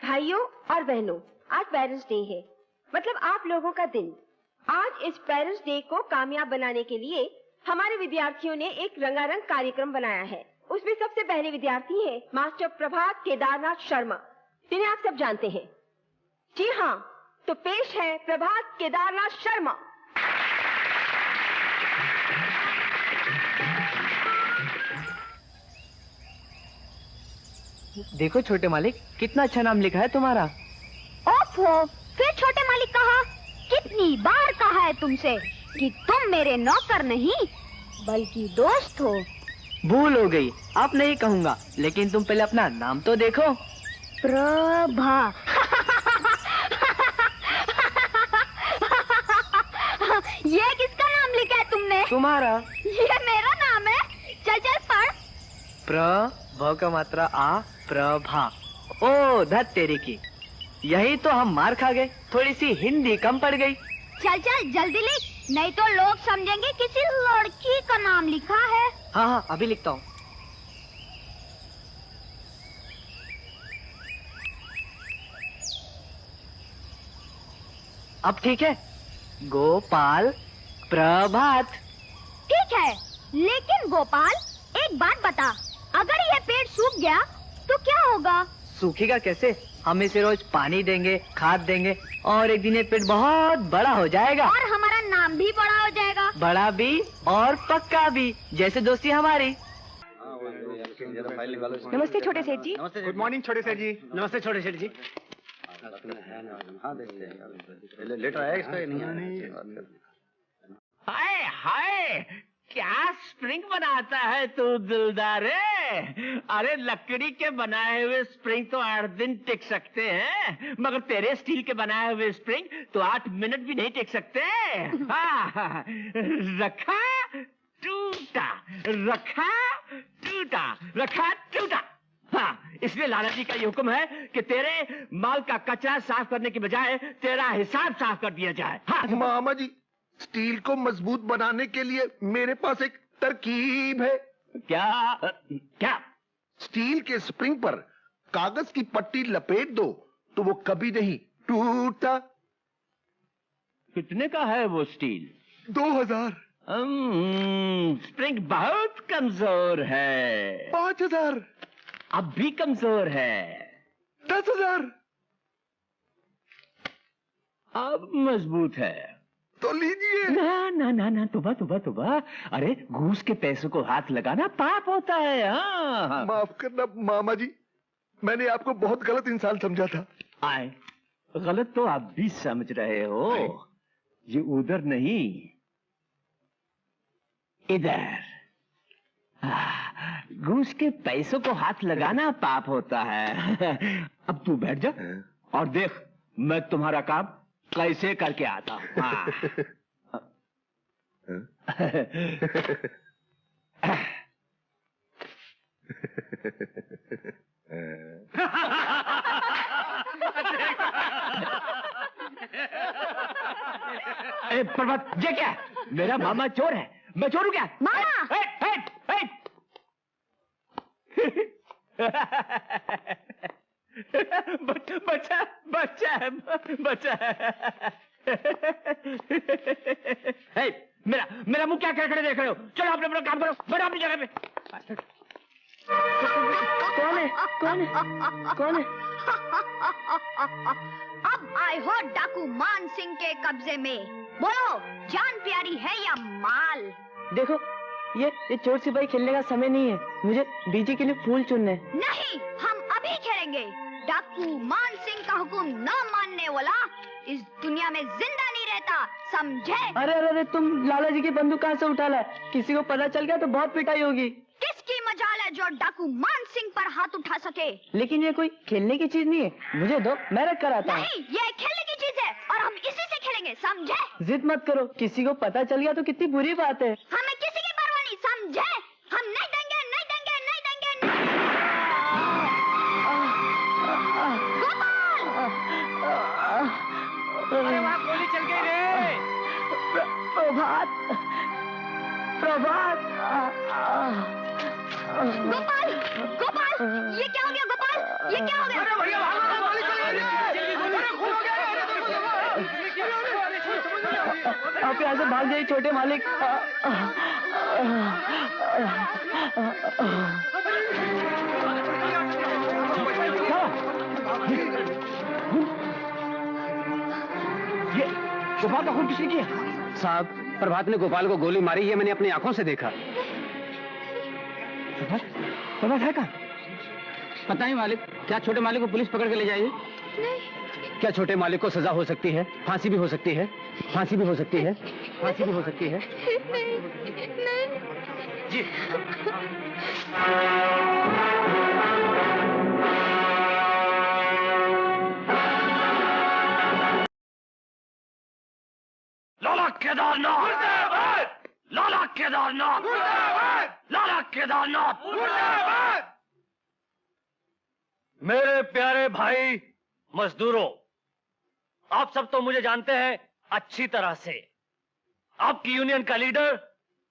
भाइयों और बहनों, आज पेरेंट्स डे है, मतलब आप लोगों का दिन। आज इस पेरेंट्स डे को कामयाब बनाने के लिए हमारे विद्यार्थियों ने एक रंगारंग कार्यक्रम बनाया है। उसमें सबसे पहले विद्यार्थी है मास्टर प्रभात केदारनाथ शर्मा, जिन्हें आप सब जानते हैं। जी हाँ, तो पेश है प्रभात केदारनाथ शर्मा। देखो छोटे मालिक, कितना अच्छा नाम लिखा है तुम्हारा। ओफो, फिर छोटे मालिक कहा? कितनी बार कहा है तुमसे कि तुम मेरे नौकर नहीं बल्कि दोस्त हो। भूल हो गई, अब नहीं कहूँगा, लेकिन तुम पहले अपना नाम तो देखो। प्रभा। ये किसका नाम लिखा है तुमने? तुम्हारा। ये मेरा नाम है। चल चल पढ़। भ का मात्रा आ, प्रभा। ओ धत तेरी की, यही तो हम मार खा गए, थोड़ी सी हिंदी कम पड़ गई। चल चल जल्दी लिख, नहीं तो लोग समझेंगे किसी लड़की का नाम लिखा है। हाँ हाँ, अभी लिखता हूँ। अब ठीक है? गोपाल प्रभात। ठीक है, लेकिन गोपाल एक बात बता, अगर ये पेड़ सूख गया तो क्या होगा? सूखेगा कैसे? हम इसे रोज पानी देंगे, खाद देंगे, और एक दिन ये पेड़ बहुत बड़ा हो जाएगा। और हमारा नाम भी बड़ा हो जाएगा। बड़ा भी और पक्का भी, जैसे दोस्ती हमारी। नमस्ते छोटे सेठ जी। गुड मॉर्निंग छोटे सेठ जी। नमस्ते छोटे सेठ जी। लेटर आया इसका? नहीं। हाय हाय, क्या स्प्रिंग बनाता है तू दिलदारे। अरे लकड़ी के बनाए हुए स्प्रिंग तो 8 दिन टिक सकते हैं, मगर तेरे स्टील के बनाए हुए स्प्रिंग तो 8 मिनट भी नहीं टिक सकते। हाँ, रखा टूटा, रखा टूटा, रखा टूटा। हाँ, इसलिए लाला जी का ये हुक्म है कि तेरे माल का कचरा साफ करने की बजाय तेरा हिसाब साफ कर दिया जाए। हाँ। मामा जी, स्टील को मजबूत बनाने के लिए मेरे पास एक तरकीब है। क्या? क्या? स्टील के स्प्रिंग पर कागज की पट्टी लपेट दो तो वो कभी नहीं टूटता। कितने का है वो स्टील? 2000। स्प्रिंग बहुत कमजोर है। 5000। अब भी कमजोर है। 10,000। अब मजबूत है तो लीजिए। ना ना ना ना, तुबा तुबा तुबा, अरे घूस के पैसों को हाथ लगाना पाप होता है। हाँ, माफ करना मामा जी, मैंने आपको बहुत गलत इंसान समझा था। आए, गलत तो आप भी समझ रहे हो। ये उधर नहीं, इधर। घूस के पैसों को हाथ लगाना पाप होता है। अब तू बैठ जा और देख मैं तुम्हारा काम कैसे करके आता हूँ। हाँ। ए पर्वत, ये क्या? मेरा मामा चोर है, मैं चोर हूँ क्या? मामा! बच्चा बच्चा बच्चा। मेरा मेरा मुंह क्या खड़े देख रहे हो? चलो अपने अपना काम करो, बैठो अपनी जगह पे। कौन है? कौन है? कौन है? अब आए हो डाकू मान सिंह के कब्जे में। बोलो, जान प्यारी है या माल? देखो, ये चोर सिपाही खेलने का समय नहीं है, मुझे बीजी के लिए फूल चुनने। नहीं, हम अभी खेलेंगे। डाकू मान सिंह का हुक्म न मानने वाला इस दुनिया में जिंदा नहीं रहता, समझे? अरे अरे अरे, तुम लाला जी की बंदूक कहाँ से उठा लाए? किसी को पता चल गया तो बहुत पिटाई होगी। किसकी मजाल है जो डाकू मान सिंह पर हाथ उठा सके? लेकिन ये कोई खेलने की चीज नहीं है, मुझे दो, मैं रख कर आता हूँ। नहीं, ये खेलने की चीज है और हम इसी से खेलेंगे, समझे? जिद मत करो, किसी को पता चल गया तो कितनी बुरी बात है। हमें किसी की परवाह नहीं, समझे? हम नहीं देंगे, नहीं देंगे, नहीं देंगे, नहीं। गोपाल! अरे वहाँ गोली चल गई रे। प्रभात, प्रभात। गोपाल, गोपाल, ये क्या हो गया गोपाल? ये क्या हो गया? अरे भैया, भागो, गोली चल आप यहाँ से भाग जाइए छोटे मालिक। ये गोपाल का खून किसने किया? साहब, प्रभात ने गोपाल को गोली मारी, ये मैंने अपनी आंखों से देखा। प्रभात है कहाँ? पता नहीं मालिक। क्या छोटे मालिक को पुलिस पकड़ के ले जाएगी? नहीं। क्या छोटे मालिक को सजा हो सकती है? फांसी भी हो सकती है, फांसी भी हो सकती है, फांसी भी हो सकती है। नहीं, नहीं। जी। लाला केदारनाथ, लाला केदारनाथ, लाला केदारनाथ। मेरे प्यारे भाई मजदूरों, आप सब तो मुझे जानते हैं अच्छी तरह से। आपकी यूनियन का लीडर,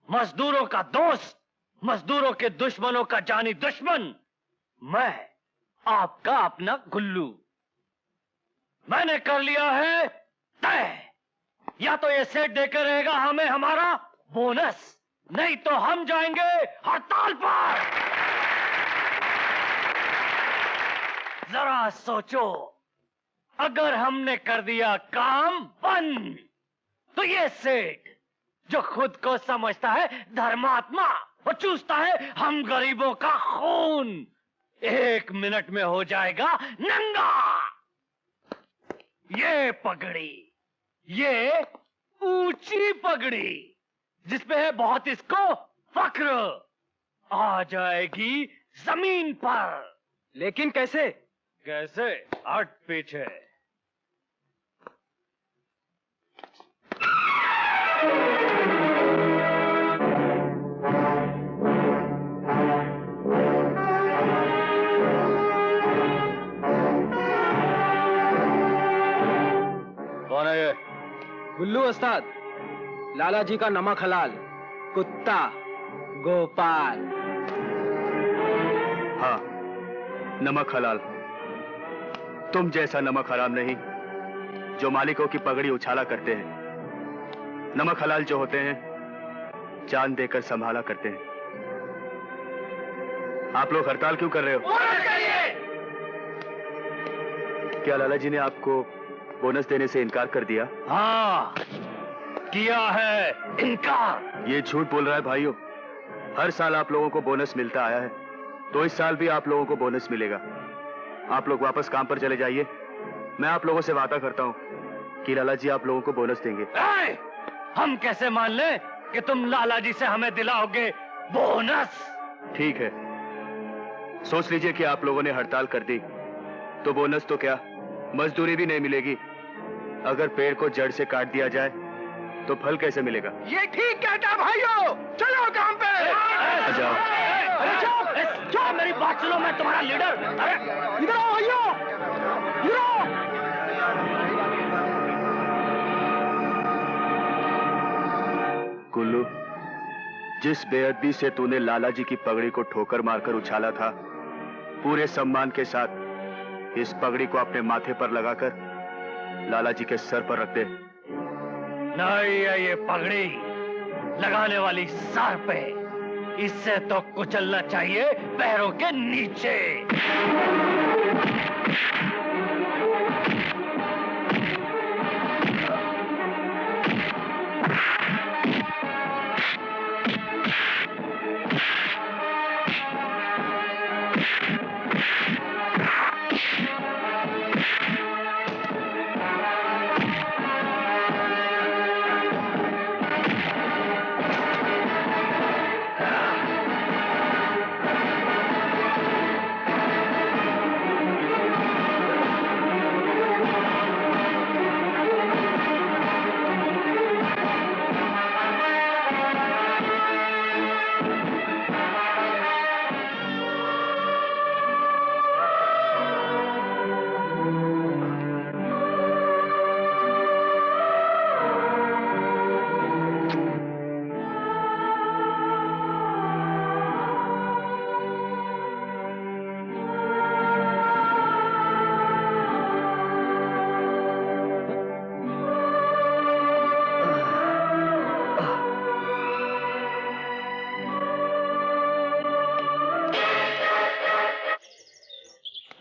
मजदूरों का दोस्त, मजदूरों के दुश्मनों का जानी दुश्मन, मैं आपका अपना गुल्लू। मैंने कर लिया है तय, या तो ये सेट देकर रहेगा हमें हमारा बोनस, नहीं तो हम जाएंगे हड़ताल पर। जरा सोचो, अगर हमने कर दिया काम बंद, तो ये सेठ जो खुद को समझता है धर्मात्मा, वो चूसता है हम गरीबों का खून, 1 मिनट में हो जाएगा नंगा। ये पगड़ी, ये ऊंची पगड़ी जिसपे है बहुत इसको फक्र, आ जाएगी जमीन पर। लेकिन कैसे? कैसे? हट पीछे। कौन है ये? गुल्लू उस्ताद, लाला जी का नमक हलाल कुत्ता गोपाल। हाँ, नमक हलाल। तुम जैसा नमक हराम नहीं जो मालिकों की पगड़ी उछाला करते हैं। नमक हलाल जो होते हैं जान देकर संभाला करते हैं। आप लोग हड़ताल क्यों कर रहे हो? क्या लाला जी ने आपको बोनस देने से इनकार कर दिया? हाँ, किया है इनकार। ये झूठ बोल रहा है भाइयों। हर साल आप लोगों को बोनस मिलता आया है, तो इस साल भी आप लोगों को बोनस मिलेगा। आप लोग वापस काम पर चले जाइए। मैं आप लोगों से वादा करता हूँ कि लाला जी आप लोगों को बोनस देंगे। हम कैसे मान लें कि तुम लाला जी से हमें दिलाओगे बोनस? ठीक है, सोच लीजिए कि आप लोगों ने हड़ताल कर दी तो बोनस तो क्या, मजदूरी भी नहीं मिलेगी। अगर पेड़ को जड़ से काट दिया जाए तो फल कैसे मिलेगा? ये ठीक कहता है भाइयों, चलो काम पे। जाओ। क्या मेरी बात सुनो, मैं तुम्हारा लीडर। अरे इधर आओ भाइयों, इधर आओ। गुल्लू, जिस बेअदबी से तूने लाला जी की पगड़ी को ठोकर मारकर उछाला था, पूरे सम्मान के साथ इस पगड़ी को अपने माथे पर लगाकर लाला जी के सर पर रख दे। नहीं है ये पगड़ी लगाने वाली सर पे, इससे तो कुचलना चाहिए पैरों के नीचे।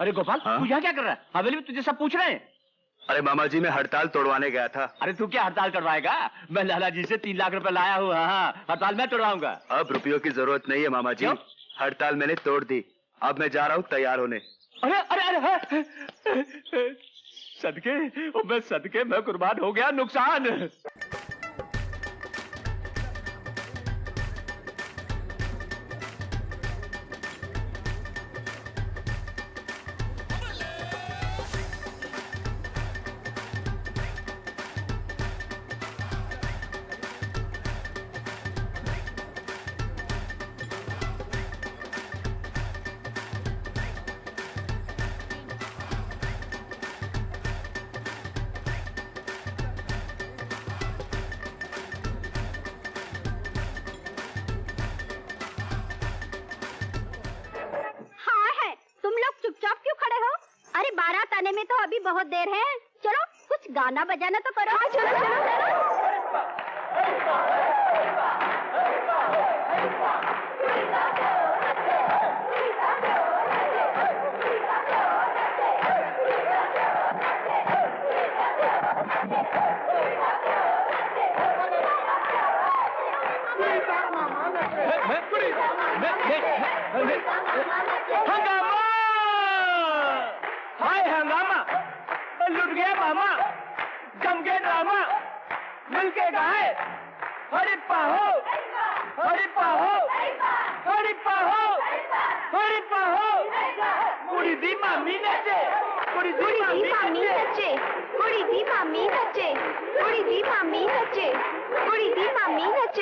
अरे गोपाल, हाँ? तू यहाँ क्या कर रहा है? हवेली में तुझे सब पूछ रहे हैं। अरे मामा जी, मैं हड़ताल तोड़वाने गया था। अरे तू क्या हड़ताल करवाएगा? मैं लाला जी से 3 लाख रुपए लाया हूँ। हाँ, हड़ताल मैं तोड़वाऊंगा। अब रुपयों की जरूरत नहीं है मामा जी। क्यों? हड़ताल मैंने तोड़ दी। अब मैं जा रहा हूँ तैयार होने। अरे अरे अरे सदके, मैं सदके, मैं कुर्बान हो गया। नुकसान। बारात आने में तो अभी बहुत देर है। चलो कुछ गाना बजाना तो करो। हाँ, चलो चलो हंगामा, हाय हंगामा, लुट गया मामा, जम के ड्रामा, मिलके गाए, हरि पाहो, हरि पाहो, हरि पाहो, हरि पाहो, कुड़ी दी मामी नचे, कुड़ी दी मामी नचे, कुड़ी दी मामी नचे, कुड़ी दी मामी नचे, कुड़ी दी मामी नचे,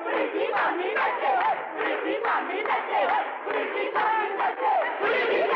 कुड़ी दी मामी नचे, कुड़ी दी मामी नचे, कुड़ी दी मामी नचे, कुड़ी दी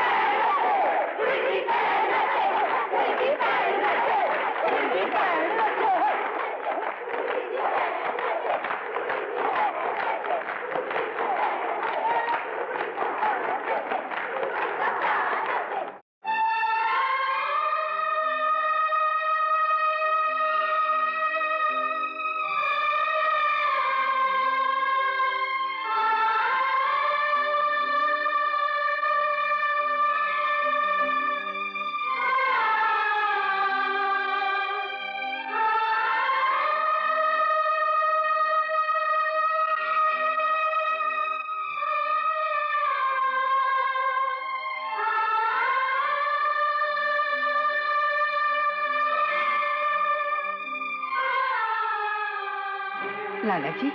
लाला जी,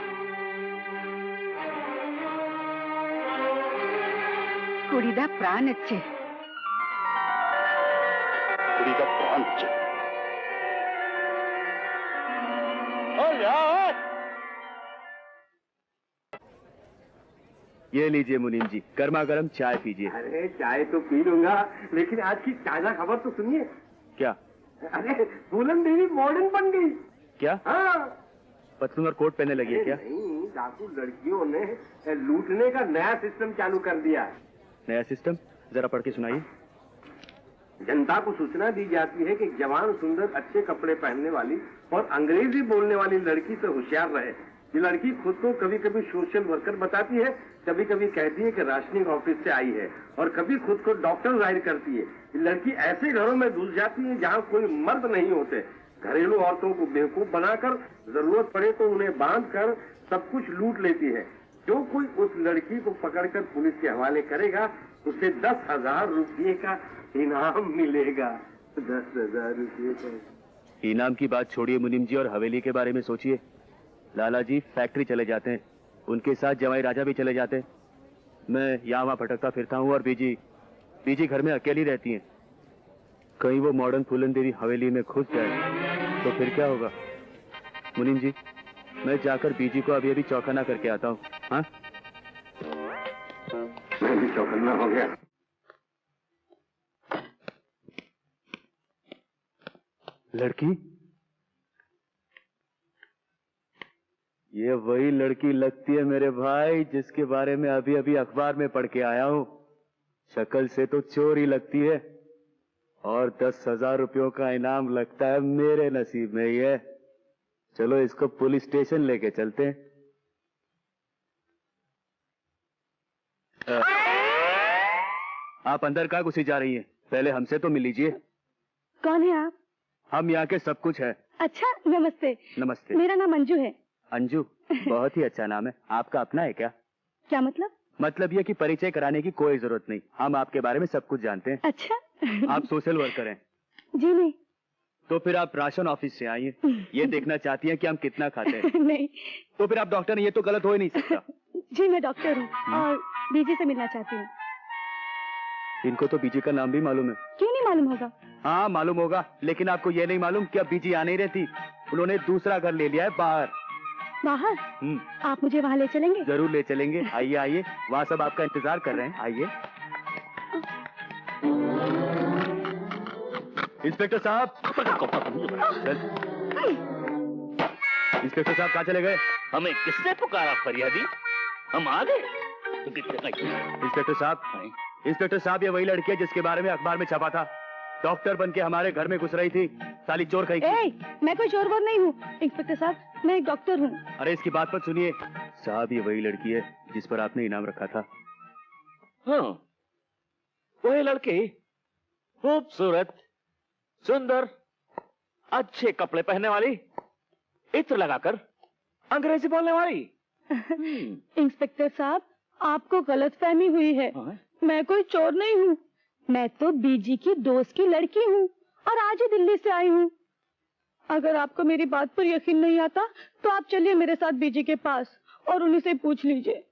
कुड़ी दा प्राण अच्छे, कुड़ी दा प्राण अच्छे। ये लीजिए मुनीम जी, गर्मा गर्म चाय पीजिए। अरे चाय तो पी लूंगा, लेकिन आज की ताजा खबर तो सुनिए। क्या? अरे फूलन देवी मॉडर्न बन गई। क्या? हाँ, पतलून और कोट पहनने लगी है क्या? नहीं, डाकू लड़कियों ने लूटने का नया सिस्टम चालू कर दिया है। नया सिस्टम? जरा पढ़ के सुनाइए। जनता को सूचना दी जाती है कि जवान, सुंदर, अच्छे कपड़े पहनने वाली और अंग्रेजी बोलने वाली लड़की से होशियार रहे। ये लड़की खुद को कभी कभी सोशल वर्कर बताती है, कभी कभी कहती है कि राशनिंग ऑफिस से आई है, और कभी खुद को डॉक्टर जाहिर करती है। ये लड़की ऐसे घरों में घुस जाती है जहाँ कोई मर्द नहीं होते। घरेलू औरतों को बेवकूफ बनाकर जरूरत पड़े तो उन्हें बांधकर सब कुछ लूट लेती है। जो कोई उस लड़की को पकड़कर पुलिस के हवाले करेगा उसे 10,000 रुपये का इनाम मिलेगा। 10,000 रुपये का इनाम की बात छोड़िए मुनीम जी, और हवेली के बारे में सोचिए। लाला जी फैक्ट्री चले जाते हैं, उनके साथ जवाई राजा भी चले जाते हैं। मैं यहाँ वहाँ भटकता फिरता हूँ, और बीजी घर में अकेली रहती हैं। कहीं वो मॉडर्न फूलन देवी हवेली में घुस जाए तो फिर क्या होगा? मुनीम जी, मैं जाकर बीजी को अभी अभी चौकन्ना करके आता हूँ। हाँ, मैं भी चौकन्ना हो गया। लड़की? ये वही लड़की लगती है मेरे भाई, जिसके बारे में अभी अभी अखबार में पढ़ के आया हूँ। शक्ल से तो चोर ही लगती है, और 10,000 रुपयों का इनाम लगता है मेरे नसीब में ही है। चलो इसको पुलिस स्टेशन लेके चलते हैं। आप अंदर का घुसी जा रही हैं? पहले हमसे तो मिल लीजिए। कौन है आप? हम यहाँ के सब कुछ है। अच्छा, नमस्ते। नमस्ते। मेरा नाम अंजू है। अंजू, बहुत ही अच्छा नाम है। आपका अपना है क्या? क्या मतलब? मतलब ये कि परिचय कराने की कोई जरूरत नहीं, हम आपके बारे में सब कुछ जानते हैं। अच्छा। आप सोशल वर्कर हैं? जी नहीं। तो फिर आप राशन ऑफिस से आई हैं, ये देखना चाहती हैं कि हम कितना खाते हैं? नहीं। तो फिर आप डॉक्टर हैं, ये तो गलत हो ही नहीं सकता। जी मैं डॉक्टर हूँ और बीजी से मिलना चाहती हूँ। इनको तो बीजी का नाम भी मालूम है। क्यों नहीं मालूम होगा? हाँ मालूम होगा, लेकिन आपको ये नहीं मालूम कि अब बीजी आ नहीं रहती, उन्होंने दूसरा घर ले लिया है बाहर। बाहर? आप मुझे वहाँ ले चलेंगे? जरूर ले चलेंगे, आइए आइए, वहाँ सब आपका इंतजार कर रहे हैं, आइए। इंस्पेक्टर साहब। इंस्पेक्टर साहब कहाँ चले गए? हमें किसने पुकारा फरियादी? हम आ गए। इंस्पेक्टर साहब ये वही लड़की है जिसके बारे में अखबार में छपा था। डॉक्टर बन के हमारे घर में घुस रही थी, साली चोर कहीं की। मैं कोई चोर वोर नहीं हूँ इंस्पेक्टर साहब, मैं एक डॉक्टर हूँ। अरे इसकी बात मत सुनिए साहब, ये वही लड़की है जिस पर आपने इनाम रखा था। हाँ, वही लड़की, खूबसूरत, सुंदर, अच्छे कपड़े पहनने वाली, इत्र लगाकर अंग्रेजी बोलने वाली। इंस्पेक्टर साहब, आपको गलतफहमी हुई है। मैं कोई चोर नहीं हूँ, मैं तो बीजी की दोस्त की लड़की हूँ और आज ही दिल्ली से आई हूँ। अगर आपको मेरी बात पर यकीन नहीं आता तो आप चलिए मेरे साथ बीजी के पास और उन्हीं से पूछ लीजिए।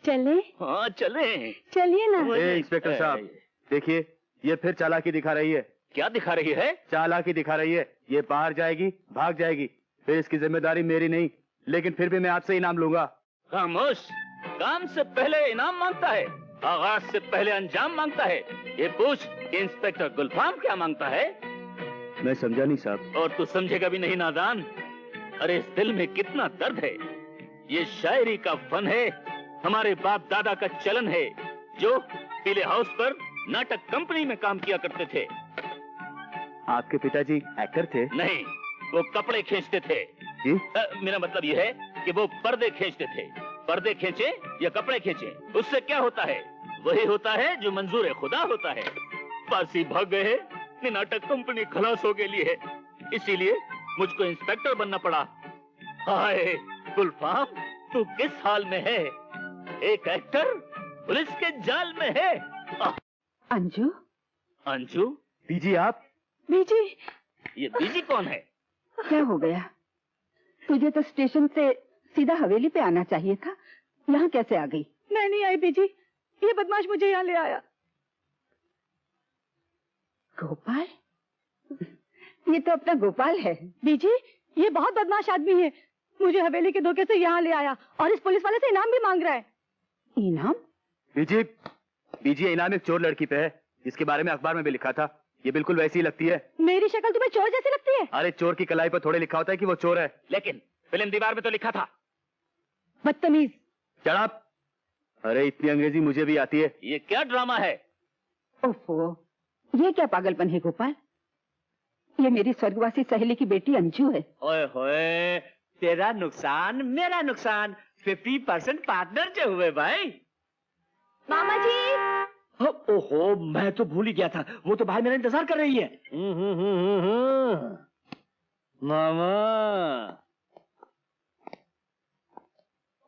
चले? हाँ चले। चलिए ना। इंस्पेक्टर साहब देखिए, ये फिर चालाकी दिखा रही है। क्या दिखा रही है? चालाकी दिखा रही है। ये बाहर जाएगी, भाग जाएगी, फिर इसकी जिम्मेदारी मेरी नहीं, लेकिन फिर भी मैं आपसे इनाम लूंगा। खामोश, काम से पहले इनाम मांगता है, आगाज से पहले अंजाम मांगता है। ये पूछ कि इंस्पेक्टर गुलफाम क्या मांगता है? मैं समझा नहीं साहब। और तू समझेगा भी नहीं नादान। अरे इस दिल में कितना दर्द है। ये शायरी का फन है, हमारे बाप दादा का चलन है, जो पीले हाउस पर नाटक कंपनी में काम किया करते थे। आपके पिताजी एक्टर थे? नहीं, वो कपड़े खींचते थे। जी? मेरा मतलब ये है कि वो पर्दे खींचते थे। पर्दे खींचे या कपड़े खींचे, उससे क्या होता है? वही होता है जो मंजूर खुदा होता है। पारसी भाग गए हैं, नाटक कंपनी खलास हो गई है, इसीलिए मुझको इंस्पेक्टर बनना पड़ा। हाय गुलफाम, तू किस हाल में है? एक एक्टर पुलिस के जाल में है। अंजू? अंजू? बीजी आप? बीजी? ये बीजी कौन है? क्या हो गया? तुझे तो स्टेशन से सीधा हवेली पे आना चाहिए था, यहाँ कैसे आ गई? मैं नहीं आई बीजी, ये बदमाश मुझे यहाँ ले आया। गोपाल? ये तो अपना गोपाल है। बीजी, ये बहुत बदमाश आदमी है, मुझे हवेली के धोखे से यहाँ ले आया और इस पुलिस वाले से इनाम भी मांग रहा है। इनाम? बीजी इनाम एक चोर लड़की पे है, जिसके बारे में अखबार में भी लिखा था। ये बिल्कुल वैसी ही लगती है। मेरी शक्ल तुम्हें चोर जैसी लगती है? अरे चोर की कलाई पर थोड़े लिखा होता है कि वो चोर है। लेकिन फिल्म दीवार में तो लिखा था। बदतमीज। चढ़ाप। अरे इतनी अंग्रेजी मुझे भी आती है। ये क्या ड्रामा है? ओफो, ये क्या पागलपन है गोपाल? ये मेरी स्वर्गवासी सहेली की बेटी अंजू है। ओए होए, तेरा नुकसान मेरा नुकसान, 50% पार्टनर जो हुए भाई। मामा जी। ओहो, मैं तो भूल ही गया था, वो तो बाहर मेरा इंतजार कर रही है। मामा।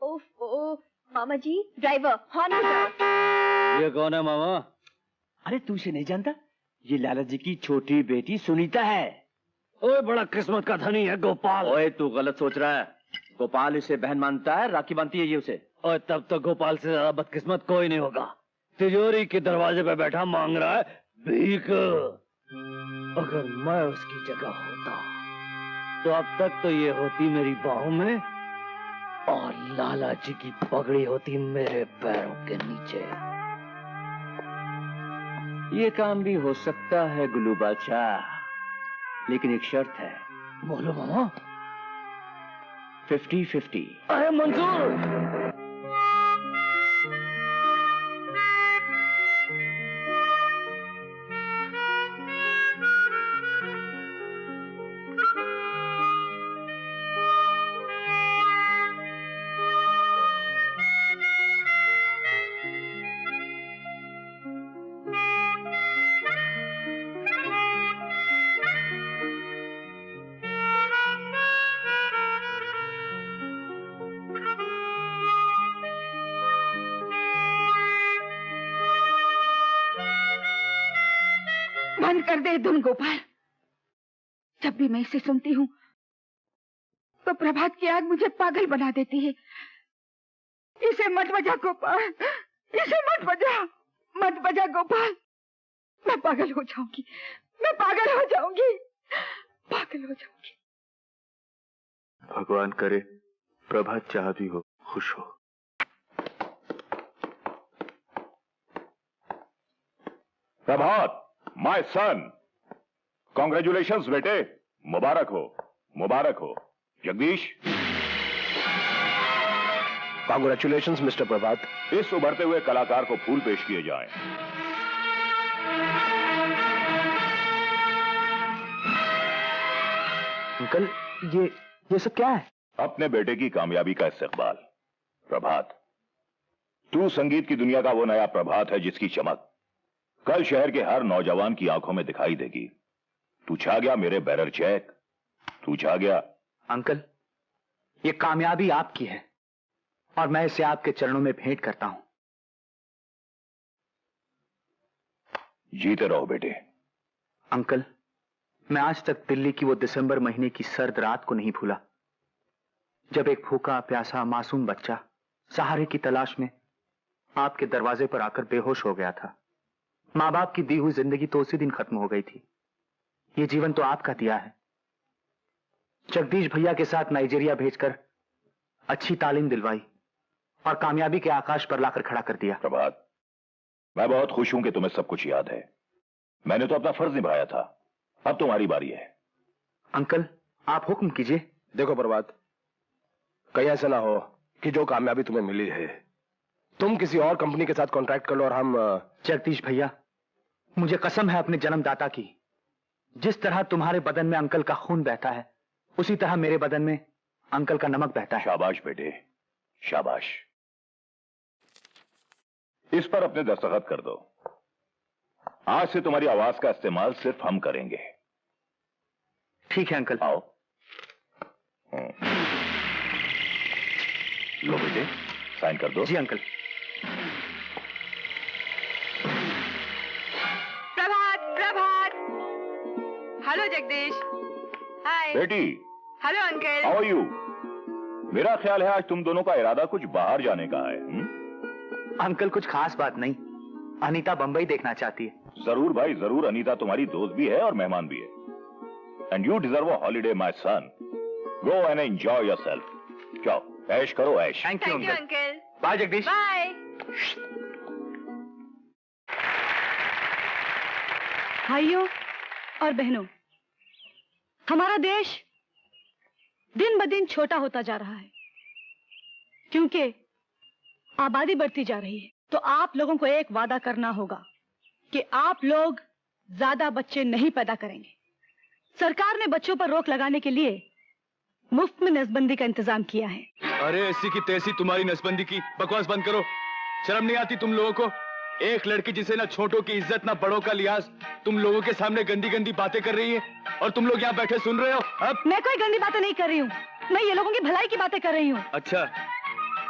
ओह मामा जी, ड्राइवर हॉर्न बजाओ। ये कौन है मामा? अरे तू इसे नहीं जानता? ये लाला जी की छोटी बेटी सुनीता है। ओए बड़ा किस्मत का धनी है गोपाल। ओए तू गलत सोच रहा है, गोपाल इसे बहन मानता है, राखी बांधती है ये उसे। और तब तो गोपाल से ज्यादा बदकिस्मत कोई नहीं होगा। तिजोरी के दरवाजे पे बैठा मांग रहा है भीख। अगर मैं उसकी जगह होता तो अब तक तो ये होती मेरी बाहों में और लाला जी की पगड़ी होती मेरे पैरों के नीचे। ये काम भी हो सकता है गुल्लू बादशाह, लेकिन एक शर्त है। बोलो मामा। 50-50। अरे मंजूर। बंद कर दे धुन गोपाल। जब भी मैं इसे सुनती हूँ तो प्रभात की आग मुझे पागल बना देती है। इसे मत बजा गोपाल, इसे मत बजा गोपाल। मैं पागल हो जाऊंगी, मैं पागल हो जाऊंगी, पागल हो जाऊंगी। भगवान करे प्रभात जहां भी हो खुश हो। प्रभात, माय सन, कॉन्ग्रेचुलेशंस बेटे, मुबारक हो, मुबारक हो। जगदीश, कॉन्ग्रेचुलेशंस मिस्टर प्रभात। इस उभरते हुए कलाकार को फूल पेश किए जाएं। अंकल, ये सब क्या है? अपने बेटे की कामयाबी का इस्तकबाल। प्रभात, तू संगीत की दुनिया का वो नया प्रभात है जिसकी चमक कल शहर के हर नौजवान की आंखों में दिखाई देगी। तू छा गया मेरे बैरर चैक, तू छा गया। अंकल, ये कामयाबी आपकी है और मैं इसे आपके चरणों में भेंट करता हूं। जीते रहो बेटे। अंकल, मैं आज तक दिल्ली की वो दिसंबर महीने की सर्द रात को नहीं भूला, जब एक भूखा प्यासा मासूम बच्चा सहारे की तलाश में आपके दरवाजे पर आकर बेहोश हो गया था। मां बाप की दी हुई जिंदगी तो उसी दिन खत्म हो गई थी। ये जीवन तो आपका दिया है। जगदीश भैया के साथ नाइजीरिया भेजकर अच्छी तालीम दिलवाई और कामयाबी के आकाश पर लाकर खड़ा कर दिया। प्रभात, मैं बहुत खुश हूं कि तुम्हें सब कुछ याद है। मैंने तो अपना फर्ज निभाया था, अब तुम्हारी बारी है। अंकल, आप हुक्म कीजिए। देखो प्रभात, कहीं ऐसा ना हो कि जो कामयाबी तुम्हें मिली है तुम किसी और कंपनी के साथ कॉन्ट्रैक्ट कर लो और हम। जगदीश भैया, मुझे कसम है अपने जन्मदाता की, जिस तरह तुम्हारे बदन में अंकल का खून बहता है उसी तरह मेरे बदन में अंकल का नमक बहता है। शाबाश बेटे, शाबाश। इस पर अपने दस्तखत कर दो। आज से तुम्हारी आवाज का इस्तेमाल सिर्फ हम करेंगे। ठीक है अंकल। आओ। लो बेटे, साइन कर दो। जी uncle. Prabhat. Hello Jagdish. Hi बेटी। Hello uncle. How are you? मेरा ख्याल है आज तुम दोनों का इरादा कुछ बाहर जाने का है। अंकल, कुछ खास बात नहीं, अनीता बंबई देखना चाहती है। जरूर भाई जरूर, अनीता तुम्हारी दोस्त भी है और मेहमान भी है। And you deserve a holiday my son. Go and enjoy yourself. जाओ, ऐश करो ऐश। Thank you uncle. Bye Jagdish. Bye. भाइयों और बहनों, हमारा देश दिन ब दिन छोटा होता जा रहा है क्योंकि आबादी बढ़ती जा रही है। तो आप लोगों को एक वादा करना होगा कि आप लोग ज्यादा बच्चे नहीं पैदा करेंगे। सरकार ने बच्चों पर रोक लगाने के लिए मुफ्त में नसबंदी का इंतजाम किया है। अरे ऐसी की तैसी तुम्हारी नसबंदी की बकवास बंद करो। शर्म नहीं आती तुम लोगों को? एक लड़की जिसे ना छोटों की इज्जत ना बड़ों का लिहाज, तुम लोगों के सामने गंदी गंदी बातें कर रही है और तुम लोग यहाँ बैठे सुन रहे हो। अब मैं कोई गंदी बातें नहीं कर रही हूँ, मैं ये लोगों की भलाई की बातें कर रही हूँ। अच्छा,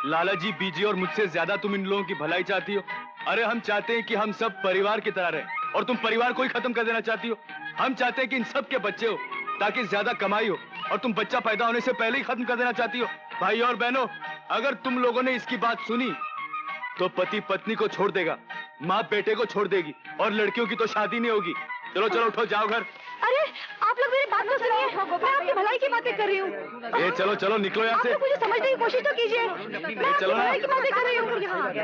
लाला जी, बीजी और मुझसे ज्यादा तुम इन लोगों की भलाई चाहती हो। अरे हम चाहते हैं कि हम सब परिवार की तरह रहें और तुम परिवार को ही खत्म कर देना चाहती हो। हम चाहते हैं कि इन सब के बच्चे हो ताकि ज्यादा कमाई हो और तुम बच्चा पैदा होने से पहले ही खत्म कर देना चाहती हो। भाई और बहनों, अगर तुम लोगों ने इसकी बात सुनी तो पति पत्नी को छोड़ देगा, माँ बेटे को छोड़ देगी और लड़कियों की तो शादी नहीं होगी। चलो चलो उठो, जाओ घर। अरे आप लोग मेरी बात तो सुनिए, मैं आपकी भलाई की बातें कर रही हूँ। ए चलो चलो निकलो यहाँ से। आप लोग मुझे समझने की कोशिश तो कीजिए, मैं आपकी चलो ना। भलाई की बातें कर रही हूँ।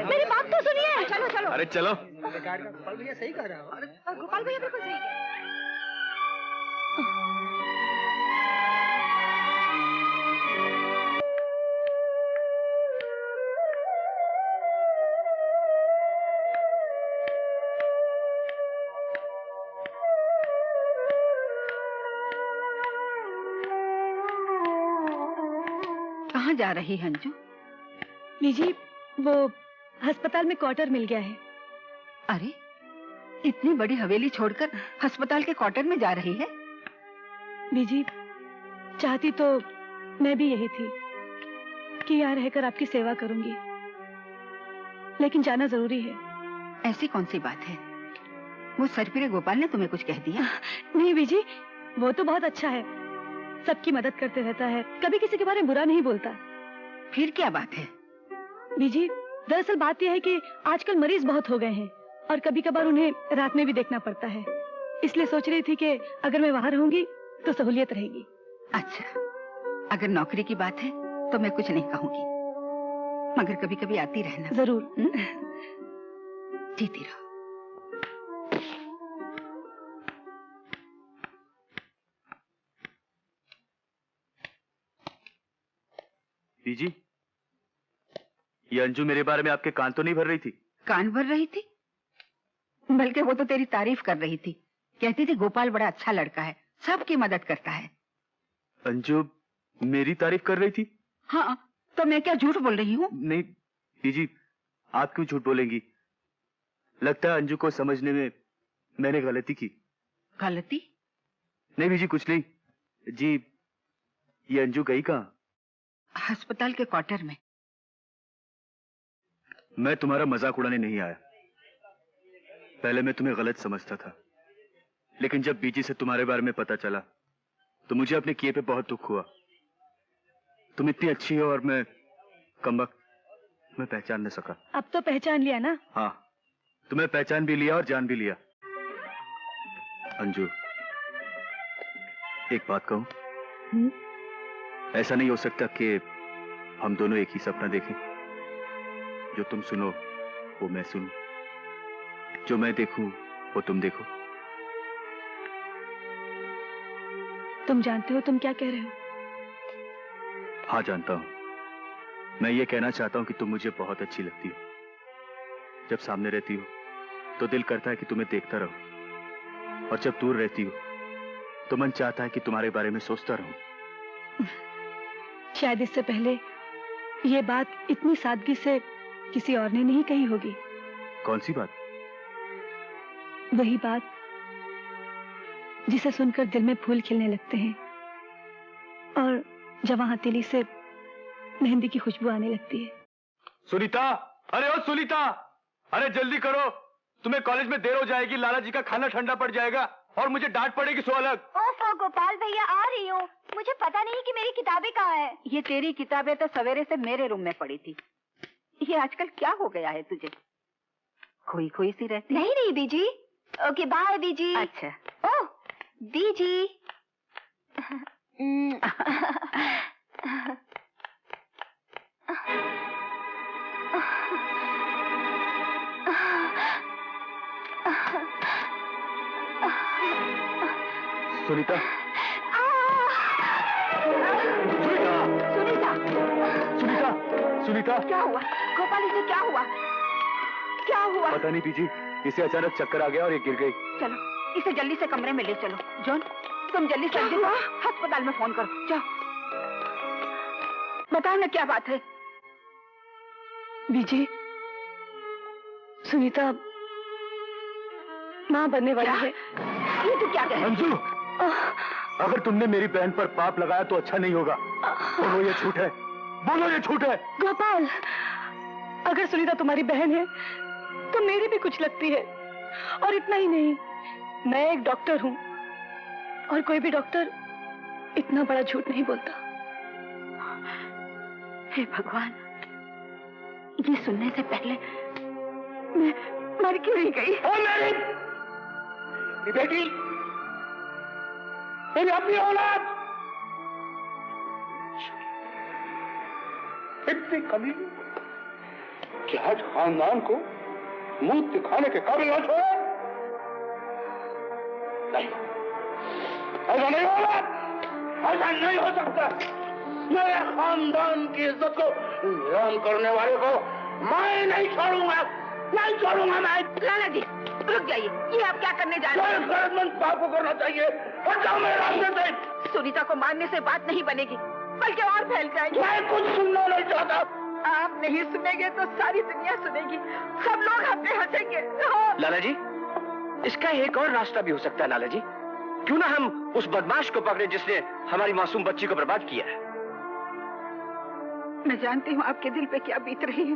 मेरी बात तो सुनिए। चलो चलो। अरे चलो। गोपाल भैया सही कह रहा है। गोपाल भैया बिल्कुल सही है। कहाँ जा रही है अंजू? बीजी, वो अस्पताल में क्वार्टर मिल गया है। अरे, इतनी बड़ी हवेली छोड़कर अस्पताल के क्वार्टर में जा रही है? बीजी, चाहती तो मैं भी यही थी कि यहाँ रहकर आपकी सेवा करूंगी, लेकिन जाना जरूरी है। ऐसी कौन सी बात है? वो सरपिरे गोपाल ने तुम्हें कुछ कह दिया? नहीं बीजी, वो तो बहुत अच्छा है, सबकी मदद करते रहता है, कभी किसी के बारे में बुरा नहीं बोलता। फिर क्या बात है? बीजी, दरअसल बात यह है कि आजकल मरीज बहुत हो गए हैं और कभी कभार उन्हें रात में भी देखना पड़ता है, इसलिए सोच रही थी कि अगर मैं वहां रहूंगी तो सहूलियत रहेगी। अच्छा, अगर नौकरी की बात है तो मैं कुछ नहीं कहूंगी, मगर कभी कभी आती रहना। जरूर। जीती रहो। बीजी, ये अंजू मेरे बारे में आपके कान तो नहीं भर रही थी? कान भर रही थी? बल्कि वो तो तेरी तारीफ कर रही थी, कहती थी गोपाल बड़ा अच्छा लड़का है, सबकी मदद करता है। अंजू मेरी तारीफ कर रही थी? हाँ, तो मैं क्या झूठ बोल रही हूँ? नहीं बीजी, आप क्यों झूठ बोलेंगी? लगता है अंजू को समझने में मैंने गलती की। गलती? नहीं बीजी, कुछ नहीं जी। ये अंजू गई कहाँ? अस्पताल के क्वार्टर में। मैं तुम्हारा मजाक उड़ाने नहीं आया। पहले मैं तुम्हें गलत समझता था, लेकिन जब बीजी से तुम्हारे बारे में पता चला तो मुझे अपने किए पे बहुत दुख हुआ। तुम इतनी अच्छी हो और मैं कमबख्त, मैं पहचान न सका। अब तो पहचान लिया ना? हाँ, तुम्हें पहचान भी लिया और जान भी लिया। अंजू, एक बात कहूं? ऐसा नहीं हो सकता कि हम दोनों एक ही सपना देखें। जो तुम सुनो वो मैं सुनूं, जो मैं देखूं वो तुम देखो। तुम जानते हो तुम क्या कह रहे हो? हाँ जानता हूं। मैं ये कहना चाहता हूं कि तुम मुझे बहुत अच्छी लगती हो। जब सामने रहती हो तो दिल करता है कि तुम्हें देखता रहूं, और जब दूर रहती हो तो मन चाहता है कि तुम्हारे बारे में सोचता रहूं। शायद इससे पहले ये बात इतनी सादगी से किसी और ने नहीं कही होगी। कौन सी बात? वही बात जिसे सुनकर दिल में फूल खिलने लगते हैं और जवां हथेली से मेहंदी की खुशबू आने लगती है। सुनीता, अरे ओ सुनीता, अरे जल्दी करो, तुम्हें कॉलेज में देर हो जाएगी, लाला जी का खाना ठंडा पड़ जाएगा और मुझे डांट पड़ेगी सो अलग। ओफो गोपाल भैया, आ रही हूँ। मुझे पता नहीं कि मेरी किताबें कहाँ है। ये तेरी किताबें तो सवेरे से मेरे रूम में पड़ी थी। ये आजकल क्या हो गया है तुझे? खोई खोई सी रहती? नहीं नहीं बीजी। ओके बाय बीजी। अच्छा। ओह बीजी। सुनीता, सुनीता, सुनीता, सुनीता, क्या हुआ गोपाल, इसे क्या हुआ? क्या हुआ? पता नहीं बीजी, इसे अचानक चक्कर आ गया और ये गिर गई। चलो इसे जल्दी से कमरे में ले चलो। जॉन, तुम जल्दी से अस्पताल में फोन करो। जाओ, बताओ ना क्या बात है। बीजी, सुनीता माँ बनने वाली है। ये तू क्या कह रही है? अंजू, अगर तुमने मेरी बहन पर पाप लगाया तो अच्छा नहीं होगा। बोलो ये झूठ है, बोलो ये झूठ है। गोपाल, अगर सुनीता तुम्हारी बहन है तो मेरी भी कुछ लगती है, और इतना ही नहीं, मैं एक डॉक्टर हूँ और कोई भी डॉक्टर इतना बड़ा झूठ नहीं बोलता। हे भगवान, ये सुनने से पहले मैं मर क्यों नहीं गई? ओ मेरी बेटी, मेरी अपनी औलाद, इतनी कमी कि आज खानदान को मुंह दिखाने के काबिल न छोड़े। नहीं, ऐसा नहीं होगा, ऐसा नहीं हो सकता। मेरे खानदान की इज्जत को नीलाम करने वाले को मैं नहीं छोड़ूंगा, नहीं छोड़ूंगा मैं। लाला जी रुक जाइए, ये आप क्या करने जा रहे हैं? गैरतमंद पाप को करना चाहिए। हट जाओ मेरे रास्ते से। सुनीता को मारने से बात नहीं बनेगी, बल्कि और फैल जाएगी। मैं कुछ सुनना नहीं चाहता। आप नहीं सुनेंगे तो सारी दुनिया सुनेगी, सब लोग हम पे हंसेंगे। लाला जी, इसका एक और रास्ता भी हो सकता है लाला जी। क्यों ना हम उस बदमाश को पकड़े जिसने हमारी मासूम बच्ची को बर्बाद किया है। मैं जानती हूँ आपके दिल पे क्या बीत रही है,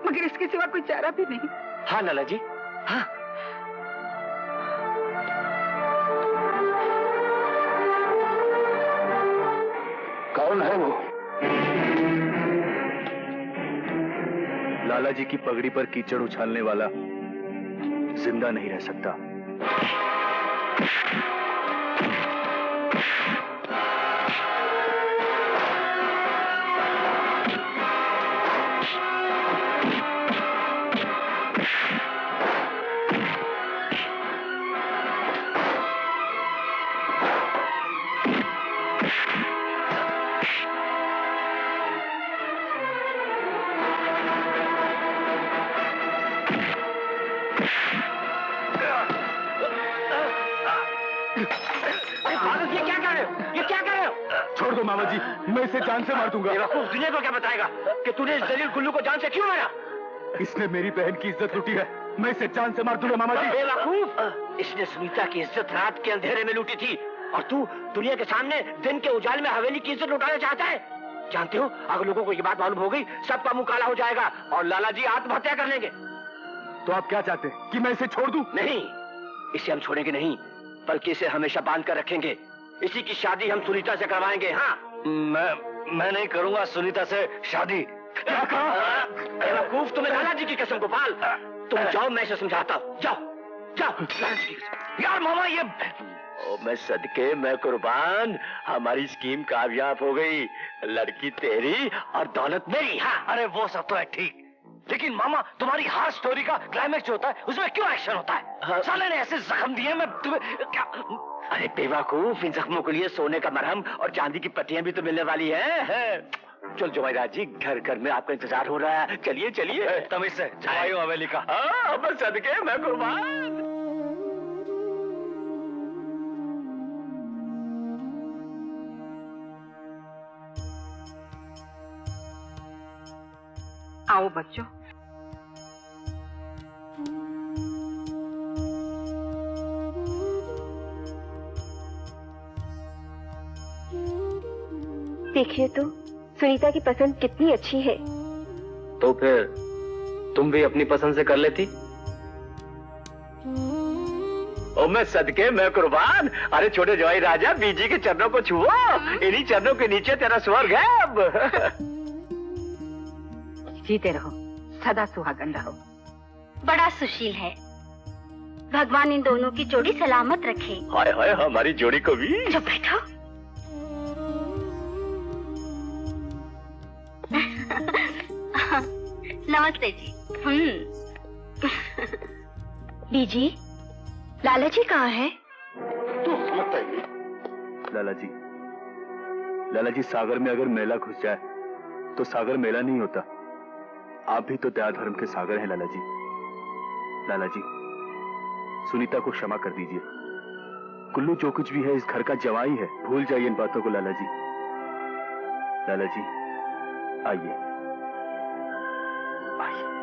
मगर इसके सिवा कोई चारा भी नहीं। हाँ लाला जी, हाँ, कौन है वो? लाला जी की पगड़ी पर कीचड़ उछालने वाला जिंदा नहीं रह सकता। ये क्या कर रहे हो? ये क्या कर रहे हो? छोड़ दो मामा जी, मैं इसे जान से मार दूंगा। बेवकूफ, दुनिया को क्या बताएगा कि तूने इस जलील गुल्लू को जान से क्यों मारा? इसने मेरी बहन की इज्जत लूटी है, मैं इसे जान से मार दूंगा मामा जी। बेवकूफ, इसने सुनीता की इज्जत रात के अंधेरे में लूटी थी और तू दुनिया के सामने दिन के उजाले में हवेली की इज्जत लुटाना चाहता है। जानते हो, अगर लोगों को ये बात मालूम हो गई, सबका मुंह काला हो जाएगा और लाला जी आत्महत्या कर लेंगे। तो आप क्या चाहते हैं कि मैं इसे छोड़ दूं? नहीं, इसे हम छोड़ेंगे नहीं, बल्कि इसे हमेशा बांध कर रखेंगे। इसी की शादी हम सुनीता से करवाएंगे। हाँ, मैं नहीं करूंगा सुनीता से शादी। क्या कहा? बेवकूफ, तुम्हें लाला जी की कसम गोपाल। तुम जाओ, मैं इसे समझाता हूँ। जाओ जाओ, लाला जी की कसम। यार मामा, ये मैं सदके, मैं कुर्बान, हमारी स्कीम कामयाब हो गई। लड़की तेरी और दौलत मेरी। हाँ, अरे वो सब तो है ठीक, लेकिन मामा तुम्हारी हर स्टोरी का क्लाइमेक्स होता है, उसमें क्यों एक्शन होता है? साले ने ऐसे जख्म दिए, मैं तुम्हें क्या? अरे बेवकूफ, इन जख्मों के लिए सोने का मरहम और चांदी की पट्टियां भी तो मिलने वाली है। चल जवाहराज जी, घर घर में आपका इंतजार हो रहा है। चलिए चलिए। तुम इससे जवाई हवेली का। मैं सदके, मैं कुर्बान। आओ बच्चों। देखिए तो सुनीता की पसंद कितनी अच्छी है। तो फिर तुम भी अपनी पसंद से कर लेती। ओ मैं सदके, मैं कुर्बान। अरे छोटे जवाई राजा, बीजी के चरणों को छुओ, इन्हीं चरणों के नीचे तेरा स्वर्ग है अब। जीते रहो, सदा सुहागन रहो। बड़ा सुशील है, भगवान इन दोनों की जोड़ी सलामत रखे। हाय हाय, हमारी जोड़ी को भी। चुप बैठो। नमस्ते जी। बीजी, लाला जी कहाँ है? लाला जी सागर में अगर मेला घुस जाए तो सागर मेला नहीं होता। आप भी तो दया धर्म के सागर हैं लाला जी। लाला जी, सुनीता को क्षमा कर दीजिए। कुल्लू जो कुछ भी है इस घर का जवाई है, भूल जाइए इन बातों को लाला जी। लाला जी आइए आइए।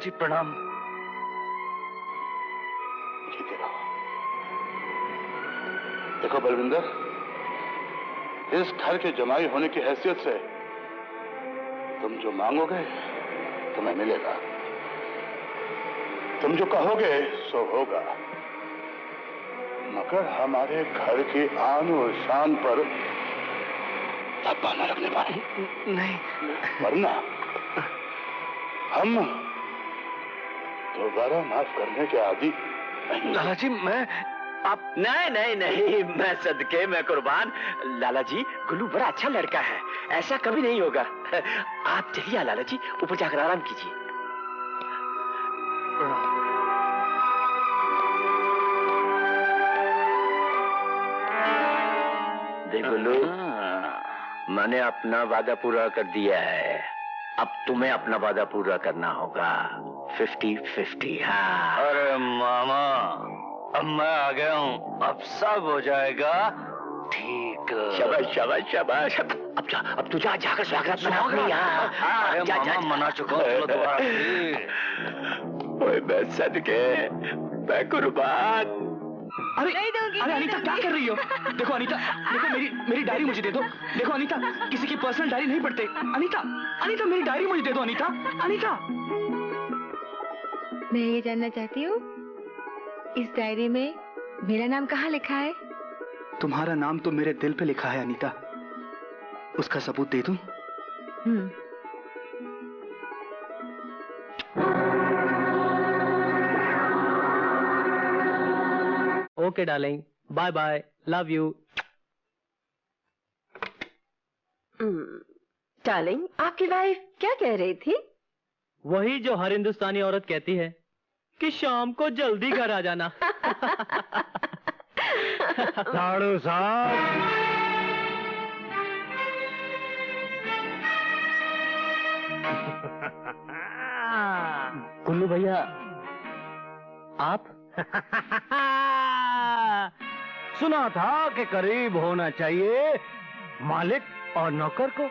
जी प्रणाम। देखो बलविंदर, इस घर के जमाई होने की हैसियत से तुम जो मांगोगे तुम्हें मिलेगा, तुम जो कहोगे सो होगा, मगर हमारे घर की आन और शान पर धब्बा न लगने पाए। नहीं, वरना हम दोबारा माफ करने के आदि नहीं। लाला जी मैं आप नहीं नहीं नहीं, मैं सदके, मैं कुर्बान। लाला जी, गुल्लू बड़ा अच्छा लड़का है, ऐसा कभी नहीं होगा। आप चलिए लाला जी, ऊपर जाकर आराम कीजिए। देख गुल्लू, मैंने अपना वादा पूरा कर दिया है, अब तुम्हें अपना वादा पूरा करना होगा। 50-50। हाँ। अरे मामा, अब मैं आ गया हूँ, अब सब हो जाएगा ठीक। शाबाश शाबाश शाबाश। अब तू जाकर स्वागत मना अपनी। अरे मामा मना चुका हूँ, चलो दोबारा। ओए मैं सदके, मैं कुर्बान। अरे अरे अनीता क्या कर रही हो? देखो अनीता, देखो मेरी डायरी मुझे दे दो। देखो अनीता, किसी की पर्सनल डायरी नहीं पढ़ते। अनीता अनीता मेरी डायरी मुझे दे दो। अनीता अनीता, मैं ये जानना चाहती हूँ, इस डायरी में मेरा नाम कहाँ लिखा है? तुम्हारा नाम तो मेरे दिल पे लिखा है अनीता। उसका सबूत दे दूं? Okay darling, bye bye, love you. Darling, आपकी वाइफ क्या कह रही थी? वही जो हर हिंदुस्तानी औरत कहती है कि शाम को जल्दी घर आ जाना। साड़ू साहब, गुल्लू भैया, आप? सुना था कि करीब होना चाहिए मालिक और नौकर को,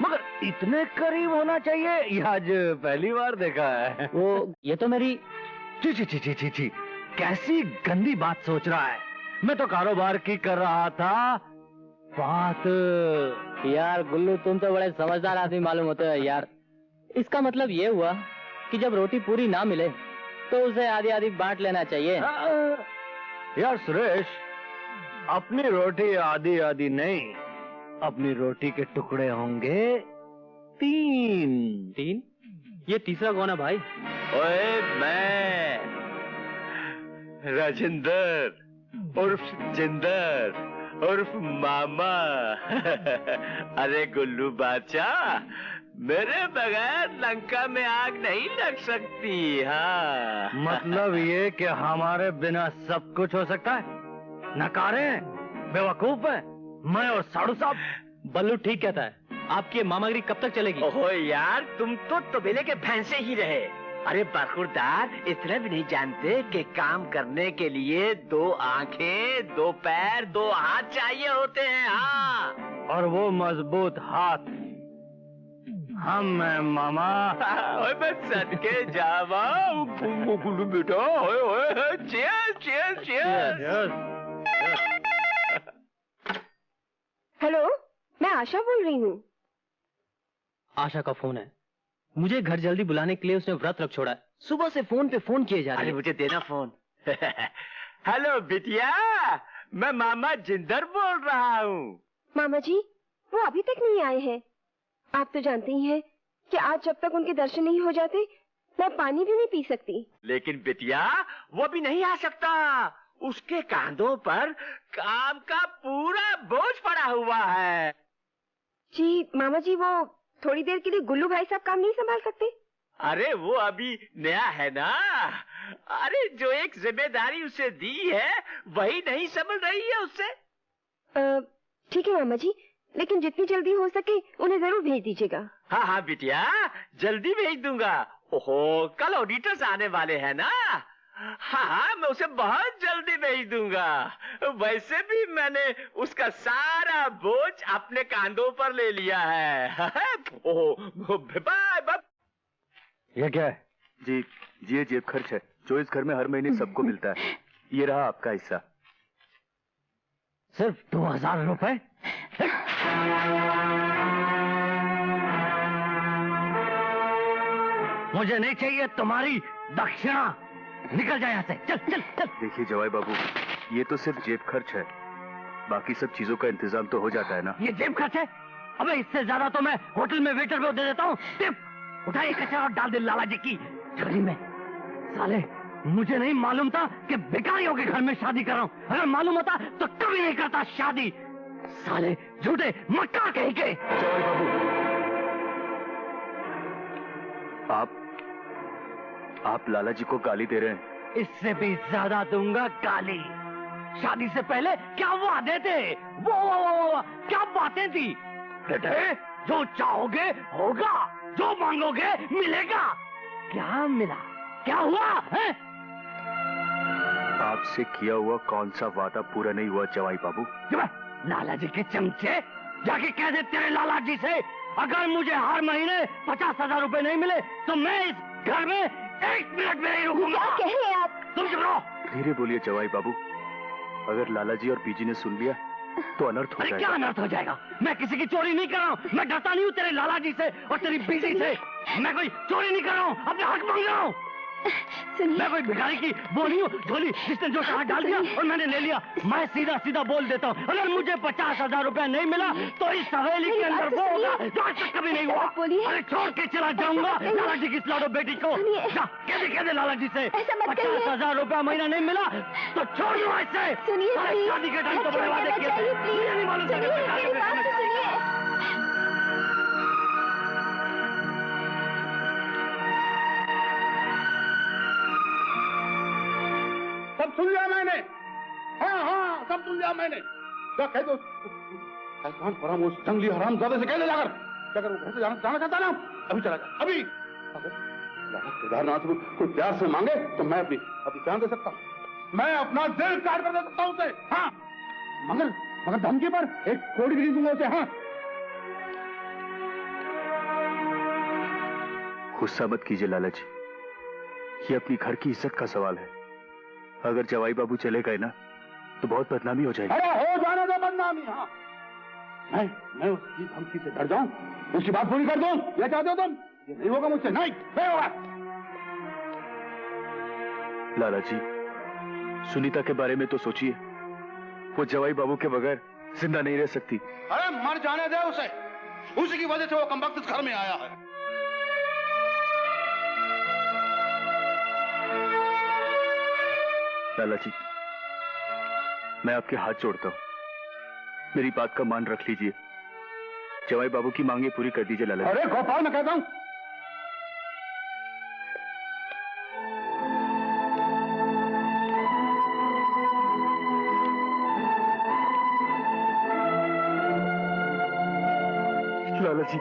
मगर इतने करीब होना चाहिए ये आज पहली बार देखा है। वो ये तो मेरी ची ची ची ची ची ची, कैसी गंदी बात सोच रहा है। मैं तो कारोबार की कर रहा था बात। यार गुल्लू, तुम तो बड़े समझदार आदमी मालूम होते हो यार। इसका मतलब ये हुआ कि जब रोटी पूरी ना मिले तो उसे आधी आधी बांट लेना चाहिए। यार सुरेश, अपनी रोटी आधी आधी नहीं, अपनी रोटी के टुकड़े होंगे 3। ये तीसरा कौन है भाई? ओए मैं राजेंद्र उर्फ जिंदर उर्फ मामा। अरे गुल्लू बादशाह, मेरे बगैर लंका में आग नहीं लग सकती। हाँ, मतलब ये कि हमारे बिना सब कुछ हो सकता है। नकारे बेवकूफ है मैं और साड़ू साहब। बल्लू ठीक कहता है। आपकी मामागिरी कब तक चलेगी? ओहो यार, तुम तो तबेले के भैंसे ही रहे। अरे बरखुरदार, इतना भी नहीं जानते कि काम करने के लिए 2 आंखें, 2 पैर, 2 हाथ चाहिए होते हैं। हाँ, और वो मजबूत हाथ हम मामा। मैं सदके जावा गुल्लू बेटा। Cheers cheers cheers. हेलो, मैं आशा बोल रही हूँ। आशा का फोन है। मुझे घर जल्दी बुलाने के लिए उसने व्रत रख छोड़ा है। सुबह से फोन पे फोन किए जा रहे हैं। अरे मुझे देना फोन। हेलो बिटिया, मैं मामा जिंदर बोल रहा हूँ। मामा जी, वो अभी तक नहीं आए हैं। आप तो जानते ही हैं कि आज जब तक उनके दर्शन नहीं हो जाते मैं पानी भी नहीं पी सकती। लेकिन बिटिया, वो भी नहीं आ सकता। उसके कांधों पर काम का पूरा बोझ पड़ा हुआ है। जी मामा जी, वो थोड़ी देर के लिए गुल्लू भाई साहब काम नहीं संभाल सकते? अरे वो अभी नया है ना। अरे जो एक जिम्मेदारी उसे दी है वही नहीं संभल रही है उससे। ठीक है मामा जी, लेकिन जितनी जल्दी हो सके उन्हें जरूर भेज दीजिएगा। हाँ हाँ बिटिया, जल्दी भेज दूंगा। ओहो, कल ऑडिटर्स आने वाले हैं ना। हाँ, मैं उसे बहुत जल्दी भेज दूंगा। वैसे भी मैंने उसका सारा बोझ अपने कांधों पर ले लिया है। ओहो, बाय बाय। ये क्या है? जी, ये जेब खर्च है जो इस घर में हर महीने सबको मिलता है। ये रहा आपका हिस्सा। सिर्फ 2000 रुपए? मुझे नहीं चाहिए तुम्हारी दक्षिणा। निकल जाए यहाँ से। चल चल चल। देखिए जवाई बाबू, ये तो सिर्फ जेब खर्च है, बाकी सब चीजों का इंतजाम तो हो जाता है ना। ये जेब खर्च है? अबे इससे ज्यादा तो मैं होटल में वेटर को दे देता हूँ। उठा ये कचरा और डाल दे लाला जी की झोली में। साले, मुझे नहीं मालूम था कि भिखारियों के घर में शादी कर रहा हूँ। अगर मालूम होता तो कभी नहीं करता शादी। साले झूठे मक्का कहीं के। जवाई बाबू, आप लाला जी को गाली दे रहे हैं। इससे भी ज्यादा दूंगा गाली। शादी से पहले क्या वादे थे? वो क्या बातें थी? बेटे, जो चाहोगे होगा, जो मांगोगे मिलेगा। क्या मिला? क्या हुआ है? आपसे किया हुआ कौन सा वादा पूरा नहीं हुआ जवाई बाबू? लाला जी के चमचे, जाके कह दे तेरे लाला जी से, अगर मुझे हर महीने 50,000 रुपए नहीं मिले तो मैं इस घर में 1 मिनट में नहीं रुकूंगा। क्या कह रहे हैं आप? तुम चुप रहो। धीरे बोलिए जवाई बाबू, अगर लाला जी और पीजी ने सुन लिया तो अनर्थ हो अरे जाएगा। क्या अनर्थ हो जाएगा? मैं किसी की चोरी नहीं कर रहा हूँ। मैं डरता नहीं हूँ तेरे लाला जी से और तेरी बीजी से। मैं कोई चोरी नहीं कर रहा हूँ, अपने हक मांग रहा हूँ। मैं कोई भिखारी की वो नहीं हूँ झोली जिसने जो कहा डाल दिया और मैंने ले लिया। मैं सीधा सीधा बोल देता हूँ, अगर मुझे 50,000 रुपया नहीं मिला तो इस हवेली के अंदर वो होगा जो आज तक कभी नहीं हुआ। अरे छोड़ के चला जाऊंगा लाला जी की लाडो बेटी को। जा कह दे लाला जी से 50,000 रुपया महीना नहीं मिला तो छोड़ दो ऐसे। शादी के टाइम तो बड़े वादे किए थे, मुझे नहीं मालूम था। सब सुन लिया मैंने। हाँ हाँ सब सुन लिया मैंने। क्या कह दो ऐसान फरामोश जंगली हरामजादे से कह दे जाकर वो घर से जाना चाहता ना अभी चला जा अभी। अगर केदारनाथ को कोई प्यार से मांगे तो मैं अपनी जान दे सकता हूँ। मैं अपना दिल काट कर दे सकता हूँ उसे। हाँ मगर धमकी पर 1 करोड़ भी दूंगा उसे। हाँ गुस्सा मत कीजिए लाला जी, ये अपनी घर की इज्जत का सवाल है। अगर जवाई बाबू चले गए ना तो बहुत बदनामी हो जाएगी। अरे हो जाने दो बदनामी। हाँ मैं उसकी धमकी से डर जाऊं, उसकी बात पूरी कर दूं, ये चाहते हो तुम? ये नहीं होगा मुझसे, नहीं होगा। लाला जी, सुनीता के बारे में तो सोचिए, वो जवाई बाबू के बगैर जिंदा नहीं रह सकती। अरे मर जाने दे उसे, उसी की वजह से वो कमबख्त इस घर में आया है। लाला जी, मैं आपके हाथ जोड़ता हूं, मेरी बात का मान रख लीजिए। जवाई बाबू की मांगे पूरी कर दीजिए लाला जी। अरे गोपाल मैं कहता हूं लाला जी,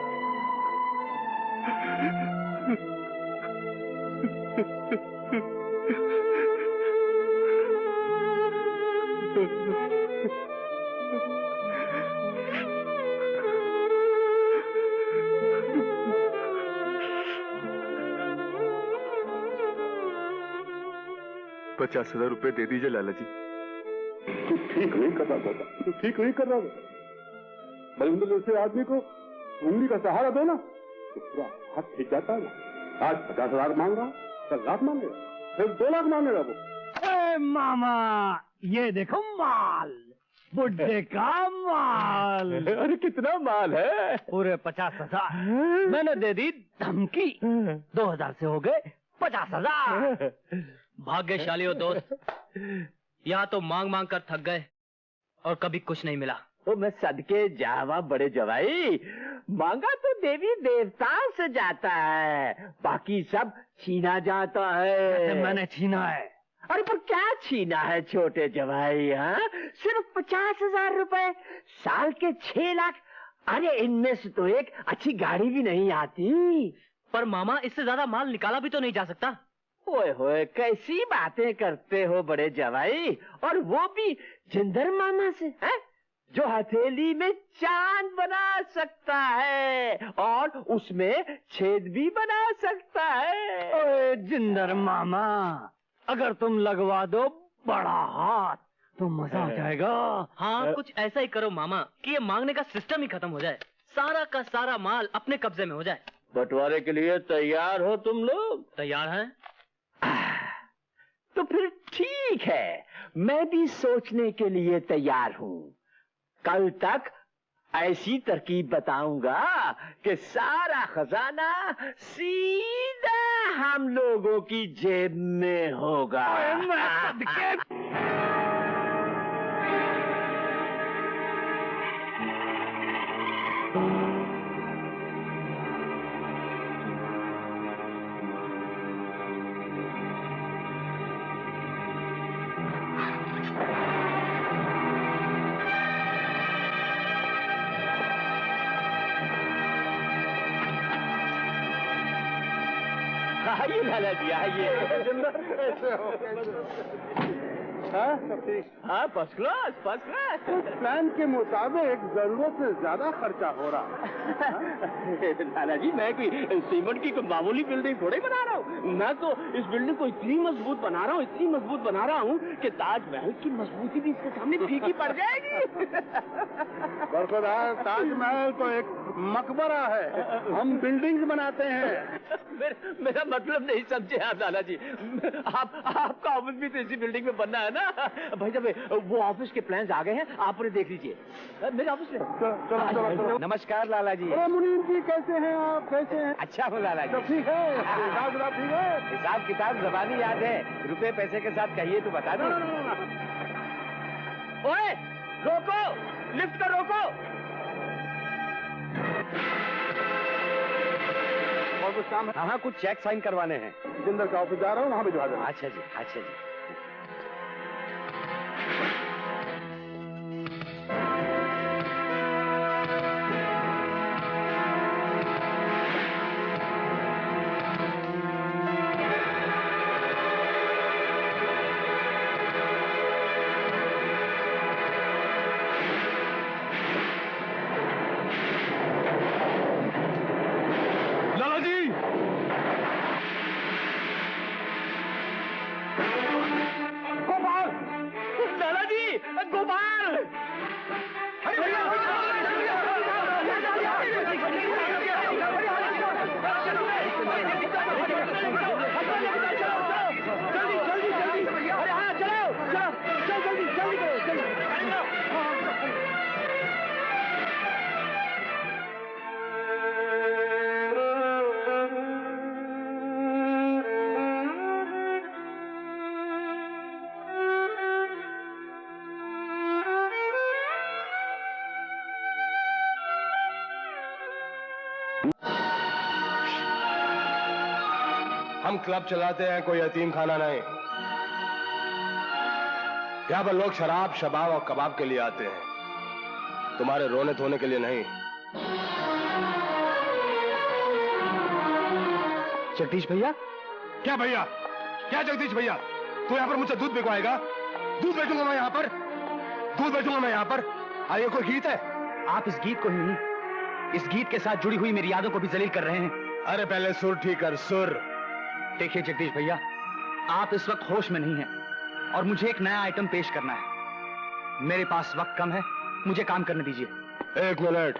₹50,000 दे दीजिए लाला जी। तू ठीक नहीं कर रहा था, तू ठीक नहीं कर रहा था। बलविंदर जैसे आदमी को उंगली का सहारा दो ना तो पूरा हाथ खींच जाता है। आज 50,000 मांग रहा, 10 लाख मांगेगा, फिर 2 लाख मांगेगा वो। मामा ये देखो माल, बुड्ढे का माल। अरे कितना माल है? पूरे 50,000 मैंने दे दी धमकी। 2,000 से हो गए 50,000। भाग्यशाली हो दोस्त, यहाँ तो मांग मांग कर थक गए और कभी कुछ नहीं मिला। तो मैं सदके जावा बड़े जवाई, मांगा तो देवी देवताओं से जाता है, बाकी सब छीना जाता है। मैंने छीना है। अरे पर क्या छीना है छोटे जवाई? हाँ सिर्फ 50,000 रुपए, साल के 6 लाख। अरे इनमें से तो एक अच्छी गाड़ी भी नहीं आती। पर मामा इससे ज्यादा माल निकाला भी तो नहीं जा सकता। ओए होए कैसी बातें करते हो बड़े जवाई, और वो भी जिंदर मामा से, हैं? जो हथेली में चांद बना सकता है और उसमें छेद भी बना सकता है। ओए जिंदर मामा, अगर तुम लगवा दो बड़ा हाथ तो मजा आ जाएगा। हाँ कुछ ऐसा ही करो मामा कि ये मांगने का सिस्टम ही खत्म हो जाए, सारा का सारा माल अपने कब्जे में हो जाए। बंटवारे के लिए तैयार हो तुम लोग? तैयार हैं? तो फिर ठीक है, मैं भी सोचने के लिए तैयार हूँ। कल तक ऐसी तरकीब बताऊंगा कि सारा खजाना सीधा हम लोगों की जेब में होगा। आइए लाला जी आइए। हाँ first class first class. Plan के मुताबिक जरूरत से ज्यादा खर्चा हो रहा है। दादाजी मैं कोई सीमेंट की कोई मामूली बिल्डिंग थोड़ी बना रहा हूँ। मैं तो इस बिल्डिंग को इतनी मजबूत बना रहा हूँ, इतनी मजबूत बना रहा हूँ कि ताजमहल की मजबूती भी इसके सामने फीकी पड़ जाएगी। बरखुरदार, ताजमहल तो एक मकबरा है, हम बिल्डिंग बनाते हैं। मेरा मतलब नहीं समझे आप दादाजी। आपका ऑफिस भी तो इसी बिल्डिंग में बनना है ना भाई। जब वो ऑफिस के प्लान्स आ गए हैं, आप उन्हें देख लीजिए मेरे ऑफिस में। चलो। नमस्कार लाला जी। अरे मुनीम जी, कैसे हैं आप? कैसे हैं? अच्छा हो लाला जी। ठीक है। हिसाब किताब ठीक है? हिसाब किताब ज़बानी याद है, रुपए पैसे के साथ कहिए तो बता दो। ओए रोको, लिफ्ट को रोको। और कुछ काम है? हाँ कुछ चेक साइन करवाने हैं। जिंदल का ऑफिस जा रहा हूँ, वहाँ भिजवा देना। अच्छा जी अच्छा जी। हम क्लब चलाते हैं, कोई यतीम खाना नहीं। यहाँ पर लोग शराब, शबाब और कबाब के लिए आते हैं, तुम्हारे रोने धोने के लिए नहीं। जगदीश भैया। क्या भैया? क्या जगदीश भैया? तू यहाँ पर मुझसे दूध बिकवाएगा? दूध बेचूंगा मैं यहाँ पर, दूध बेचूंगा मैं यहाँ पर। अरे ये कोई गीत है? आप इस गीत को ही नहीं, इस गीत के साथ जुड़ी हुई मेरी यादों को भी जलील कर रहे हैं। अरे पहले सुर ठीक कर, सुर। देखिए जगदीश भैया, आप इस वक्त होश में नहीं हैं और मुझे एक नया आइटम पेश करना है। मेरे पास वक्त कम है, मुझे काम करने दीजिए। एक मिनट,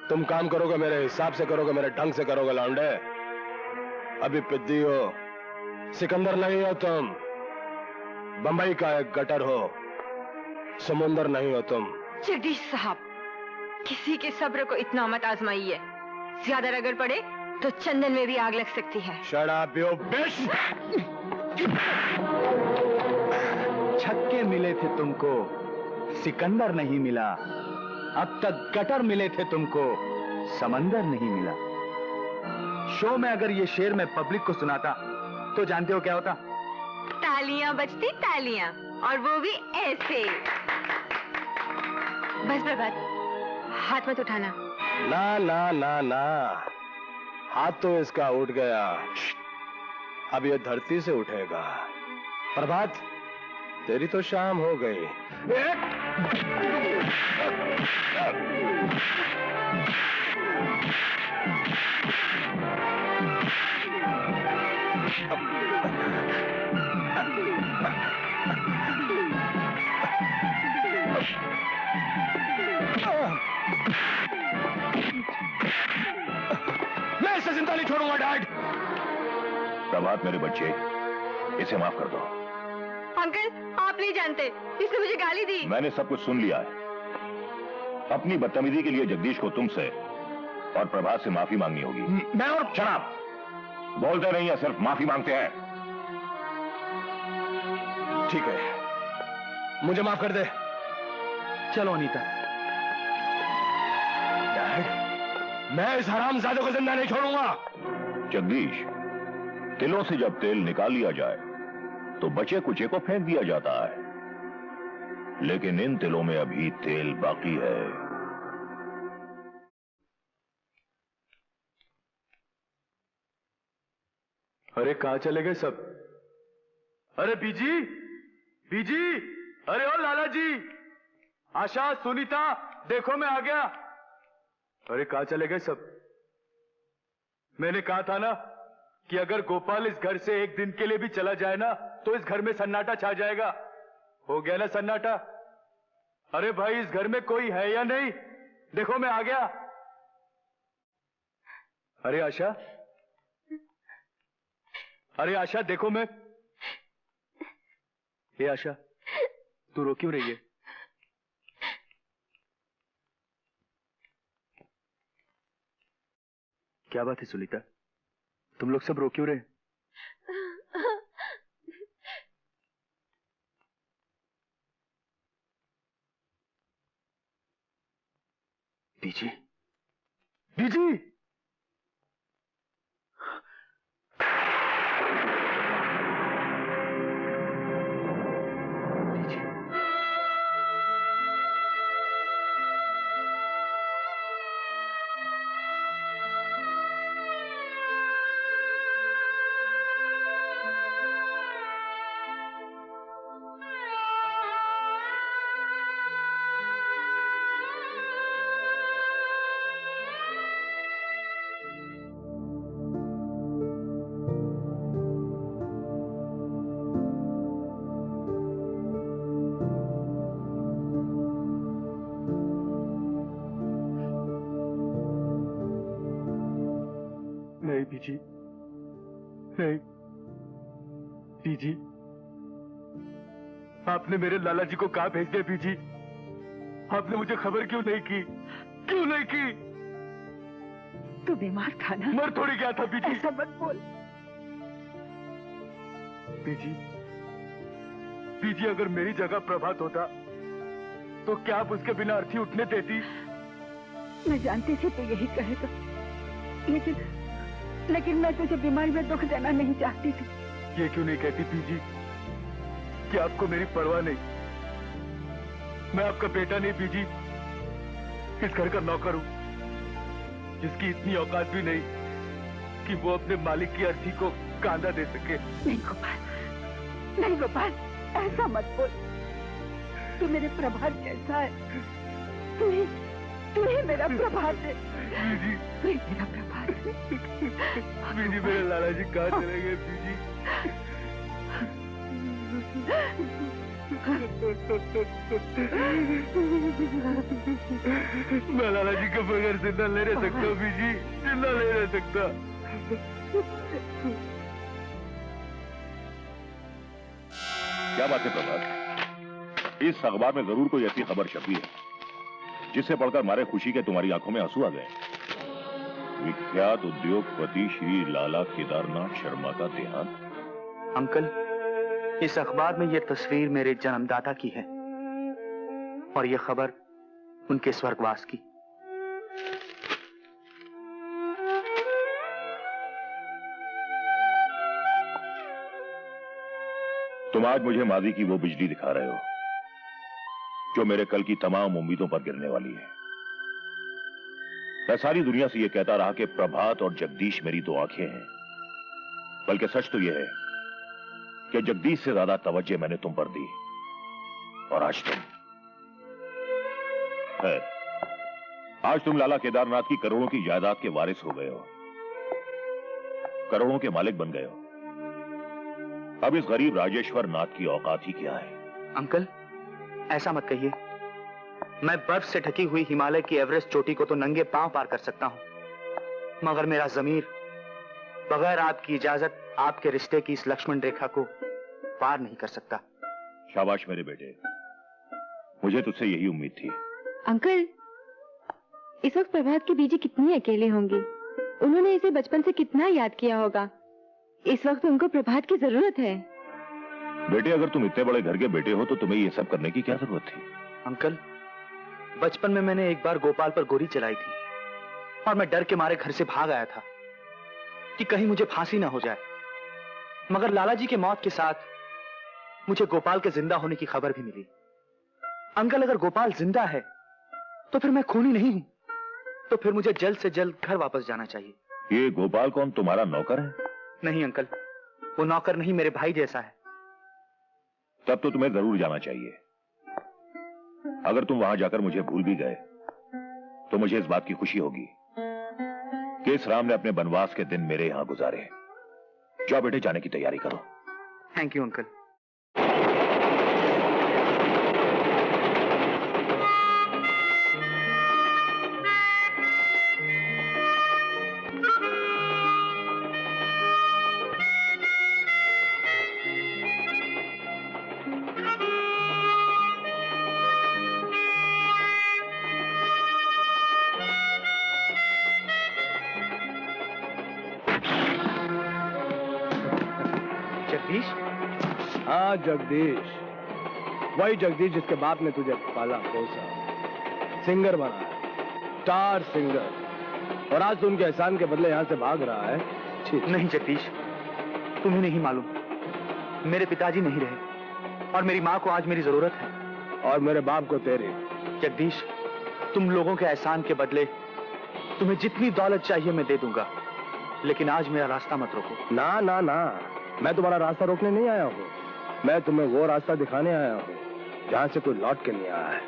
तुम काम करोगे मेरे हिसाब से करोगे, मेरे ढंग से करोगे लौंडे। अभी पिद्दी हो, सिकंदर नहीं हो तुम, बंबई का एक गटर हो, समुंदर नहीं हो तुम। जगदीश साहब, किसी के सब्र को इतना मत आजमाइए, ज्यादा रगड़ पड़े तो चंदन में भी आग लग सकती है। Shut up, you bitch! छक्के मिले थे तुमको, सिकंदर नहीं मिला। अब तक गटर मिले थे तुमको, समंदर नहीं मिला। शो में अगर ये शेर मैं पब्लिक को सुनाता तो जानते हो क्या होता? तालियां बजती तालियां, और वो भी ऐसे। बस प्रभात, हाथ मत उठाना। ना ना ना ना, हाथ तो इसका उठ गया, अब ये धरती से उठेगा। प्रभात, तेरी तो शाम हो गई। मैं इसे जिंदा नहीं छोड़ूंगा डैड। प्रभात मेरे बच्चे, इसे माफ कर दो। अंकल, आप नहीं जानते, इसने मुझे गाली दी। मैंने सब कुछ सुन लिया है। अपनी बदतमीजी के लिए जगदीश को तुमसे और प्रभात से माफी मांगनी होगी। मैं और शराब बोलते नहीं है, सिर्फ माफी मांगते हैं। ठीक है, मुझे माफ कर दे। चलो अनीता। डैड, मैं इस हरामजादे को जिंदा नहीं छोड़ूंगा। जगदीश, तिलों से जब तेल निकाल लिया जाए तो बचे कुचे को फेंक दिया जाता है, लेकिन इन तिलों में अभी तेल बाकी है। अरे कहां चले गए सब? अरे बीजी, बीजी, अरे ओ लाला जी, आशा, सुनीता, देखो मैं आ गया। अरे कहाँ चले गए सब? मैंने कहा था ना कि अगर गोपाल इस घर से एक दिन के लिए भी चला जाए ना तो इस घर में सन्नाटा छा जाएगा। हो गया ना सन्नाटा? अरे भाई, इस घर में कोई है या नहीं? देखो मैं आ गया। अरे आशा, अरे आशा, देखो मैं। हे आशा, तू रो क्यों रही है? क्या बात है सुनीता, तुम लोग सब रो क्यों रहे? बीजी, बीजी, बीजी, नहीं बीजी, आपने मेरे लाला जी को कहाँ भेज दिया? बीजी, आपने मुझे खबर क्यों नहीं की? क्यों नहीं की? तू बीमार था ना? मर थोड़ी गया था बीजी। ऐसा मत बोल। बीजी, बीजी, अगर मेरी जगह प्रभात होता तो क्या आप उसके बिना अर्थी उठने देती? मैं जानती थी तो यही कहेगा, लेकिन मैं तुझे बीमारी में दुख देना नहीं चाहती थी। ये क्यों नहीं कहती बीजी कि आपको मेरी परवाह नहीं? मैं आपका बेटा नहीं बीजी, इस घर का नौकर हूं, जिसकी इतनी औकात भी नहीं कि वो अपने मालिक की अर्थी को कांधा दे सके। नहीं गोपाल, नहीं गोपाल, ऐसा मत बोल। तू मेरे प्रभात जैसा है, तू ही मेरा प्रभात है। बीजी, तू ही मेरा प्रभात है। बीजी, मेरे लाला जी कहाँ चले गए? बीजी, मैं लाला जी के बगैर जिंदा नहीं रह सकता बीजी, जिंदा नहीं रह सकता। क्या बात है प्रभात, इस अखबार में जरूर कोई ऐसी खबर छपी है जिसे पढ़कर मारे खुशी के तुम्हारी आंखों में आंसू आ गए। विख्यात उद्योगपति श्री लाला केदारनाथ शर्मा का देहांत। अंकल, इस अखबार में यह तस्वीर मेरे जन्मदाता की है और यह खबर उनके स्वर्गवास की। तुम आज मुझे मादी की वो बिजली दिखा रहे हो जो मेरे कल की तमाम उम्मीदों पर गिरने वाली है। मैं सारी दुनिया से यह कहता रहा कि प्रभात और जगदीश मेरी दो आंखें हैं, बल्कि सच तो यह है कि जगदीश से ज्यादा तवज्जो मैंने तुम पर दी, और आज तुम लाला केदारनाथ की करोड़ों की जायदाद के वारिस हो गए हो, करोड़ों के मालिक बन गए हो। अब इस गरीब राजेश्वर नाथ की औकात ही क्या है? अंकल, ऐसा मत कहिए। मैं बर्फ से ढकी हुई हिमालय की एवरेस्ट चोटी को तो नंगे पांव पार कर सकता हूं, मगर मेरा जमीर बगैर आपकी इजाजत आपके रिश्ते की इस लक्ष्मण रेखा को पार नहीं कर सकता। शाबाश मेरे बेटे, मुझे तुझसे यही उम्मीद थी। अंकल, इस वक्त प्रभात की बीजी कितनी अकेले होंगी। उन्होंने इसे बचपन से कितना याद किया होगा। इस वक्त उनको प्रभात की जरूरत है। बेटे, अगर तुम इतने बड़े घर के बेटे हो तो तुम्हें ये सब करने की क्या जरूरत थी? अंकल, बचपन में मैंने एक बार गोपाल पर गोली चलाई थी और मैं डर के मारे घर से भाग आया था कि कहीं मुझे फांसी ना हो जाए। मगर लाला जी के मौत के साथ मुझे गोपाल के जिंदा होने की खबर भी मिली। अंकल, अगर गोपाल जिंदा है तो फिर मैं खूनी नहीं हूं, तो फिर मुझे जल्द से जल्द घर वापस जाना चाहिए। ये गोपाल कौन, तुम्हारा नौकर है? नहीं अंकल, वो नौकर नहीं, मेरे भाई जैसा है। तब तो तुम्हें जरूर जाना चाहिए। अगर तुम वहां जाकर मुझे भूल भी गए तो मुझे इस बात की खुशी होगी कि इस राम ने अपने वनवास के दिन मेरे यहां गुजारे। जाओ बेटे, जाने की तैयारी करो। Thank you uncle. जगदीश? हाँ जगदीश, वही जगदीश जिसके बाप ने तुझे पाला पोसा, सिंगर बनाया, स्टार सिंगर, और आज तू उनके एहसान के बदले यहाँ से भाग रहा है। नहीं जगदीश, तुम्हें नहीं मालूम, मेरे पिताजी नहीं रहे और मेरी माँ को आज मेरी जरूरत है। और मेरे बाप को तेरी। जगदीश, तुम लोगों के एहसान के बदले तुम्हें जितनी दौलत चाहिए मैं दे दूंगा, लेकिन आज मेरा रास्ता मत रोको। ना ना ना, मैं तुम्हारा रास्ता रोकने नहीं आया हूँ, मैं तुम्हें वो रास्ता दिखाने आया हूँ जहाँ से कोई लौट के नहीं आया है।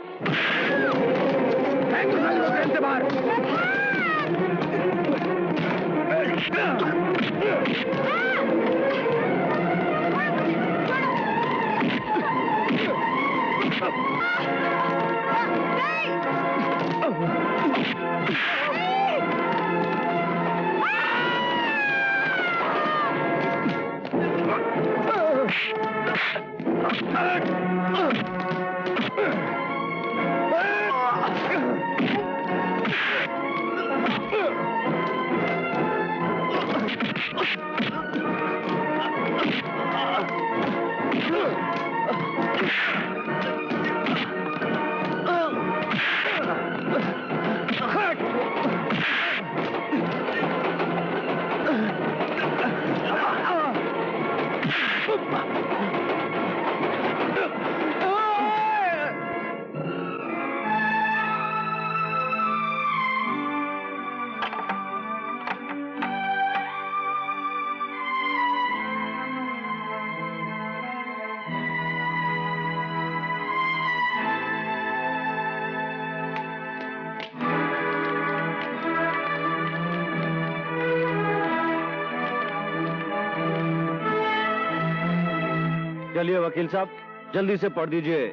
चलिए वकील साहब, जल्दी से पढ़ दीजिए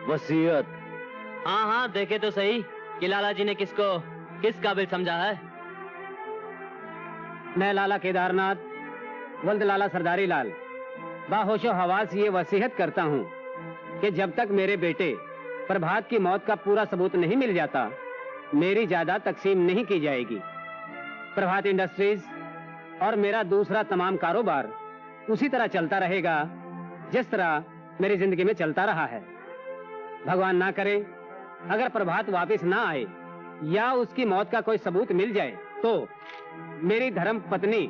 वसीयत। हाँ हाँ, देखे तो सही कि लाला जी ने किसको किस काबिल समझा है। मैं लाला केदारनाथ, वल्द लाला सरदारी लाल, बाहोशो हवास ये वसीयत करता हूँ कि जब तक मेरे बेटे प्रभात की मौत का पूरा सबूत नहीं मिल जाता, मेरी जायदाद तकसीम नहीं की जाएगी। प्रभात इंडस्ट्रीज और मेरा दूसरा तमाम कारोबार उसी तरह चलता रहेगा जिस तरह मेरी जिंदगी में चलता रहा है। भगवान ना करे अगर प्रभात वापस ना आए या उसकी मौत का कोई सबूत मिल जाए तो मेरी धर्म पत्नी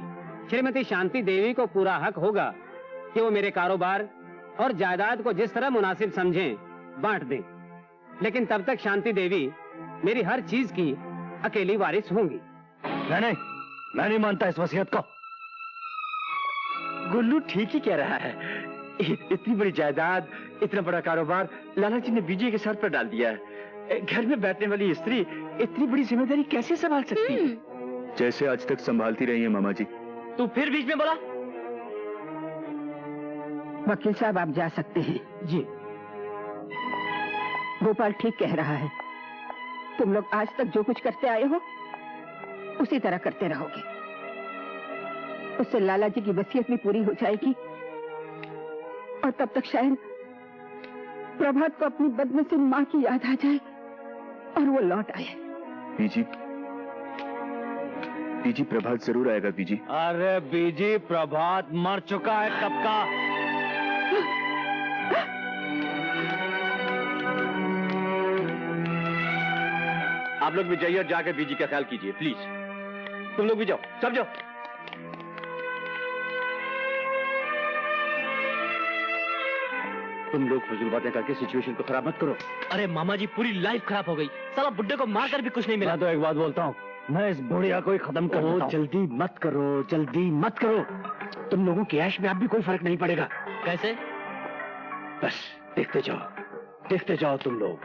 श्रीमती शांति देवी को पूरा हक होगा कि वो मेरे कारोबार और जायदाद को जिस तरह मुनासिब समझें बांट दें। लेकिन तब तक शांति देवी मेरी हर चीज की अकेली वारिस होंगी। मैं नहीं मानता इस वसीयत को। गुल्लू ठीक ही कह रहा है। इतनी बड़ी जायदाद, इतना बड़ा कारोबार लाला जी ने बीजे के सर पर डाल दिया है। घर में बैठने वाली स्त्री इतनी बड़ी जिम्मेदारी कैसे संभाल सकती है? जैसे आज तक संभालती रही है मामा जी। तू फिर बीच में बोला? वकील साहब आप जा सकते हैं। जी। गोपाल ठीक कह रहा है, तुम लोग आज तक जो कुछ करते आए हो उसी तरह करते रहोगे। उससे लाला जी की वसीयत भी पूरी हो जाएगी और तब तक शायद प्रभात को अपनी बदनसीब माँ की याद आ जाए और वो लौट आए। बीजी प्रभात जरूर आएगा बीजी। अरे बीजी, प्रभात मर चुका है कब का। आप लोग भी जाइए और जाकर बीजी का ख्याल कीजिए प्लीज। तुम लोग भी जाओ, सब जाओ। तुम लोग फजूल बातें करके सिचुएशन को खराब मत करो। अरे मामा जी, पूरी लाइफ खराब हो गई। साला बुड्ढे को मारकर भी कुछ नहीं मिला। मैं तो एक बात बोलता हूँ, मैं इस बुढ़िया को ही खत्म कर देता हूँ। जल्दी मत करो, जल्दी मत करो। तुम लोगों के ऐश में अब भी कोई फर्क नहीं पड़ेगा। कैसे? बस देखते जाओ तुम लोग।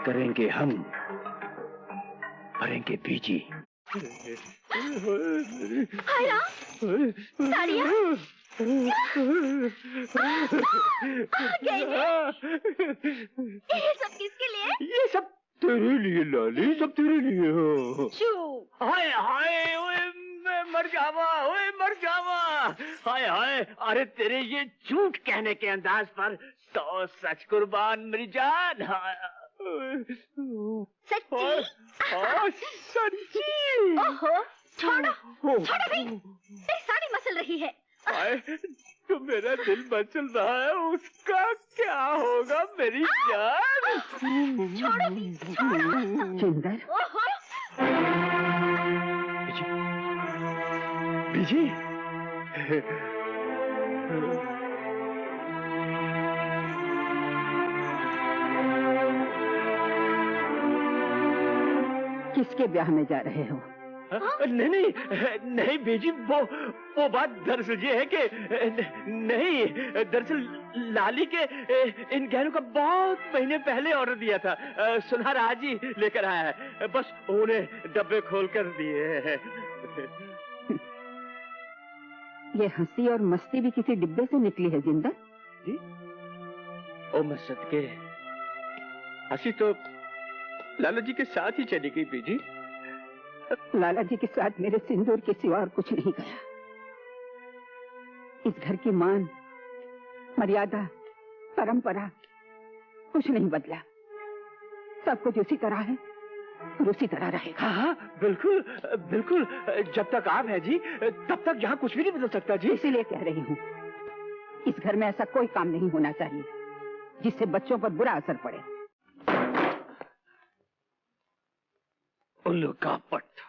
करेंगे हम, भरेंगे बीजी। हाया, साड़ियाँ, ये सब किसके लिए? ये सब तेरे लिए लाली, सब तेरे लिए हो। हाय हाय, ओए मैं मर जावा। हाय हाय, अरे तेरे ये झूठ कहने के अंदाज पर 100 सच कुर्बान मेरी जान। सच्ची? ओहो, छोड़ो भी, तेरी साड़ी मसल रही है। तो मेरा दिल मचल रहा है, उसका क्या होगा मेरी जान? छोड़ो भी, सुंदर। बीजी, किसके ब्याह में जा रहे हो? नहीं बीजी, वो बात दरअसल ये है कि नहीं, दरअसल लाली के इन गहनों का बहुत महीने पहले ऑर्डर दिया था। सुनार आज ही लेकर आया है, बस उन्हें डब्बे खोल कर दिए हैं। ये हंसी और मस्ती भी किसी डिब्बे से निकली है जिंदा? जी? ओ मैं सदके, हंसी तो लाला जी के साथ ही चली गई बीजी। लाला जी के साथ मेरे सिंदूर के सिवा और कुछ नहीं गया। इस घर की मान, मर्यादा, परंपरा कुछ नहीं बदला। सब कुछ उसी तरह है और उसी तरह रहेगा। हाँ, बिल्कुल बिल्कुल, जब तक आप हैं जी, तब तक यहाँ कुछ भी नहीं बदल सकता जी। इसीलिए कह रही हूँ, इस घर में ऐसा कोई काम नहीं होना चाहिए जिससे बच्चों पर बुरा असर पड़े। उल्लू का पट्टा,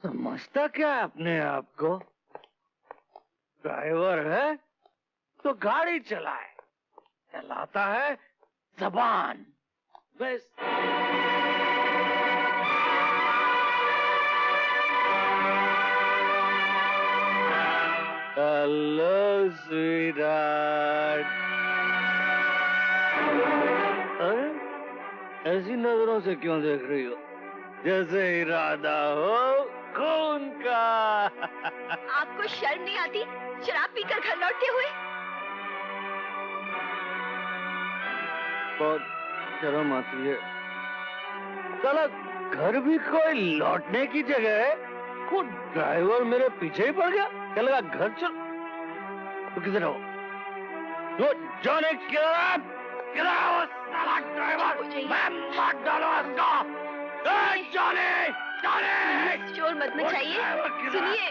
समझता क्या अपने आप को? ड्राइवर है तो गाड़ी चलाए, चलाता है जबान। बस हेलो स्वीटहार्ट। ऐसी नजरों से क्यों देख रही हो? जैसे इरादा हो खून का। आपको शर्म नहीं आती शराब पीकर घर लौटते हुए? बहुत शर्म आती है। साला घर भी कोई लौटने की जगह है, वो ड्राइवर मेरे पीछे ही पड़ गया। क्या लगा घर चल? तो किधर हो? वो जाने क्या वो साला ड्राइवर, मैं मार डालूं उसको। शोर मत मचाइए, सुनिए,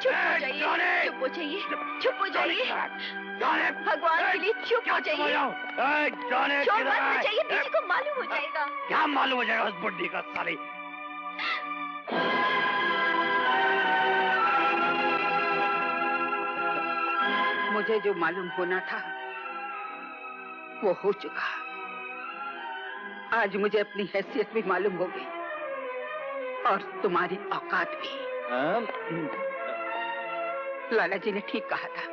चुप हो जाइए, चुप हो जाइए, चुप हो जाइए, भगवान के लिए चुप हो जाइए। शोर मत मचाइए, बीजी को मालूम हो जाएगा। क्या मालूम हो जाएगा उस बुड्ढी का साली? मुझे जो मालूम होना था वो हो चुका। आज मुझे अपनी हैसियत भी मालूम हो गई और तुम्हारी औकात भी। लाला जी ने ठीक कहा था,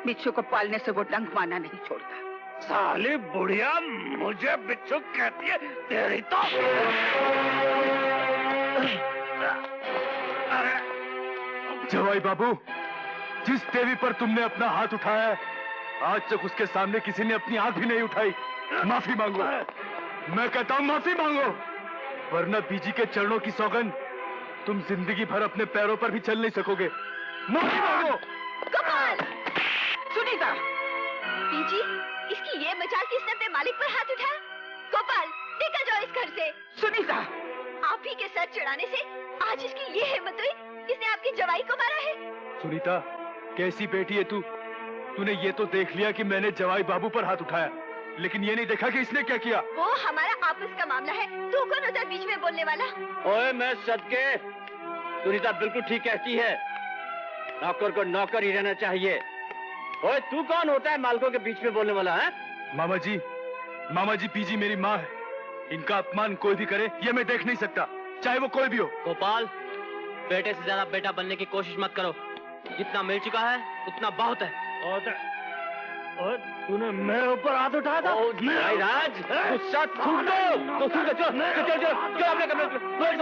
बिच्छू को पालने से वो डंक मारना नहीं छोड़ता। साली बुढ़िया मुझे बिच्छू कहती है, तेरी तो। जवाई बाबू, जिस देवी पर तुमने अपना हाथ उठाया, आज तक उसके सामने किसी ने अपनी आंख भी नहीं उठाई। माफी मांगो, मैं कहता हूँ माफी मांगो, वरना बीजी के चरणों की सौगंध तुम जिंदगी भर अपने पैरों पर भी चल नहीं सकोगे। माफी मांगो। कमाल! सुनीता! बीजी, इसकी ये मजाल किसने अपने मालिक पर हाथ उठाया? गोपाल, निकल जाओ इस घर से। सुनीता! आप ही के सर चढ़ाने से आज इसकी ये हिम्मत हुई, इसने आपकी जवाई को मारा है। सुनीता, कैसी बेटी है तू? तूने ये तो देख लिया कि मैंने जवाई बाबू पर हाथ उठाया, लेकिन ये नहीं देखा कि इसने क्या किया। वो हमारा आपस का मामला है, तू कौन होता है बीच में बोलने वाला? ओए मैं सदके, सुनीता बिल्कुल ठीक कहती है, नौकर को नौकर ही रहना चाहिए। ओए तू कौन होता है मालकों के बीच में बोलने वाला है? मामा जी बीजी मेरी माँ है, इनका अपमान कोई भी करे ये मैं देख नहीं सकता, चाहे वो कोई भी हो। गोपाल, बेटे से ज्यादा बेटा बनने की कोशिश मत करो, जितना मिल चुका है उतना बहुत है। और तूने मेरे ऊपर हाथ उठाया था? राज, गुस्सा थूक दो। तो थूक दो, चलो अपने कमरे में।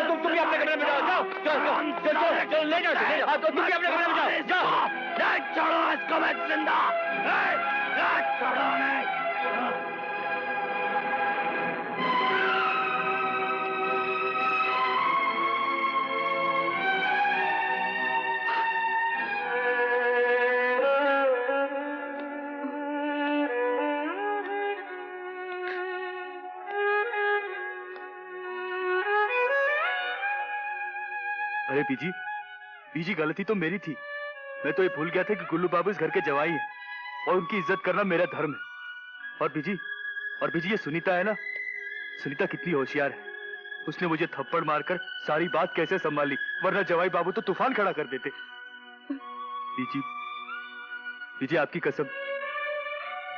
तुम भी अपने कमरे में जाओ, चलो ले जाओ, तुम भी अपने कमरे में जाओ। छोड़ो इसको, मैं जिंदा। छोड़ो नहीं। अरे बीजी गलती तो मेरी थी। मैं तो ये भूल गया था कि गुल्लू बाबू इस घर के जवाई हैं और उनकी इज्जत करना मेरा धर्म है। और बीजी ये सुनीता है ना, सुनीता कितनी होशियार है। उसने मुझे थप्पड़ मारकर सारी बात कैसे संभाल ली, वरना जवाई बाबू तो तूफान खड़ा कर देते। बीजी आपकी कसम,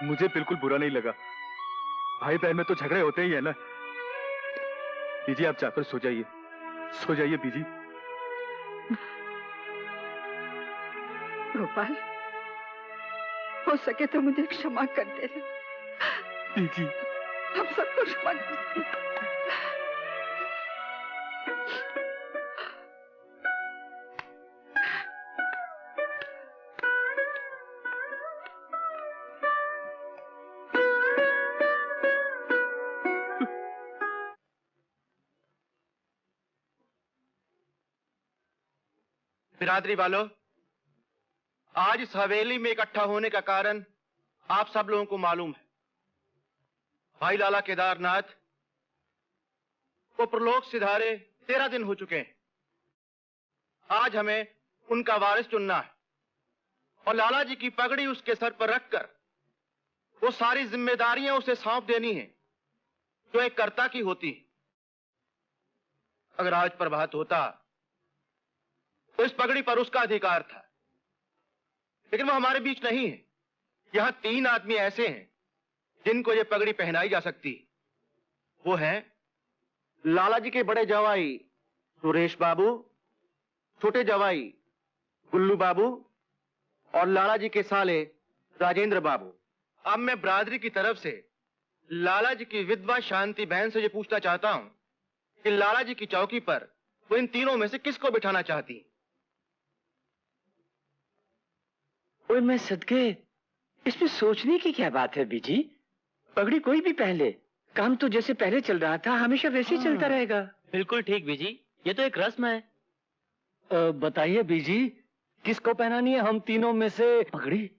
मुझे बिल्कुल बुरा नहीं लगा। भाई बहन में तो झगड़े होते ही है ना। बीजी आप जाकर सो जाइए बीजी। गोपाल, हो सके तो मुझे क्षमा कर देना। बीजी, हम सबको क्षमा कर देना। बिरादरी वालों, आज इस हवेली में इकट्ठा होने का कारण आप सब लोगों को मालूम है। भाई लाला केदारनाथ को प्रलोक सिधारे 13 दिन हो चुके हैं। आज हमें उनका वारिस चुनना है और लाला जी की पगड़ी उसके सर पर रखकर वो सारी जिम्मेदारियां उसे सौंप देनी है जो एक कर्ता की होती है। अगर आज प्रभात होता तो इस पगड़ी पर उसका अधिकार था, लेकिन वो हमारे बीच नहीं है। यहां 3 आदमी ऐसे हैं जिनको ये पगड़ी पहनाई जा सकती। वो हैं लाला जी के बड़े जवाई सुरेश बाबू, छोटे जवाई गुल्लू बाबू और लाला जी के साले राजेंद्र बाबू। अब मैं बरादरी की तरफ से लाला जी की विधवा शांति बहन से ये पूछना चाहता हूं कि लाला जी की चौकी पर वो इन तीनों में से किसको बिठाना चाहती? ओए मैं सदके, इसमें सोचने की क्या बात है बीजी? पगड़ी कोई भी पहले, काम तो जैसे पहले चल रहा था हमेशा वैसे ही चलता रहेगा। बिल्कुल ठीक बीजी, ये तो एक रस्म है। बताइए बीजी, किसको पहनानी है हम तीनों में से पगड़ी?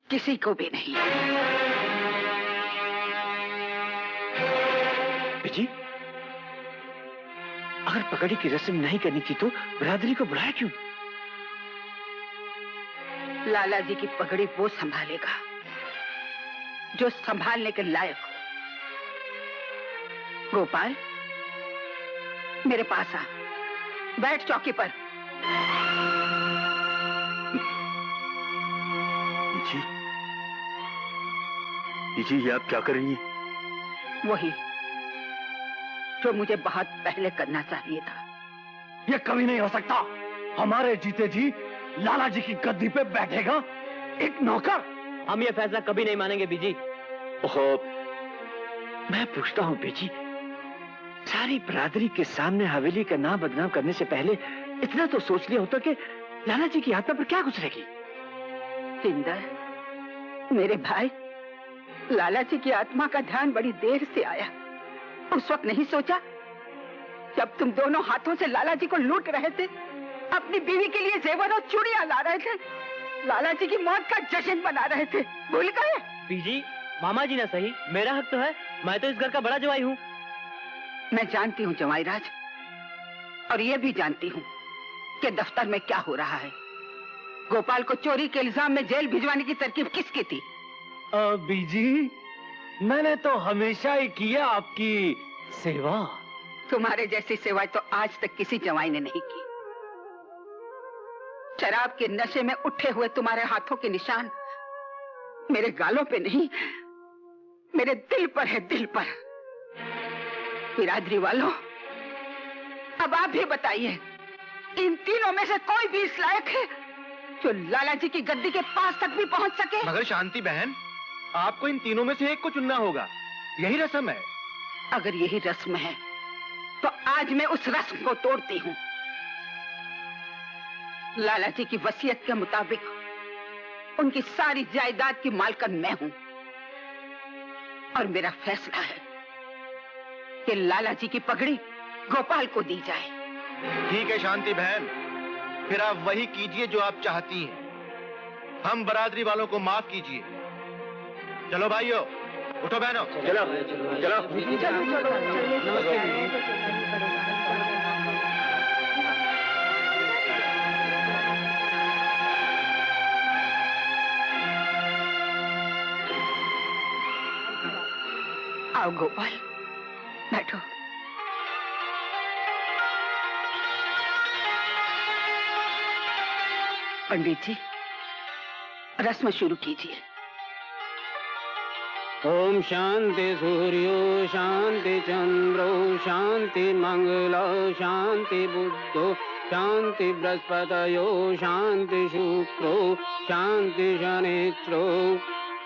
किसी को भी नहीं। बीजी, अगर पगड़ी की रस्म नहीं करनी थी तो बरादरी को बुलाया क्यों? लाला जी की पगड़ी वो संभालेगा जो संभालने के लायक हो। गोपाल, मेरे पास आ, बैठ चौकी पर। बीजी, ये आप क्या कर रही हैं? वही जो मुझे बहुत पहले करना चाहिए था। ये कभी नहीं हो सकता। हमारे जीते जी लाला जी की गद्दी पे बैठेगा एक नौकर। हम ये फैसला कभी नहीं मानेंगे बीजी। ओहो, मैं पूछता हूँ बीजी, सारी बरादरी के सामने हवेली का नाम बदनाम करने से पहले इतना तो सोच लिया होता कि लाला जी की आत्मा पर क्या गुजरेगी। सिंदर, मेरे भाई, लाला जी की आत्मा का ध्यान बड़ी देर से आया। उस वक्त नहीं सोचा जब तुम दोनों हाथों से लाला जी को लूट रहे थे, अपनी बीवी के लिए जेवर और चूड़ियां ला रहे थे, लाला जी की मौत का जश्न मना रहे थे। भूल गए? बीजी, मामा जी ना सही, मेरा हक तो है। मैं तो इस घर का बड़ा जवाई हूँ। मैं जानती हूँ जवाई राज, और ये भी जानती हूँ कि दफ्तर में क्या हो रहा है। गोपाल को चोरी के इल्जाम में जेल भिजवाने की तरकीब किसकी थी? बीजी, मैंने तो हमेशा ही किया आपकी सेवा। तुम्हारे जैसी सेवा तो आज तक किसी जवाई ने नहीं की। शराब के नशे में उठे हुए तुम्हारे हाथों के निशान मेरे गालों पे नहीं, मेरे दिल पर है, दिल पर। बिरादरी वालों, अब आप भी बताइए, इन तीनों में से कोई भी इस लायक है जो लाला जी की गद्दी के पास तक भी पहुंच सके? मगर शांति बहन, आपको इन तीनों में से एक को चुनना होगा, यही रस्म है। अगर यही रस्म है तो आज मैं उस रस्म को तोड़ती हूँ। लाला जी की वसीयत के मुताबिक उनकी सारी जायदाद की मालकन मैं हूँ और मेरा फैसला है कि लाला जी की पगड़ी गोपाल को दी जाए। ठीक है शांति बहन, फिर आप वही कीजिए जो आप चाहती हैं। हम बरादरी वालों को माफ कीजिए। चलो भाइयों, उठो बहनों, चलो चलो आओ गोपाल, बैठो। पंडित जी, रस्म शुरू कीजिए। ओम शांति सूर्यो शांति चंद्रो शांति मंगलो शांति बुद्धो शांति बृहस्पतयो शांति शुक्रो शांति शनिश्चरो।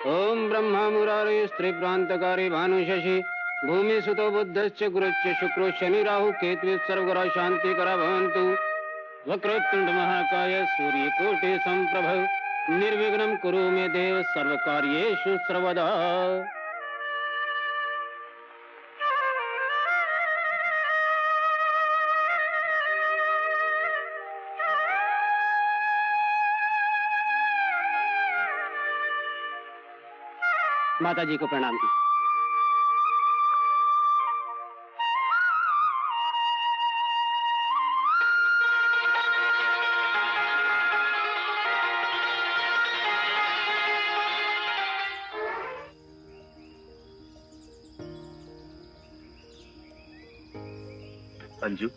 ओम ब्रह्मा मुरारी स्त्रीभ्रांतकारी भानु शशि भूमि सुतो बुद्धश्च गुरुश्च शुक्रो शनि राहु केतु सर्वग्रह शांति करा भवन्तु। वक्रतुंड महाकाय सूर्यकोटि संप्रभ निर्विघ्नं कुरु मे देव सर्वकार्येषु सर्वदा। माता जी को प्रणाम कीजिए। अंजू,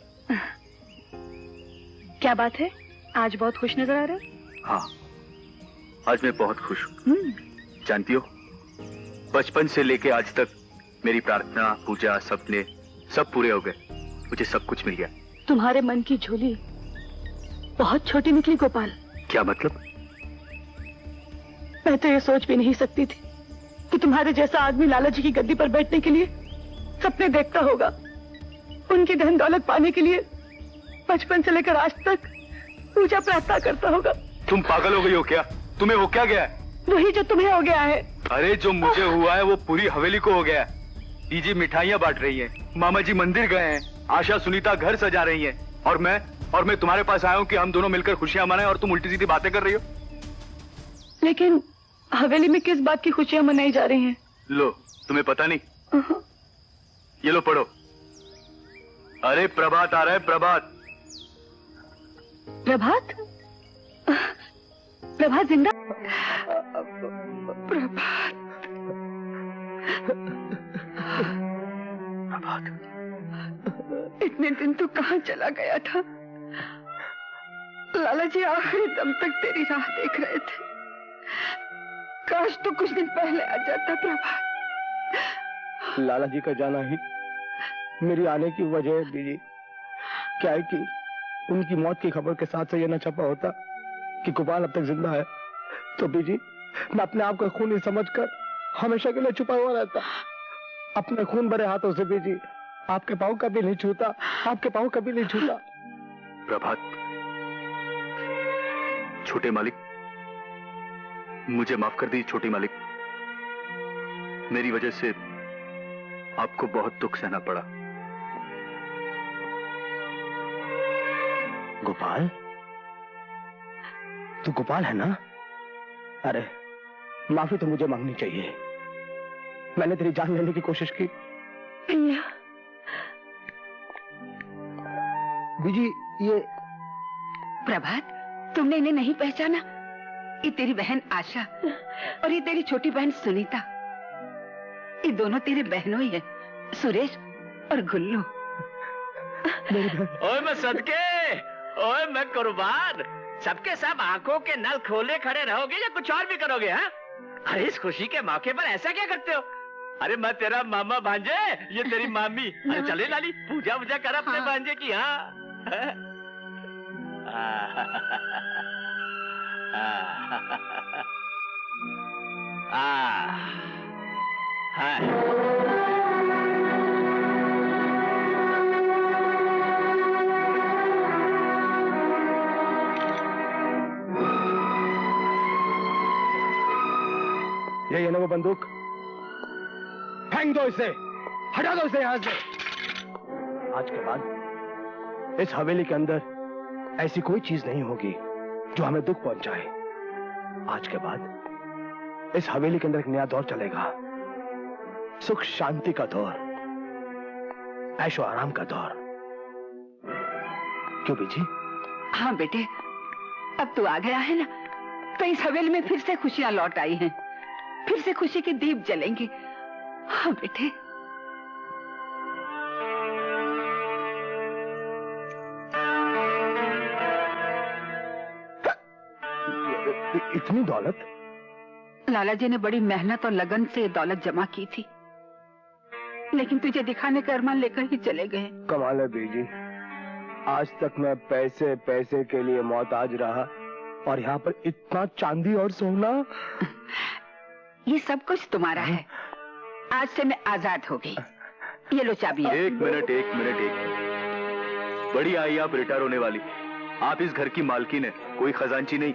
क्या बात है? आज बहुत खुश नजर आ रहे हो। हाँ, आज मैं बहुत खुश हूँ। जानती हो, बचपन से लेके आज तक मेरी प्रार्थना, पूजा, सपने सब पूरे हो गए। मुझे सब कुछ मिल गया। तुम्हारे मन की झोली बहुत छोटी निकली गोपाल। क्या मतलब? मैं तो ये सोच भी नहीं सकती थी कि तुम्हारे जैसा आदमी लाला जी की गद्दी पर बैठने के लिए सपने देखता होगा, उनकी धन दौलत पाने के लिए बचपन से लेकर आज तक पूजा प्रार्थना करता होगा। तुम पागल हो गई हो क्या? तुम्हें हो क्या गया है? वही जो तुम्हें हो गया है। अरे जो मुझे हुआ है वो पूरी हवेली को हो गया है। दीजी मिठाइयाँ बांट रही है, मामा जी मंदिर गए हैं, आशा सुनीता घर सजा रही है, और मैं तुम्हारे पास आया हूँ कि हम दोनों मिलकर खुशियाँ मनाएं, और तुम उल्टी सीधी बातें कर रही हो। लेकिन हवेली में किस बात की खुशियाँ मनाई जा रही हैं? लो, तुम्हें पता नहीं? ये लो पढ़ो। अरे प्रभात आ रहा है, प्रभात। प्रभात? प्रभात जिंदा? प्रभात, इतने दिन तो कहाँ चला गया था? लाला जी आखिरी दम तक तेरी राह देख रहे थे। काश तो कुछ दिन पहले आ जाता प्रभात। लाला जी का जाना ही मेरी आने की वजह है बीजी। क्या है कि उनकी मौत की खबर के साथ से ये न छपा होता कि गोपाल अब तक जिंदा है, तो बीजी मैं अपने आप को खूनी समझकर हमेशा के लिए छुपा हुआ रहता। अपने खून भरे हाथों से बीजी आपके पाँव कभी नहीं छूता, आपके पाँव कभी नहीं छूता। प्रभात, छोटे मालिक, मुझे माफ कर दीजिए छोटे मालिक। मेरी वजह से आपको बहुत दुख सहना पड़ा। गोपाल, तू गोपाल है ना? अरे माफी तो मुझे मांगनी चाहिए। मैंने तेरी जान लेने की कोशिश की। बीजी, ये प्रभात, तुमने इन्हें नहीं पहचाना? ये तेरी बहन आशा और ये तेरी छोटी बहन सुनीता। ये दोनों तेरे बहनों ही है, सुरेश और गुल्लू। ओए मैं सदके, ओए मैं कुर्बान। सबके सब आंखों के नल खोले खड़े रहोगे या कुछ और भी करोगे? हाँ, अरे इस खुशी के मौके पर ऐसा क्या करते हो? अरे मैं तेरा मामा भांजे, ये तेरी मामी। अरे चले लाली, पूजा वूजा कर अपने भांजे की। हाँ यही है ना वो बंदूक? फेंक दो इसे, हटा दो इसे यहां से। आज के बाद इस हवेली के अंदर ऐसी कोई चीज नहीं होगी जो हमें दुख पहुंचाए। आज के बाद इस हवेली के अंदर एक नया दौर चलेगा, सुख शांति का दौर, ऐशो आराम का दौर। क्यों बीजी? हाँ बेटे, अब तू आ गया है ना, तो इस हवेली में फिर से खुशियां लौट आई हैं, फिर से खुशी के दीप जलेंगे। हाँ बेटे। इतनी दौलत? लाला जी ने बड़ी मेहनत और लगन से ये दौलत जमा की थी, लेकिन तुझे दिखाने का अरमान लेकर ही चले गए। कमाल है बीजी, आज तक मैं पैसे पैसे के लिए मोहताज रहा और यहाँ पर इतना चांदी और सोना। ये सब कुछ तुम्हारा है। आज से मैं आजाद हो गई। ये लो चाबी। एक मिनट। बड़ी आई आप रिटायर होने वाली। आप इस घर की मालकिन है, कोई खजांची नहीं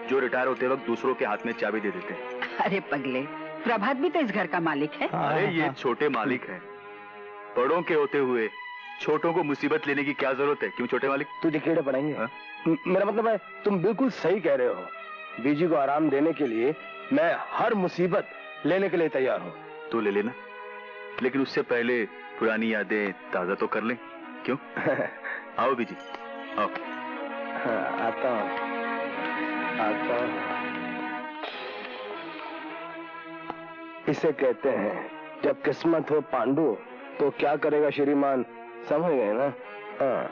जो रिटायर होते वक्त दूसरों के हाथ में चाबी दे देते हैं। अरे पगले, प्रभात भी तो इस घर का मालिक है। अरे ये छोटे मालिक हैं। बड़ों के होते हुए छोटों को मुसीबत लेने की क्या जरूरत है? क्यों छोटे मालिक? तुझे कीड़े पड़ेंगे? मेरा मतलब है तुम बिल्कुल सही कह रहे हो। बीजी को आराम देने के लिए मैं हर मुसीबत लेने के लिए तैयार हूँ। तो ले लेना, लेकिन उससे पहले पुरानी यादें ताजा तो कर लें। क्यों? आओ बीजी, आओ। हाँ, आता हूँ। इसे कहते हैं जब किस्मत हो पांडु तो क्या करेगा श्रीमान, समझ गए ना? हाँ।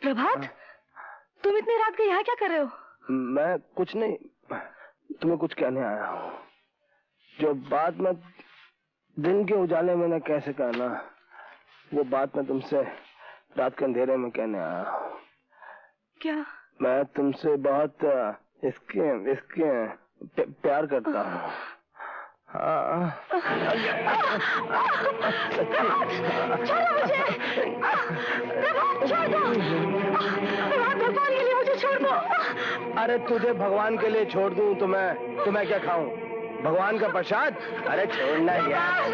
प्रभात, तुम इतनी रात को यहाँ क्या कर रहे हो? मैं कुछ नहीं, तुम्हें कुछ कहने आया हूँ। जो बात मैं दिन के उजाले में न कैसे कहना, वो बात मैं तुमसे रात के अंधेरे में कहने आया हूँ। क्या? मैं तुमसे बहुत इसके प्यार करता हूँ। हाँ। छोड़ो मुझे। छोड़ दो। भगवान के लिए मुझे छोड़ दो। अरे तुझे भगवान के लिए छोड़ दूं तो मैं क्या खाऊं? भगवान का प्रसाद? अरे छोड़ना यार।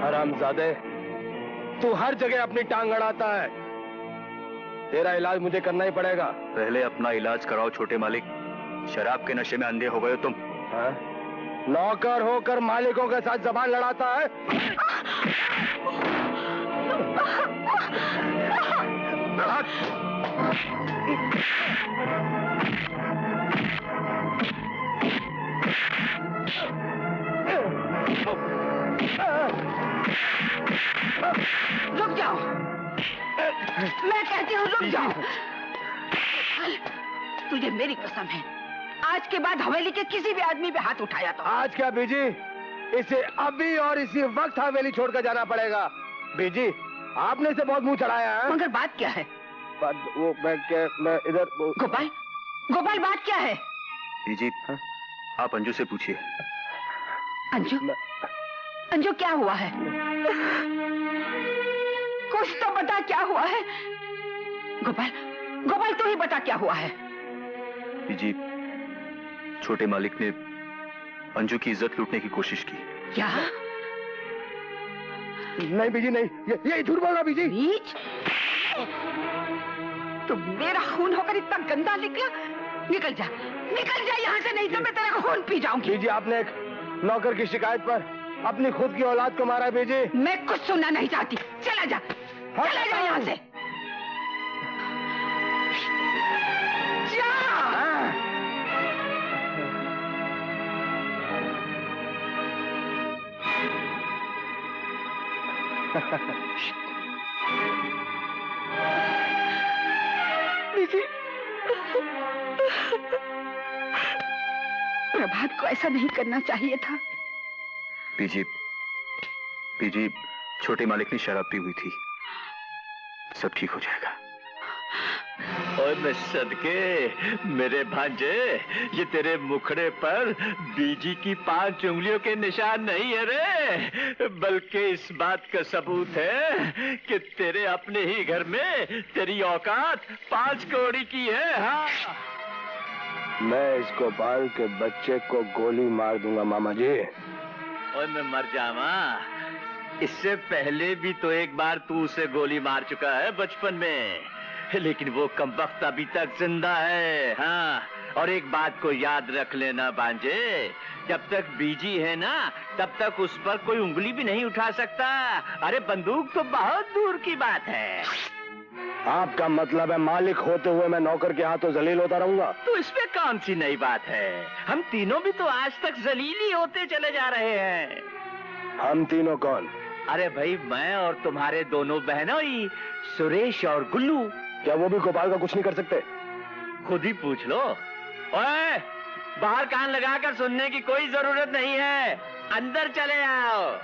हरामजादे, तू हर जगह अपनी टांग अड़ाता है। तेरा इलाज मुझे करना ही पड़ेगा। पहले अपना इलाज कराओ छोटे मालिक। शराब के नशे में अंधे हो गए हो तुम। हाँ? नौकर होकर मालिकों के साथ जबान लड़ाता है। रुक जाओ, मैं कहती हूँ रुक जाओ। तुझे मेरी कसम है, आज के बाद हवेली के किसी भी आदमी पे हाथ उठाया तो। आज क्या बीजी, इसे अभी और इसी वक्त हवेली छोड़कर जाना पड़ेगा। बीजी, आपने इसे बहुत मुंह चढ़ाया है। मगर बात क्या है? बात वो मैं इधर गोपाल बात क्या है? बीजी, आप अंजू से पूछिए। अंजू क्या हुआ है? कुछ तो बता, क्या हुआ है? गोपाल तू ही बता क्या हुआ है? जी, छोटे मालिक ने अंजू की इज्जत लूटने की कोशिश की। क्या? नहीं बीजी नहीं, ये झूठ बोल रहा बीजी। तू मेरा खून होकर इतना गंदा निकला? निकल जा यहाँ से, नहीं तो मैं तेरा खून पी जाऊंगी। बीजी, आपने एक नौकर की शिकायत पर अपनी खुद की औलाद को मारा। बीजी, मैं कुछ सुनना नहीं चाहती। चला जा यहाँ से। बीजी, प्रभात को ऐसा नहीं करना चाहिए था। बीजी, छोटे मालिक ने शराब पी हुई थी, सब ठीक हो जाएगा। ओए मैं सदके, मेरे भांजे, ये तेरे मुखड़े पर बीजी की 5 उंगलियों के निशान नहीं है रे, बल्कि इस बात का सबूत है कि तेरे अपने ही घर में तेरी औकात 5 कौड़ी की है। हाँ, मैं इस गोपाल के बच्चे को गोली मार दूंगा मामा जी। ओए मैं मर जावा, इससे पहले भी तो एक बार तू उसे गोली मार चुका है बचपन में, लेकिन वो कमबख्त अभी तक जिंदा है। हाँ, और एक बात को याद रख लेना भांजे, जब तक बीजी है ना तब तक उस पर कोई उंगली भी नहीं उठा सकता। अरे बंदूक तो बहुत दूर की बात है। आपका मतलब है मालिक होते हुए मैं नौकर के हाथों जलील होता रहूंगा? तो इसमें कौन सी नई बात है, हम तीनों भी तो आज तक जलील ही होते चले जा रहे हैं। हम तीनों कौन? अरे भाई, मैं और तुम्हारे दोनों बहनों ही, सुरेश और गुल्लू। क्या वो भी गोपाल का कुछ नहीं कर सकते? खुद ही पूछ लो। ओए, बाहर कान लगाकर सुनने की कोई जरूरत नहीं है, अंदर चले आओ।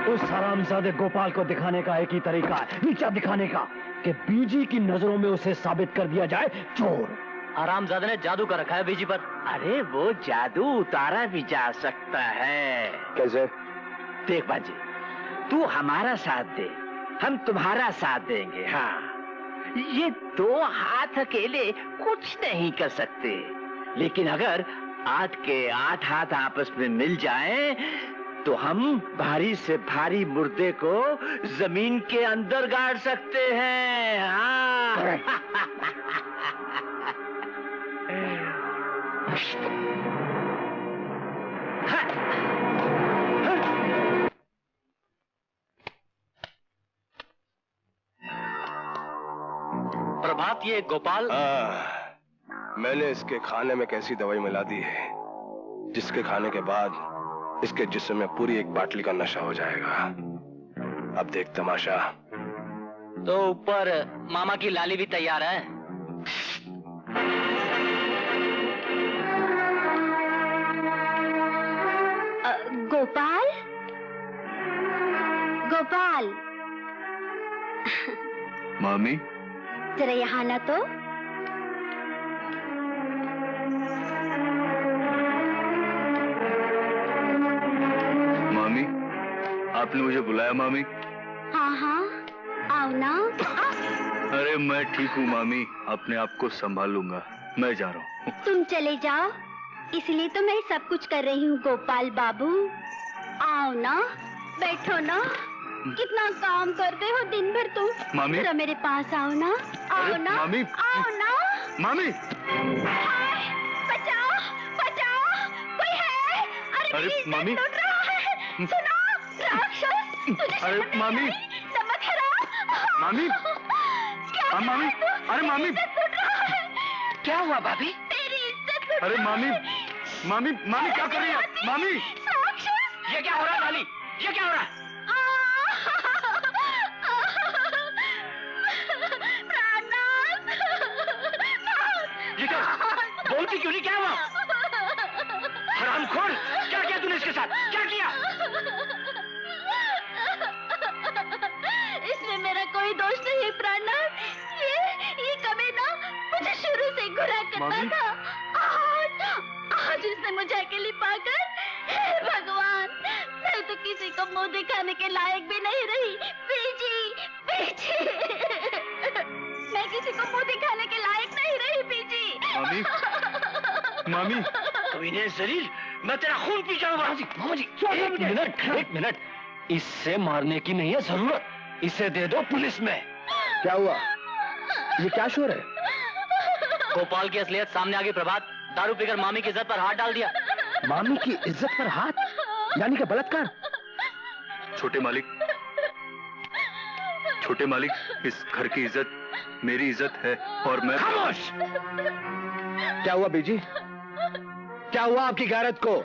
उस हरामजादे गोपाल को दिखाने का एक ही तरीका है, नीचा दिखाने का, कि बीजी की नजरों में उसे साबित कर दिया जाए चोर। हरामजादे ने जादू कर रखा है बीजी पर। अरे वो जादू उतारा भी जा सकता है। कैसे? देख बाजी, तू हमारा साथ दे, हम तुम्हारा साथ देंगे। हाँ, ये 2 हाथ अकेले कुछ नहीं कर सकते, लेकिन अगर 8 के 8 हाथ आपस में मिल जाएं, तो हम भारी से भारी मुर्दे को जमीन के अंदर गाड़ सकते हैं। हाँ। प्रभात, ये गोपाल। मैंने इसके खाने में कैसी दवाई मिला दी है जिसके खाने के बाद इसके जिस्म में पूरी एक बाटली का नशा हो जाएगा। अब देख तमाशा। तो ऊपर मामा की लाली भी तैयार है। गोपाल, गोपाल। मामी, जरा यहाँ ना तो। मामी, आपने मुझे बुलाया मामी? हाँ हाँ, आओ ना। अरे मैं ठीक हूँ मामी, अपने आप को संभाल लूंगा, मैं जा रहा हूँ। तुम चले जाओ, इसलिए तो मैं सब कुछ कर रही हूँ गोपाल बाबू। आओ ना, बैठो ना, कितना काम करते हो दिन भर तुम। मामी, जरा मेरे पास आओ ना, आओ ना, मामी, आओ ना। मामी, हाय, बचाओ, बचाओ, कोई है? अरे मामी, लूट रहा है। सुनो, राक्षस, अरे मामी, नमक हराम। मामी, क्या मामी, अरे मामी, क्या हुआ भाभी? तेरी इज्जत। अरे मामी, मामी, मामी क्या कर रही है? मामी, ये क्या हो रहा है लाली? ये क्या हो रहा है? ये क्या? बोलती क्यों नहीं? क्या हुआ? हरामखोर, क्या किया तूने इसके साथ? क्या किया? इसमें मेरा कोई दोष नहीं प्राणनाथ। ये कमीना मुझे शुरू से बुरा करता था। आज इसने मुझे अकेली पाकर, हे भगवान, मैं तो किसी को मुंह दिखाने के लायक भी नहीं रही। बीजी, बीजी, मैं किसी को मुंह दिखाने के लायक नहीं रही बीजी। मामी, मामी, कमीने जलील, मैं तेरा खून पी जाऊंगा। मामा जी, एक मिनट, इससे मारने की नहीं है जरूरत, इसे दे दो पुलिस में। क्या हुआ? ये क्या शोर है? गोपाल की असलियत सामने आ गई प्रभात। दारू पीकर मामी की इज्जत पर हाथ डाल दिया। मामी की इज्जत पर हाथ? यानी कि बलात्कार? छोटे मालिक, इस घर की इज्जत मेरी इज्जत है और मैं। खामोश! क्या हुआ बीजी? क्या हुआ आपकी गैरत को?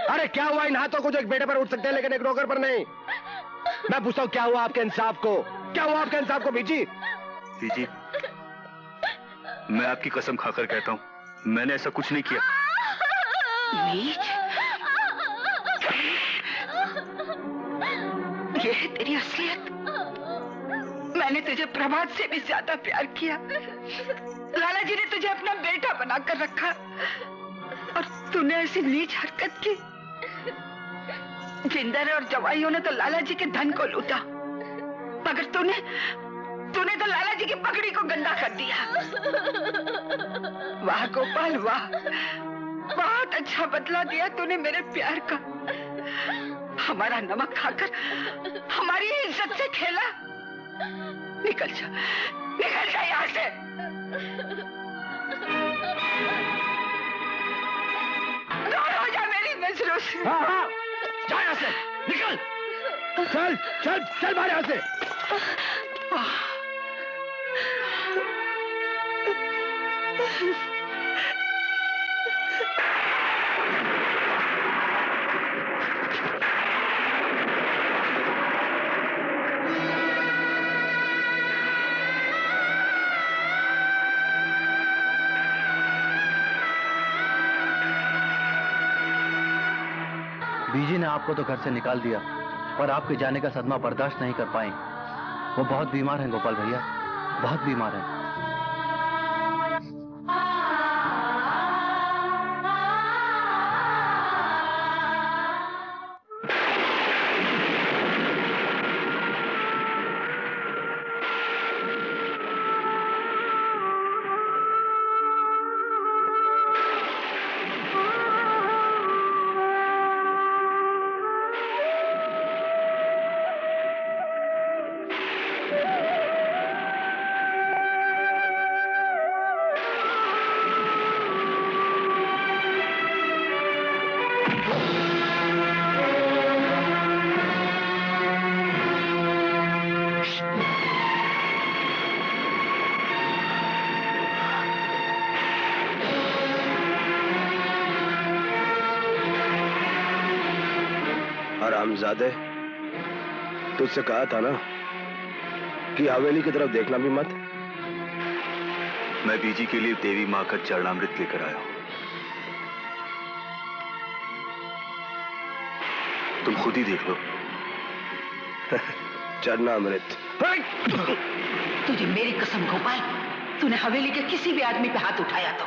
अरे क्या हुआ इन हाथों को जो एक बेटे पर उठ सकते हैं लेकिन एक नौकर पर नहीं? मैं पूछता हूँ क्या हुआ आपके इंसाफ को? क्या हुआ आपके इंसाफ को बीजी? बीजी, मैं आपकी कसम खाकर कहता हूँ, मैंने ऐसा कुछ नहीं किया। ये है तेरी असलियत। मैंने तुझे प्रभात से भी ज्यादा प्यार किया। लाला जी ने तुझे अपना बेटा बनाकर रखा और तूने ऐसी नीच हरकत की। जिंदर और जवाइयों ने तो लाला जी के धन को लूटा, मगर तूने तो लाला जी की पगड़ी को गंदा कर दिया। वाह गोपाल वाह, बहुत अच्छा बदला दिया तूने मेरे प्यार का। हमारा नमक खाकर हमारी इज्जत से खेला। निकल जा यहाँ से। दूर हो जा मेरी नजरों से। हाँ हाँ, जा यहाँ से, निकल। चल चल चल बाहर यहाँ से। बीजी ने आपको तो घर से निकाल दिया, पर आपके जाने का सदमा बर्दाश्त नहीं कर पाए। वो बहुत बीमार हैं गोपाल भैया, बहुत बीमार हैं। हरामजादे, तुझसे कहा था ना कि हवेली की तरफ देखना भी मत। मैं बीजी के लिए देवी माँ का चरणामृत लेकर आया हूं। तुम खुद ही देख लो। चरणामृत? तुझे मेरी कसम गोपाल, तूने हवेली के किसी भी आदमी पे हाथ उठाया तो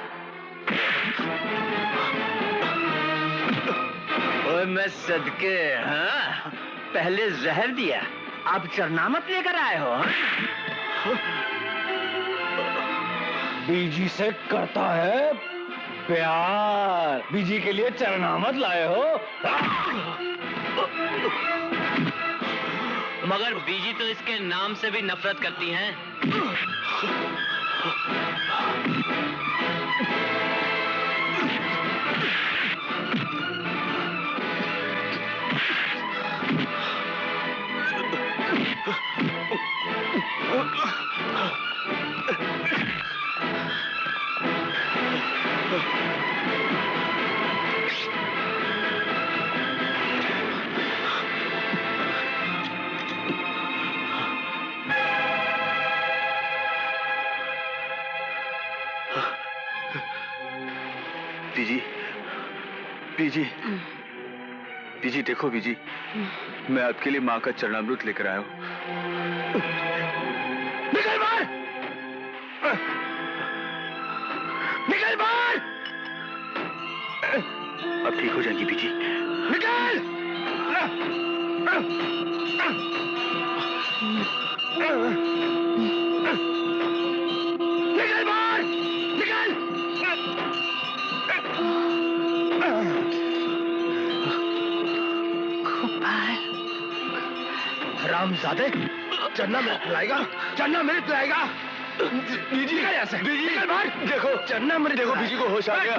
मैं सदके, हाँ? पहले जहर दिया, अब चरणामृत लेकर आए हो? बीजी से करता है प्यार, बीजी के लिए चरणामृत लाए हो? मगर बीजी तो इसके नाम से भी नफरत करती हैं। बीजी, बीजी, बीजी देखो बीजी, मैं आपके लिए माँ का चरणामृत लेकर आया हूँ। निकल बाहर! निकल बाहर! अब ठीक हो जाएंगी बीजी। निकल! निकल बाहर! निकल! हरामजादे, चरणामृत लाएगा, चरणामृत लाएगा। बीजी निकल यहाँ से, बीजी निकल बाहर। देखो चरणामृत, देखो बीजी को होश आ गया।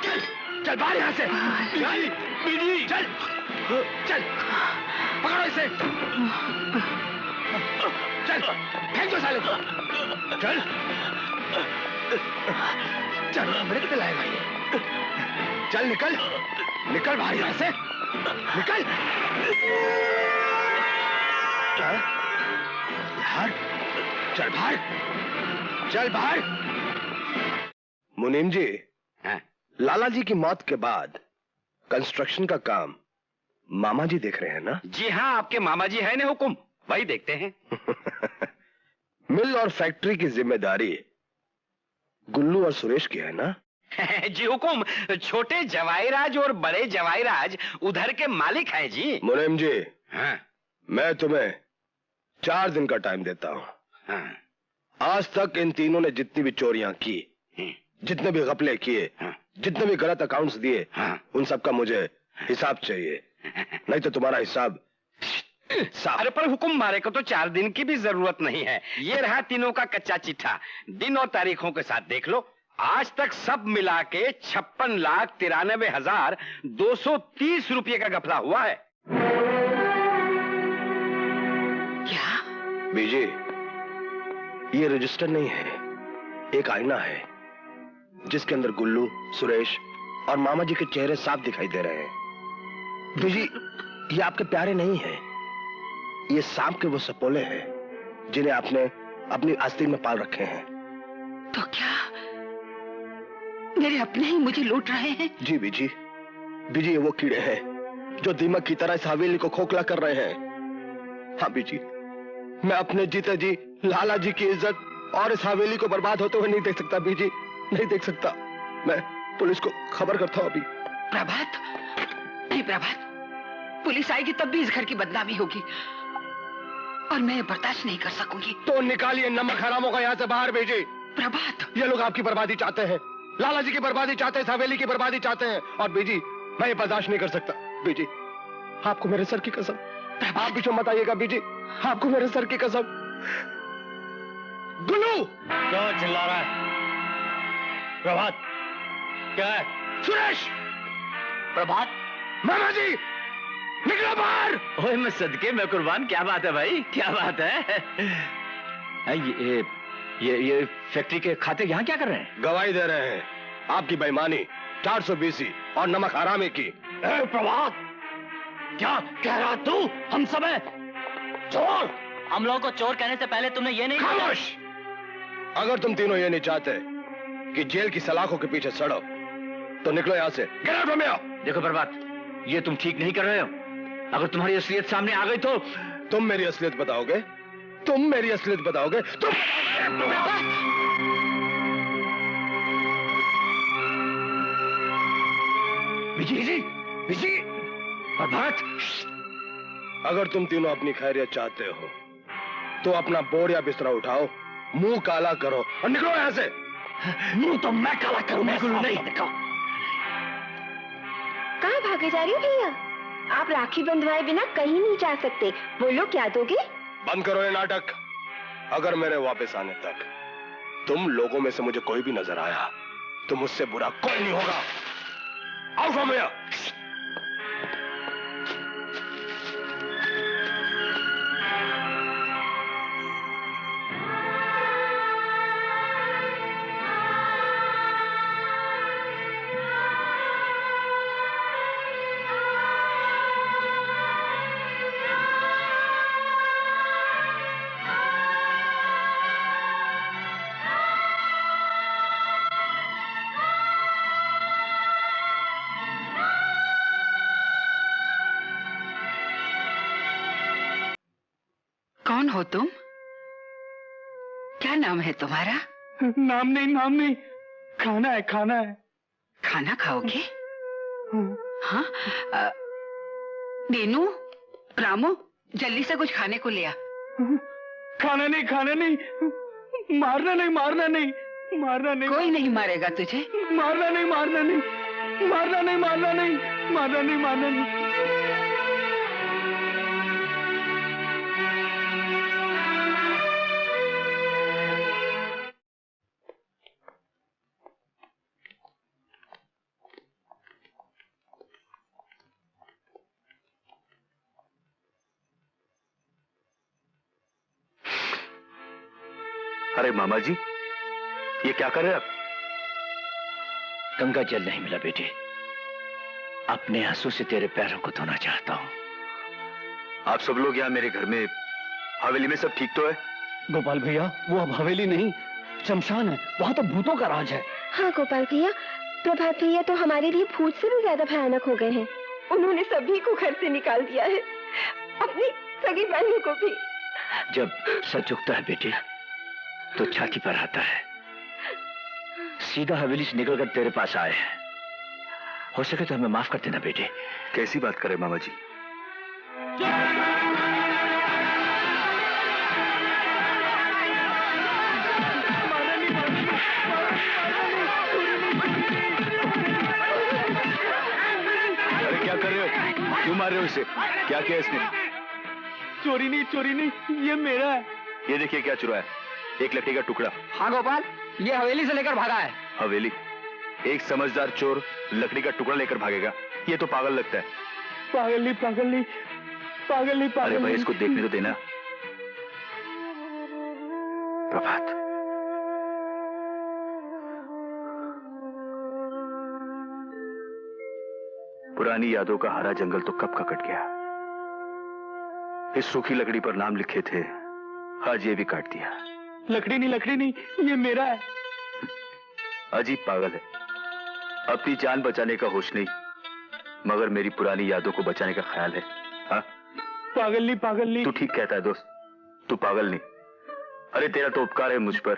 चल चल बाहर यहाँ से। बीजी, बीजी चल चल, पकड़ो इसे। चल फेंक दो साले को। चल, चरणामृत पिलाएगा ये। चल निकल, निकल बाहर यहाँ से, निकल। चल बाहर, चल बाहर। मुनीम जी, लाला जी की मौत के बाद कंस्ट्रक्शन का काम मामा जी देख रहे हैं ना? जी हाँ, आपके मामा जी है ना हुकुम, वही देखते हैं। मिल और फैक्ट्री की जिम्मेदारी गुल्लू और सुरेश की है ना? जी हुकुम, छोटे जवाईराज और बड़े जवाईराज उधर के मालिक हैं जी। मुनीम जी, हाँ। मैं तुम्हें 4 दिन का टाइम देता हूँ। हाँ। आज तक इन तीनों ने जितनी भी चोरियां की, जितने भी घपले किए, जितने भी गलत अकाउंट्स दिए, उन सब का मुझे हिसाब चाहिए, नहीं तो तुम्हारा हिसाब। अरे पर हुकुम, मारे को तो 4 दिन की भी जरूरत नहीं है। ये रहा तीनों का कच्चा चिट्ठा, दिन और तारीखों के साथ देख लो। आज तक सब मिला के 56,93,230 रुपये का घपला हुआ है। क्या? बीजी, ये रजिस्टर नहीं है, एक आईना है जिसके अंदर गुल्लू, सुरेश और मामा जी के चेहरे साफ दिखाई दे रहे हैं। बीजी, ये आपके प्यारे नहीं हैं, ये सांप के वो सपोले हैं जिन्हें आपने अपनी आस्तीन में पाल रखे हैं। तो क्या मेरे अपने ही मुझे लूट रहे हैं? जी बीजी, बीजी ये वो कीड़े हैं जो दीमक की तरह इस हवेली को खोखला कर रहे हैं। हाँ बीजी, मैं अपने जीते जी लाला जी की इज्जत और इस हवेली को बर्बाद होते हुए नहीं देख सकता बीजी, नहीं देख सकता। मैं पुलिस को खबर करता हूँ अभी। प्रभात, नहीं प्रभात, पुलिस आएगी तब भी इस घर की बदनामी होगी और मैं ये बर्दाश्त नहीं कर सकूंगी। तो निकालिए नमक हरामों का यहाँ से बाहर भेजिए। प्रभात, ये लोग आपकी बर्बादी चाहते हैं, लाला जी की बर्बादी चाहते हैं, इस हवेली की बर्बादी चाहते हैं। और बीजी, मैं ये बर्दाश्त नहीं कर सकता। बीजी, आपको मेरे सर की कसम, आप पीछे मत आइएगा बीजी, आपको मेरे सर की कसम। गुल्लू, क्यों चिल्ला रहा है? प्रभात, क्या है? सुरेश, प्रभात, मामा जी, निकलो बाहर। ओए मैं सदके में कुर्बान, क्या बात है भाई, क्या बात है? ये फैक्ट्री के खाते यहाँ क्या कर रहे हैं? गवाही दे रहे हैं आपकी बेईमानी, 420 और नमक हरामे की। प्रभात, क्या कह रहा तू? हम सब है चोर। हम लोगों को चोर कहने से पहले तुमने ये नहीं खामोश। अगर तुम तीनों ये नहीं चाहते कि जेल की सलाखों के पीछे सड़ो तो निकलो यहाँ से। Get out from here! देखो प्रभात, ये तुम ठीक नहीं कर रहे हो। अगर तुम्हारी असलियत सामने आ गई तो तुम मेरी असलियत बताओगे, तुम मेरी असलियत बताओगे, तुम विजय, विजय, प्रभात, अगर तुम तीनों अपनी खैरियत चाहते हो तो अपना बोर या बिस्तरा उठाओ, मुंह काला करो और निकलो यहाँ से। मुंह तो मैं काला करूंगा, गुल्लू नहीं। कहाँ भागे जा रही हो भैया? आप राखी बंधवाए बिना कहीं नहीं जा सकते। बोलो क्या दोगे? बंद करो ये नाटक। अगर मेरे वापस आने तक तुम लोगों में से मुझे कोई भी नजर आया तो मुझसे बुरा कोई नहीं होगा। आओ फ्रॉम कौन हो तुम? क्या नाम है तुम्हारा? नाम नहीं, खाना है, खाना है। खाना खाओगे? हाँ, दीनू, रामू, जल्दी से कुछ खाने को ले आ। खाना नहीं, मारना नहीं। कोई नहीं मारेगा तुझे। मारना नहीं। अरे मामा जी, ये क्या कर रहे हैं आप? गंगा जल नहीं मिला बेटे, अपने आंसू से तेरे पैरों को धोना चाहता हूं। आप सब लोग यहाँ मेरे घर में हवेली में सब ठीक तो है? गोपाल भैया, वो अब हवेली नहीं, शमशान है। वहाँ तो भूतों का राज है। हाँ गोपाल भैया, प्रभात भैया तो हमारे लिए भूत से भी ज्यादा भयानक हो गए हैं। उन्होंने सभी को घर से निकाल दिया है, अपनी सगी बहनों को भी। जब सच उगता है बेटे तो छाती पर आता है। सीधा हवेली से निकलकर तेरे पास आए हैं। हो सके तो हमें माफ कर देना बेटे। कैसी बात करे मामा जी? अरे क्या कर रहे हो? क्यों मार रहे हो इसे? क्या किया इसने? चोरी नहीं, ये मेरा है। ये देखिए क्या चुरा है, एक लकड़ी का टुकड़ा। हाँ गोपाल, ये हवेली से लेकर भागा है। हवेली? एक समझदार चोर लकड़ी का टुकड़ा लेकर भागेगा? ये तो पागल लगता है। पागल नहीं। अरे भाई इसको देखने तो देना। प्रभात, पुरानी यादों का हरा जंगल तो कब का कट गया। इस सूखी लकड़ी पर नाम लिखे थे, आज ये भी काट दिया। लकड़ी नहीं, ये मेरा है। अजीब पागल है, अपनी जान बचाने का होश नहीं, मगर मेरी पुरानी यादों को बचाने का ख्याल है। हाँ? पागल नहीं। तू ठीक कहता है दोस्त, तू पागल नहीं। अरे तेरा तो उपकार है मुझ पर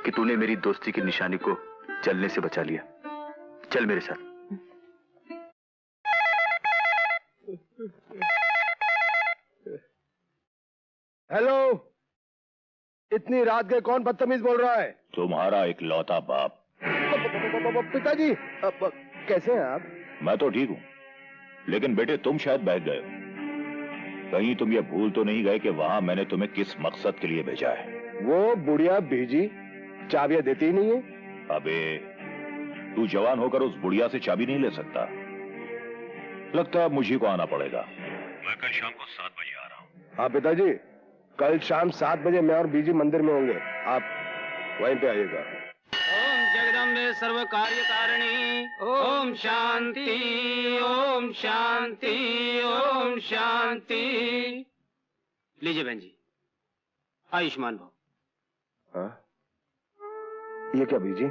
कि तूने मेरी दोस्ती की निशानी को जलने से बचा लिया। चल मेरे साथ। हेलो, इतनी रात गए कौन बदतमीज बोल रहा है? तुम्हारा इकलौता बाप। पिताजी, कैसे हैं आप? मैं तो ठीक हूँ, लेकिन बेटे तुम शायद बहक गए हो। कहीं तुम ये भूल तो नहीं गए कि वहां मैंने तुम्हें किस मकसद के लिए भेजा है? वो बुढ़िया बीजी चाबियां देती ही नहीं है। अबे तू जवान होकर उस बुढ़िया से चाबी नहीं ले सकता। लगता है मुझे को आना पड़ेगा। मैं कल शाम को 7 बजे आ रहा हूँ। हाँ पिताजी, कल शाम 7 बजे मैं और बीजी मंदिर में होंगे, आप वहीं पे आइएगा। ओम जगदम्बे सर्व कार्य कारिणी, ओम शांति, ओम शांति, ओम शांति। लीजिए बहन जी, आयुष्मान भव। हाँ? ये क्या बीजी,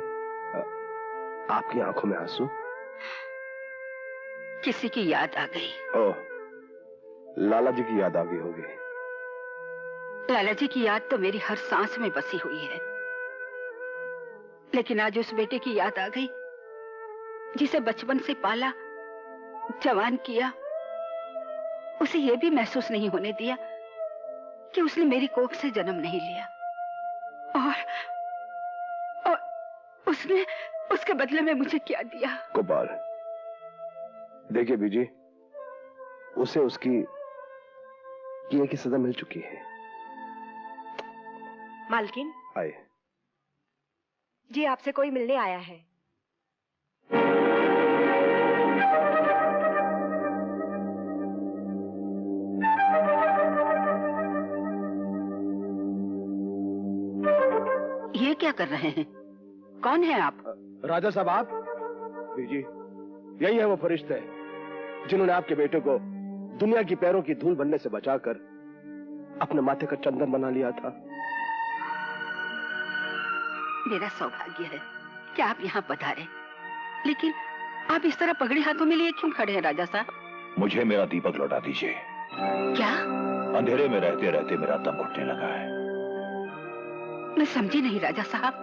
आपकी आंखों में आंसू? किसी की याद आ गई। ओह, लाला जी की याद आ गई होगी। लाला जी की याद तो मेरी हर सांस में बसी हुई है, लेकिन आज उस बेटे की याद आ गई जिसे बचपन से पाला, जवान किया। उसे यह भी महसूस नहीं होने दिया कि उसने मेरी कोख से जन्म नहीं लिया, और उसने उसके बदले में मुझे क्या दिया। गोपाल, देखिए बीजी, उसे उसकी किए की सजा मिल चुकी है। मालकिन, आए। जी आपसे कोई मिलने आया है। ये क्या कर रहे हैं? कौन है आप? राजा साहब आप? बीजी, यही है वो फरिश्ते जिन्होंने आपके बेटे को दुनिया की पैरों की धूल बनने से बचाकर अपने माथे का चंदन बना लिया था। मेरा सौभाग्य है कि आप यहाँ पधारे, लेकिन आप इस तरह पगड़ी हाथों में लिए क्यों खड़े हैं राजा साहब? मुझे मेरा दीपक लौटा दीजिए। क्या? अंधेरे में रहते रहते मेरा दम घुटने लगा है। मैं समझी नहीं राजा साहब।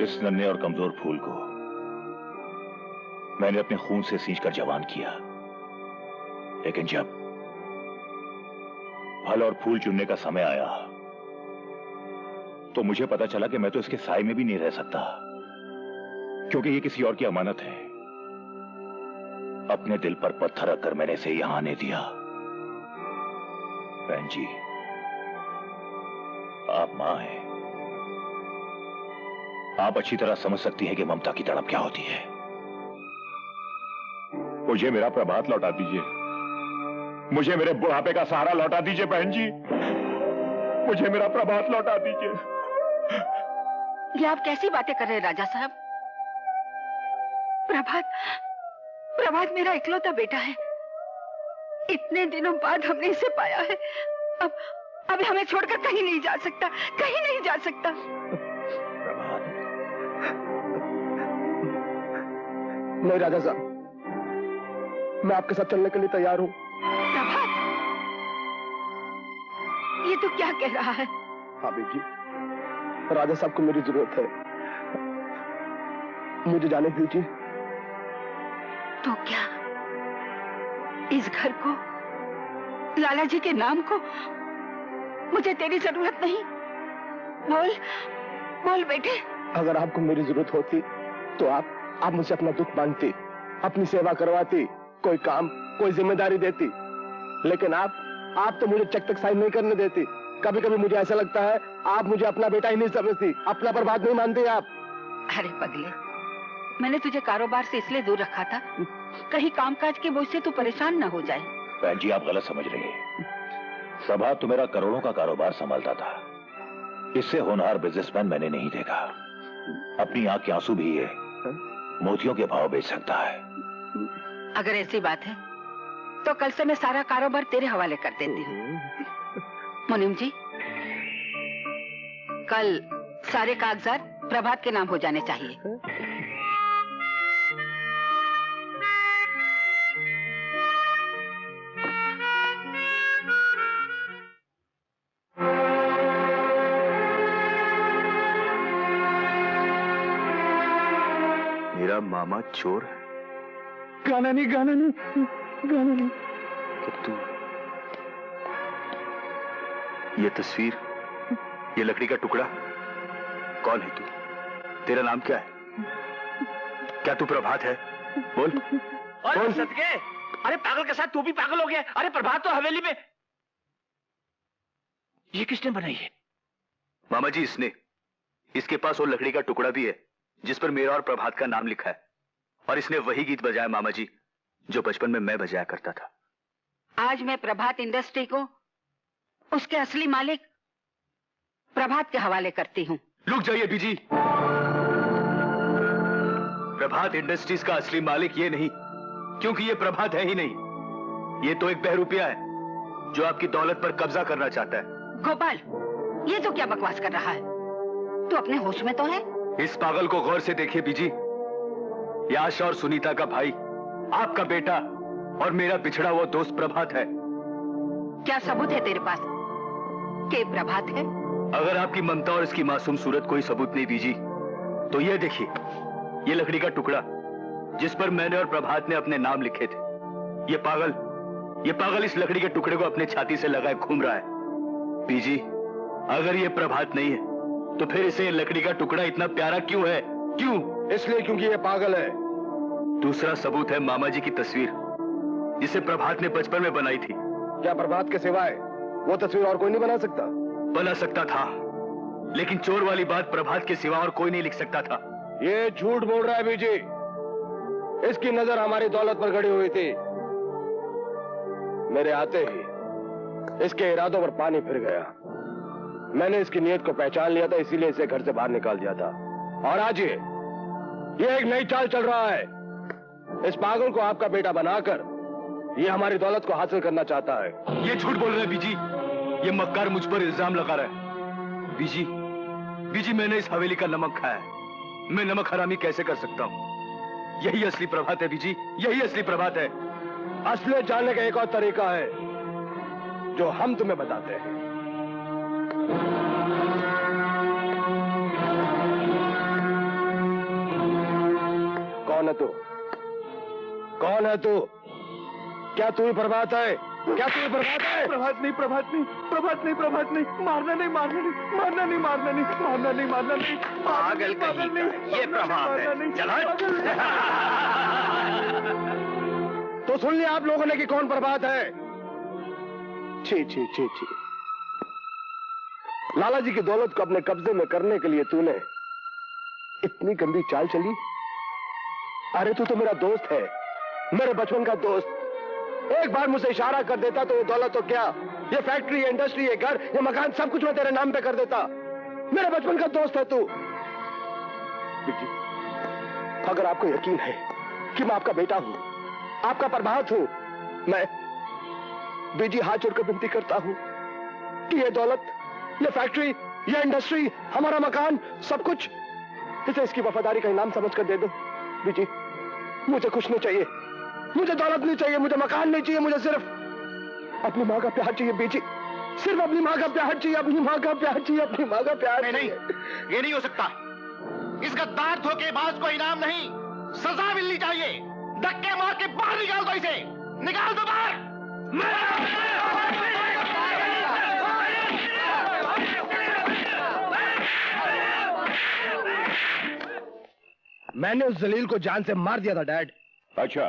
इस नन्हे और कमजोर फूल को मैंने अपने खून से सींचकर जवान किया, लेकिन जब फल और फूल चुनने का समय आया तो मुझे पता चला कि मैं तो इसके साए में भी नहीं रह सकता, क्योंकि ये किसी और की अमानत है। अपने दिल पर पत्थर रखकर मैंने इसे यहां आने दिया। बहन जी, आप मां हैं, आप अच्छी तरह समझ सकती हैं कि ममता की तड़प क्या होती है। मुझे मेरा प्रभात लौटा दीजिए, मुझे मेरे बुढ़ापे का सहारा लौटा दीजिए बहन जी, मुझे मेरा प्रभात लौटा दीजिए। ये आप कैसी बातें कर रहे हैं राजा साहब? प्रभात मेरा इकलौता बेटा है, इतने दिनों बाद हमने इसे पाया है। अब हमें छोड़कर कहीं नहीं जा सकता, कहीं नहीं जा सकता। नहीं राजा साहब, मैं आपके साथ चलने के लिए तैयार हूँ। प्रभात, ये तो क्या कह रहा है? हाँ बेटी, राजा साहब को मेरी जरूरत है, मुझे जाने दीजिए। तो क्या इस घर को, लाला जी के नाम को, मुझे तेरी जरूरत नहीं? बोल बोल बेटे। अगर आपको मेरी जरूरत होती तो आप मुझसे अपना दुख मांगती, अपनी सेवा करवाती, कोई काम, कोई जिम्मेदारी देती। लेकिन आप तो मुझे चेक तक साइन नहीं करने देती। कभी कभी मुझे ऐसा लगता है आप मुझे अपना बेटा ही नहीं समझती, अपना बर्बाद नहीं मानती आप। अरे पगले, मैंने तुझे कारोबार से इसलिए दूर रखा था, कहीं कामकाज के बोझ से तू परेशान न हो जाए। बहन जी, आप गलत समझ रही हैं। प्रभात तो मेरा करोड़ों का कारोबार संभालता था, इससे होनहार बिजनेसमैन मैंने नहीं देखा। अपनी आंख के आंसू भी ये मोतियों के भाव बेच सकता है। अगर ऐसी बात है तो कल से मैं सारा कारोबार तेरे हवाले कर देती हूँ। मुनीम जी, कल सारे कागजात प्रभात के नाम हो जाने चाहिए। मेरा मामा चोर है? गाना नहीं। तू, ये तस्वीर, ये लकड़ी का टुकड़ा, कौन है तू? तेरा नाम क्या है? क्या तू प्रभात है? बोल। और सदके, अरे पागल के साथ तू भी पागल हो गया। अरे प्रभात तो हवेली में। ये किसने बनाई है? मामा जी, इसने। इसके पास वो लकड़ी का टुकड़ा भी है जिस पर मेरा और प्रभात का नाम लिखा है, और इसने वही गीत बजाया मामा जी जो बचपन में मैं बजाया करता था। आज मैं प्रभात इंडस्ट्री को उसके असली मालिक प्रभात के हवाले करती हूँ। रुक जाइए बीजी। प्रभात इंडस्ट्रीज का असली मालिक ये नहीं, क्योंकि ये प्रभात है ही नहीं। ये तो एक बहरूपिया है जो आपकी दौलत पर कब्जा करना चाहता है। गोपाल, ये तो क्या बकवास कर रहा है? तू अपने होश में तो है? इस पागल को गौर से देखिए बीजी। ये आशा और सुनीता का भाई, आपका बेटा और मेरा बिछड़ा वो दोस्त प्रभात है। क्या सबूत है तेरे पास कि प्रभात है? अगर आपकी ममता और इसकी मासूम सूरत कोई सबूत नहीं बीजी, तो ये देखिए, ये लकड़ी का टुकड़ा जिस पर मैंने और प्रभात ने अपने नाम लिखे थे। ये पागल इस लकड़ी के टुकड़े को अपने छाती से लगाए घूम रहा है। बीजी, अगर ये प्रभात नहीं है तो फिर इसे लकड़ी का टुकड़ा इतना प्यारा क्यों है? क्यों? इसलिए क्योंकि ये पागल है। दूसरा सबूत है मामा जी की तस्वीर, जिसे प्रभात ने बचपन में बनाई थी। क्या प्रभात के सिवाय वो तस्वीर और कोई नहीं बना सकता? बना सकता था, लेकिन चोर वाली बात प्रभात के सिवा और कोई नहीं लिख सकता था। ये झूठ बोल रहा है बीजी। इसकी नजर हमारी दौलत पर गड़ी हुई थी। मेरे आते ही इसके इरादों पर पानी फिर गया। मैंने इसकी नीयत को पहचान लिया था, इसीलिए इसे घर से बाहर निकाल दिया था। और आज ये एक नई चाल चल रहा है। इस पागल को आपका बेटा बनाकर ये हमारी दौलत को हासिल करना चाहता है। ये झूठ बोल रहा है बीजी। ये मक्कार मुझ पर इल्जाम लगा रहा है। बीजी, मैंने इस हवेली का नमक खाया है। मैं नमक हरामी कैसे कर सकता हूँ? यही असली प्रभात है बीजी, यही असली प्रभात है। असलियत जानने का एक और तरीका है जो हम तुम्हें बताते हैं। कौन है तू? कौन है तू? क्या तू ही प्रभात है? क्या तू ही प्रभात है? प्रभात नहीं, मारना नहीं। पागल कहीं का, ये प्रभात है। चला। तो सुन लिया आप लोगों ने कि कौन प्रभात है? छी। लाला जी की दौलत को अपने कब्जे में करने के लिए तूने इतनी गंदी चाल चली। अरे तू तो मेरा दोस्त है, मेरे बचपन का दोस्त। एक बार मुझसे इशारा कर देता तो ये दौलत तो क्या, ये फैक्ट्री, ये इंडस्ट्री, ये घर, ये मकान, सब कुछ मैं तेरे नाम पे कर देता। मेरे बचपन का दोस्त है तू। अगर आपको यकीन है कि मैं आपका बेटा हूं, आपका प्रभात हूं, बीजी हाथ जोड़कर विनती करता हूँ कि ये दौलत, ये फैक्ट्री, ये इंडस्ट्री, हमारा मकान, सब कुछ इसे इसकी वफादारी का इनाम समझकर दे दो। बीजी, मुझे कुछ नहीं चाहिए, मुझे दौलत नहीं चाहिए, मुझे मकान नहीं चाहिए, मुझे सिर्फ अपनी माँ का प्यार चाहिए बीजी, सिर्फ अपनी माँ का प्यार चाहिए, अपनी माँ का प्यार चाहिए, अपनी माँ का प्यार। नहीं, ये नहीं हो सकता। इस गद्दार धोखेबाज को इनाम नहीं, सजा मिलनी चाहिए। धक्के मार के बाहर निकाल दो इसे, निकाल दो बाहर। मैंने उस जलील को जान से मार दिया था डैड। अच्छा,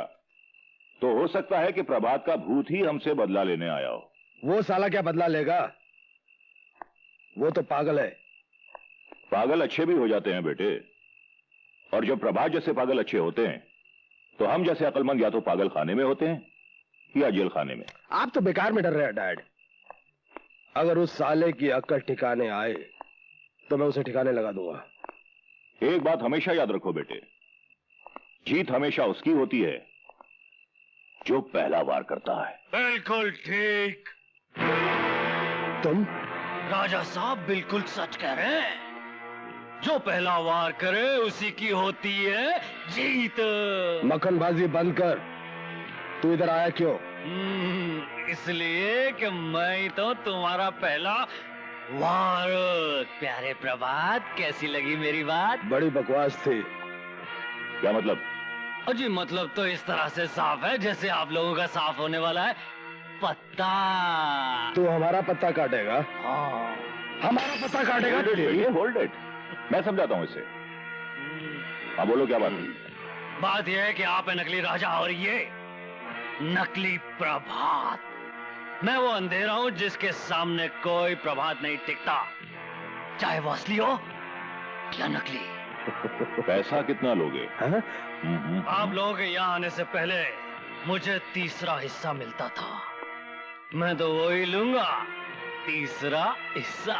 तो हो सकता है कि प्रभात का भूत ही हमसे बदला लेने आया हो। वो साला क्या बदला लेगा, वो तो पागल है। पागल अच्छे भी हो जाते हैं बेटे, और जब प्रभात जैसे पागल अच्छे होते हैं तो हम जैसे अक्लमंद या तो पागल खाने में होते हैं या जेल खाने में। आप तो बेकार में डर रहे हैं डैड। अगर उस साले की अक्ल ठिकाने आए तो मैं उसे ठिकाने लगा दूंगा। एक बात हमेशा याद रखो बेटे, जीत हमेशा उसकी होती है जो पहला वार करता है। बिल्कुल ठीक। तुम? राजा साहब बिल्कुल सच कह रहे हैं। जो पहला वार करे उसी की होती है जीत। मक्खनबाजी बंद कर। तू इधर आया क्यों? इसलिए कि मैं ही तो तुम्हारा पहला वार। प्यारे प्रभात, कैसी लगी मेरी बात? बड़ी बकवास थी। क्या मतलब? अजी मतलब तो इस तरह से साफ है जैसे आप लोगों का साफ होने वाला है पत्ता। तू हमारा पत्ता काटेगा? हाँ। हमारा पत्ता काटेगा? होल्ड इट, मैं समझाता हूं इसे। हाँ बोलो, क्या बात है? बात यह है कि आप है नकली राजा और ये नकली प्रभात। मैं वो अंधेरा हूं जिसके सामने कोई प्रभात नहीं टिकता, चाहे वो असली हो या नकली। पैसा कितना लोगे? आप लोगों के यहाँ आने से पहले मुझे तीसरा हिस्सा मिलता था, मैं तो वही लूंगा, तीसरा हिस्सा।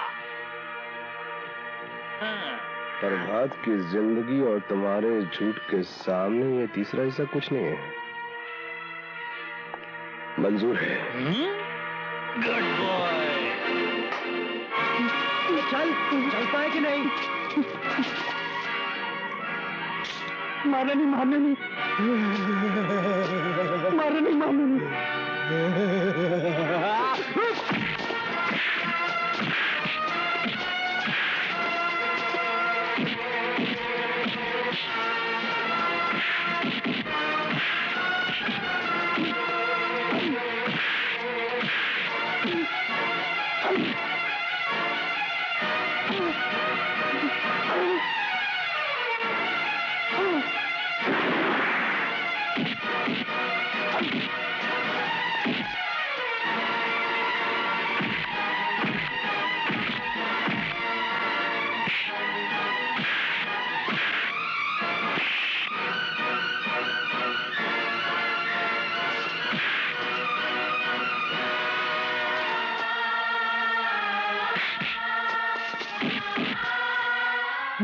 प्रभात की जिंदगी और तुम्हारे झूठ के सामने ये तीसरा हिस्सा कुछ नहीं है। मंजूर है। Good boy. चल पाए कि नहीं? मारना नहीं, मारना नहीं, मारना नहीं, मारना नहीं।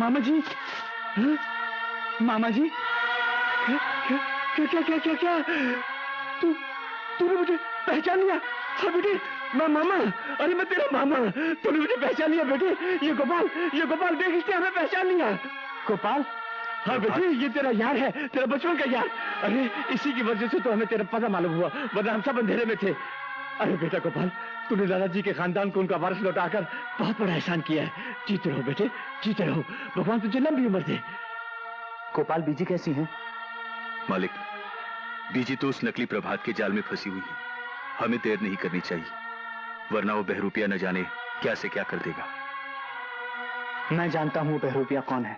मामा जी, मामा जी, क्या क्या क्या क्या क्या क्या तूने मुझे पहचान लिया? हाँ बेटे, मैं मामा, अरे मैं तेरा मामा। तूने मुझे पहचान लिया बेटे? ये गोपाल देख, इसने हमें पहचान लिया। गोपाल? हाँ बेटे, ये तेरा यार है, तेरा बचपन का यार। अरे इसी की वजह से तो हमें तेरा पता मालूम हुआ, वरना हम सब अंधेरे में थे। अरे बेटा गोपाल, तूने दादाजी के खानदान को उनका वारिस लौटाकर बहुत बड़ा एहसान किया है। जीते रहो बेटे, जीते रहो, भगवान तुझे लंबी उम्र दे। गोपाल, बीजी कैसी हैं? मालिक, बीजी तो उस नकली प्रभात के जाल में फंसी हुई है। हमें देर नहीं करनी चाहिए, वरना वो बहरूपिया न जाने क्या से क्या कर देगा। मैं जानता हूं बहरूपिया कौन है।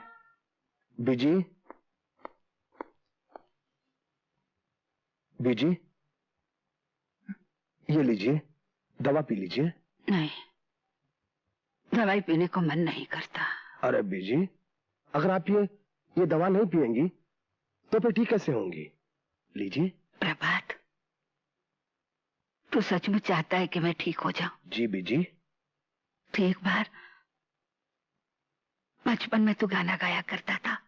बीजी, बीजी, ये लीजिए, दवा पी लीजिए। नहीं, दवाई पीने को मन नहीं करता। अरे बीजी, अगर आप ये दवा नहीं पिएंगी तो फिर ठीक कैसे होंगी? लीजिए। प्रभात, तू सचमुच चाहता है कि मैं ठीक हो जाऊं? जी बीजी। तो एक बार बचपन में तू गाना गाया करता था,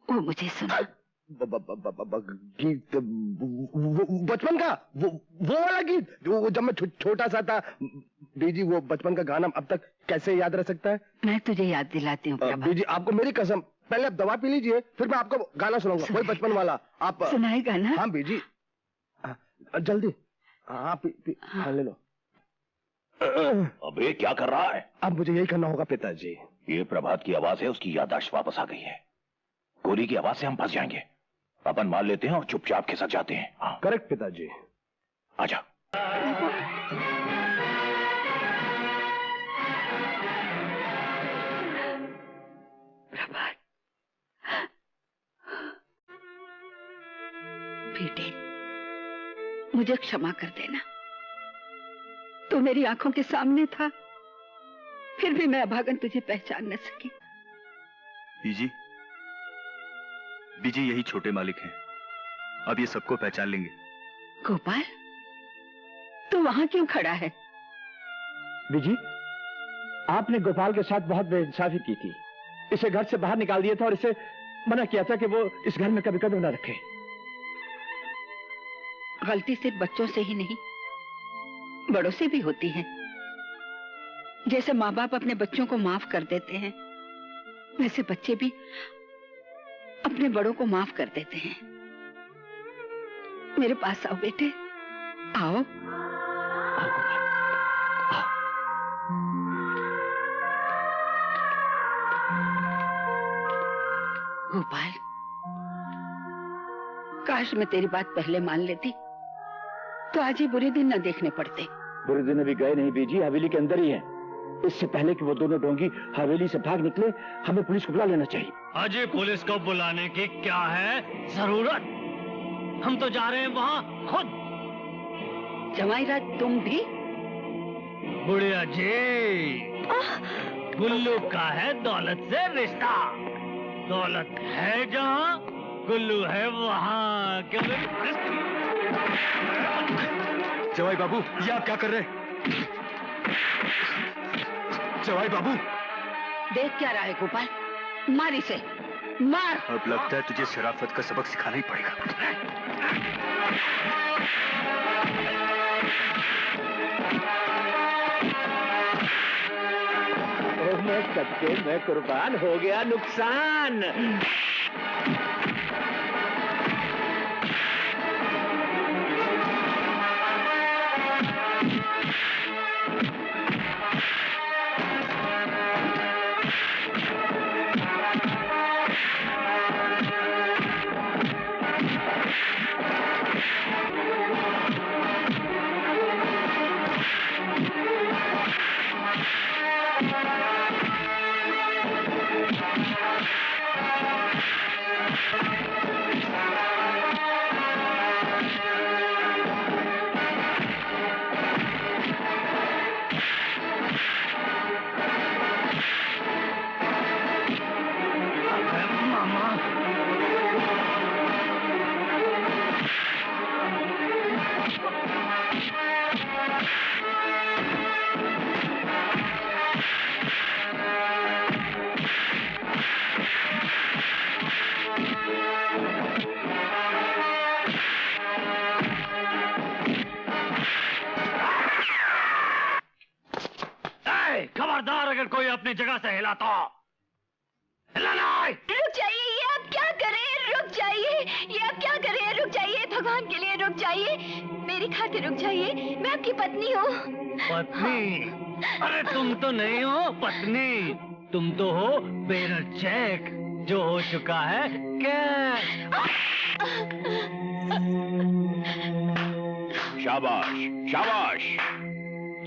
वो मुझे सुना। गीत बचपन का वो वाला गीत वो जब मैं छोटा सा था बीजी, वो बचपन का गाना अब तक कैसे याद रह सकता है? मैं तुझे याद दिलाती हूँ बीजी, आपको मेरी कसम, पहले आप दवा पी लीजिए, फिर मैं आपको गाना सुनाऊंगा, वही बचपन वाला। आप सुनाएगा ना? हाँ बीजी, जल्दी। हाँ हाँ ले लो। अबे क्या कर रहा है? अब मुझे यही करना होगा पिताजी। ये प्रभात की आवाज है, उसकी याददाश्त वापस आ गई है। गोली की आवाज से हम फंस जाएंगे। अपन मान लेते हैं और चुपचाप खिसक जाते हैं। हाँ। करेक्ट पिताजी। आजा। प्रभात, बेटे मुझे क्षमा कर देना। तू मेरी आंखों के सामने था, फिर भी मैं अभागन तुझे पहचान न सकी। बीजी यही छोटे मालिक हैं, अब ये सबको पहचान लेंगे। गोपाल, तू वहां क्यों खड़ा है? बीजी, आपने गोपाल के साथ बहुत बेइंसाफी की थी। इसे घर से बाहर निकाल दिया था और इसे मना किया था कि वो इस घर में कभी कदम न रखे। गलती सिर्फ बच्चों से ही नहीं, बड़ों से भी होती है। जैसे माँ बाप अपने बच्चों को माफ कर देते हैं, वैसे बच्चे भी अपने बड़ों को माफ कर देते हैं। मेरे पास आओ बेटे, आओ। गोपाल, काश मैं तेरी बात पहले मान लेती तो आज ये बुरे दिन न देखने पड़ते। बुरे दिन अभी गए नहीं बीजी, हवेली के अंदर ही है। इससे पहले कि वो दोनों ढोंगी हवेली से भाग निकले, हमें पुलिस को बुला लेना चाहिए। अजय, पुलिस को बुलाने की क्या है जरूरत? हम तो जा रहे हैं वहाँ खुद। जमाईराज, तुम भी? बुढ़िया जी, गुल्लू का है दौलत से रिश्ता। दौलत है जहाँ, गुल्लू है वहाँ। जवाई बाबू, ये आप क्या कर रहे हैं? जवाई बाबू, देख क्या रहा है गोपाल? मार इसे, मार। अब लगता है तुझे शराफत का सबक सिखाना ही पड़ेगा। मैं सच्चे में कुर्बान हो गया। नुकसान। खबरदार, अगर कोई अपनी जगह से हिला तो हिलाना। रुक जाइए, ये आप क्या करें? रुक जाइए, ये आप क्या करें? रुक जाइए, भगवान के लिए रुक जाइए, मेरी खातिर रुक जाइए। मैं आपकी पत्नी हूँ। पत्नी? अरे तुम तो नहीं हो पत्नी, तुम तो हो पेरल चेक, जो हो चुका है कैश। शाबाश शाबाश।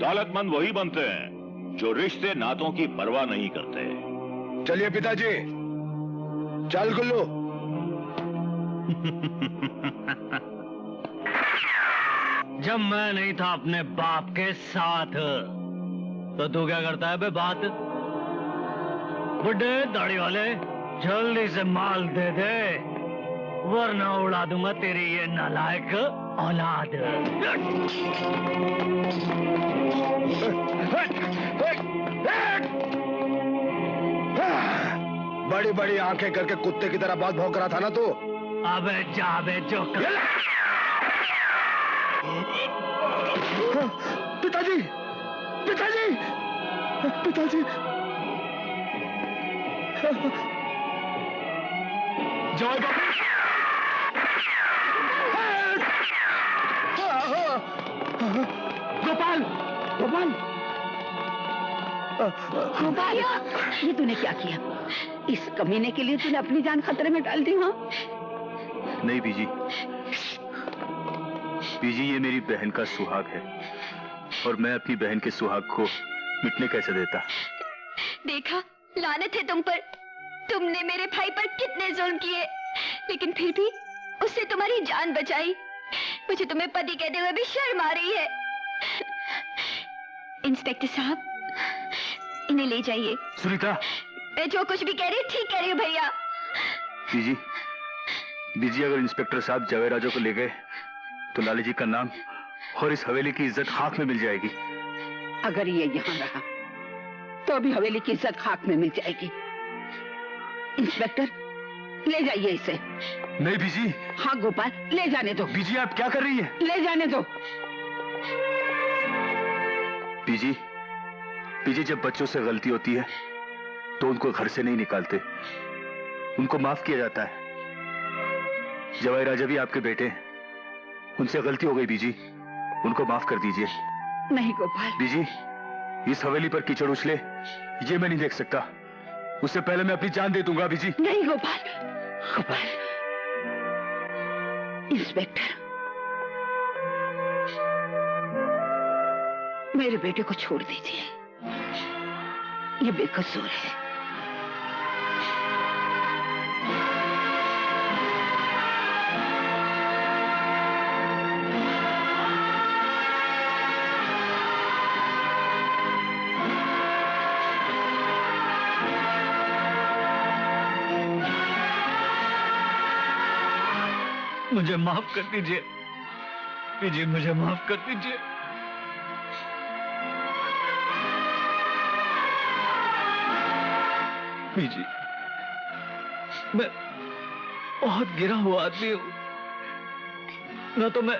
दौलतमंद वही बनते हैं जो रिश्ते नातों की परवाह नहीं करते। चलिए पिताजी, चल गुल्लू। जब मैं नहीं था अपने बाप के साथ, तो तू क्या करता है बे बात? बुड्ढे दाढ़ी वाले, जल्दी से माल दे दे, वरना उड़ा दूंगा तेरी ये नालायक औलाद। बड़ी बड़ी आंखें करके कुत्ते की तरह बहुत भौंक रहा था ना तू? अबे जा बे जो पिताजी पिताजी पिताजी जय बाबू गोपाल गोपाल गोपाल ये तूने क्या किया? इस कमीने के लिए तूने अपनी जान खतरे में डाल दी। हाँ नहीं बीजी, बीजी ये मेरी बहन का सुहाग है और मैं अपनी बहन के सुहाग को मिटने कैसे देता। देखा, लानत है तुम पर। तुमने मेरे भाई पर कितने जुल्म किए, लेकिन फिर भी उससे तुम्हारी जान बचाई। मुझे तुम्हें पति कहते हुए भी शर्म आ रही है। इंस्पेक्टर साहब, इन्हें ले जाइए। सुनीता, मैं जो कुछ भी कह रही हूँ ठीक कह रही हूँ भैया। बीजी, बीजी अगर इंस्पेक्टर साहब जवेराजो को ले गए तो लाली जी का नाम और इस हवेली की इज्जत खाक में मिल जाएगी। अगर ये यहाँ रहा तो अभी हवेली की इज्जत खाक में मिल जाएगी। इंस्पेक्टर, ले जाइए इसे। नहीं बीजी। हाँ गोपाल, ले जाने दो। बीजी आप क्या कर रही है? ले जाने दो। बीजी, बीजी जब बच्चों से गलती होती है तो उनको घर से नहीं निकालते, उनको माफ किया जाता है। जवाई राजा भी आपके बेटे हैं, उनसे गलती हो गई बीजी, उनको माफ कर दीजिए। नहीं गोपाल। बीजी, इस हवेली पर कीचड़ उछले ये मैं नहीं देख सकता। उससे पहले मैं अपनी जान दे दूंगा बीजी। नहीं गोपाल। गोपाल, इंस्पेक्टर, मेरे बेटे को छोड़ दीजिए, ये बेकसूर है। मुझे माफ कर दीजिए बीजी, मुझे माफ कर दीजिए। बीजी, मैं बहुत गिरा हुआ आदमी हूं। न तो मैं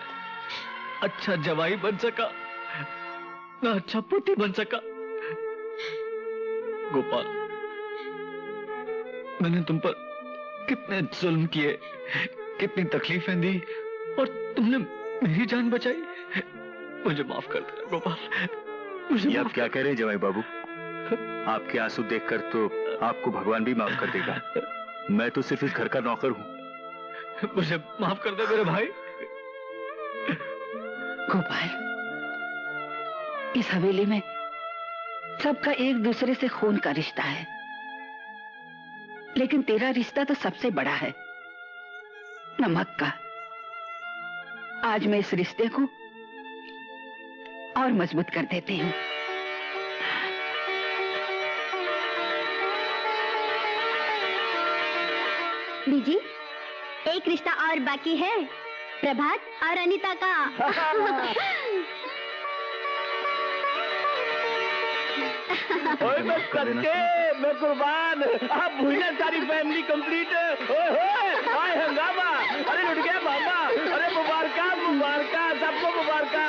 अच्छा जवाई बन सका, न अच्छा पति बन सका। गोपाल, मैंने तुम पर कितने जुल्म किए, कितनी तकलीफें दी और तुमने मेरी जान बचाई। मुझे माफ कर देना गोपाल, मुझे। आप क्या कह रहे हैं जवाई बाबू? आपके आंसू देखकर तो आपको भगवान भी माफ कर देगा। मैं तो सिर्फ इस घर का नौकर हूं। मुझे माफ कर दे मेरे भाई। गोपाल, इस हवेली में सबका एक दूसरे से खून का रिश्ता है, लेकिन तेरा रिश्ता तो सबसे बड़ा है, नमक का। आज मैं इस रिश्ते को और मजबूत कर देती हूँ। बीजी, एक रिश्ता और बाकी है, प्रभात और अनीता का। ओए मैं सच्चे, मैं कुर्बान। आप भूले सारी फैमिली कंप्लीट है। ओए होए, हाय हंगामा, अरे लुट गया बाबा। अरे मुबारका मुबारका, सबको मुबारका।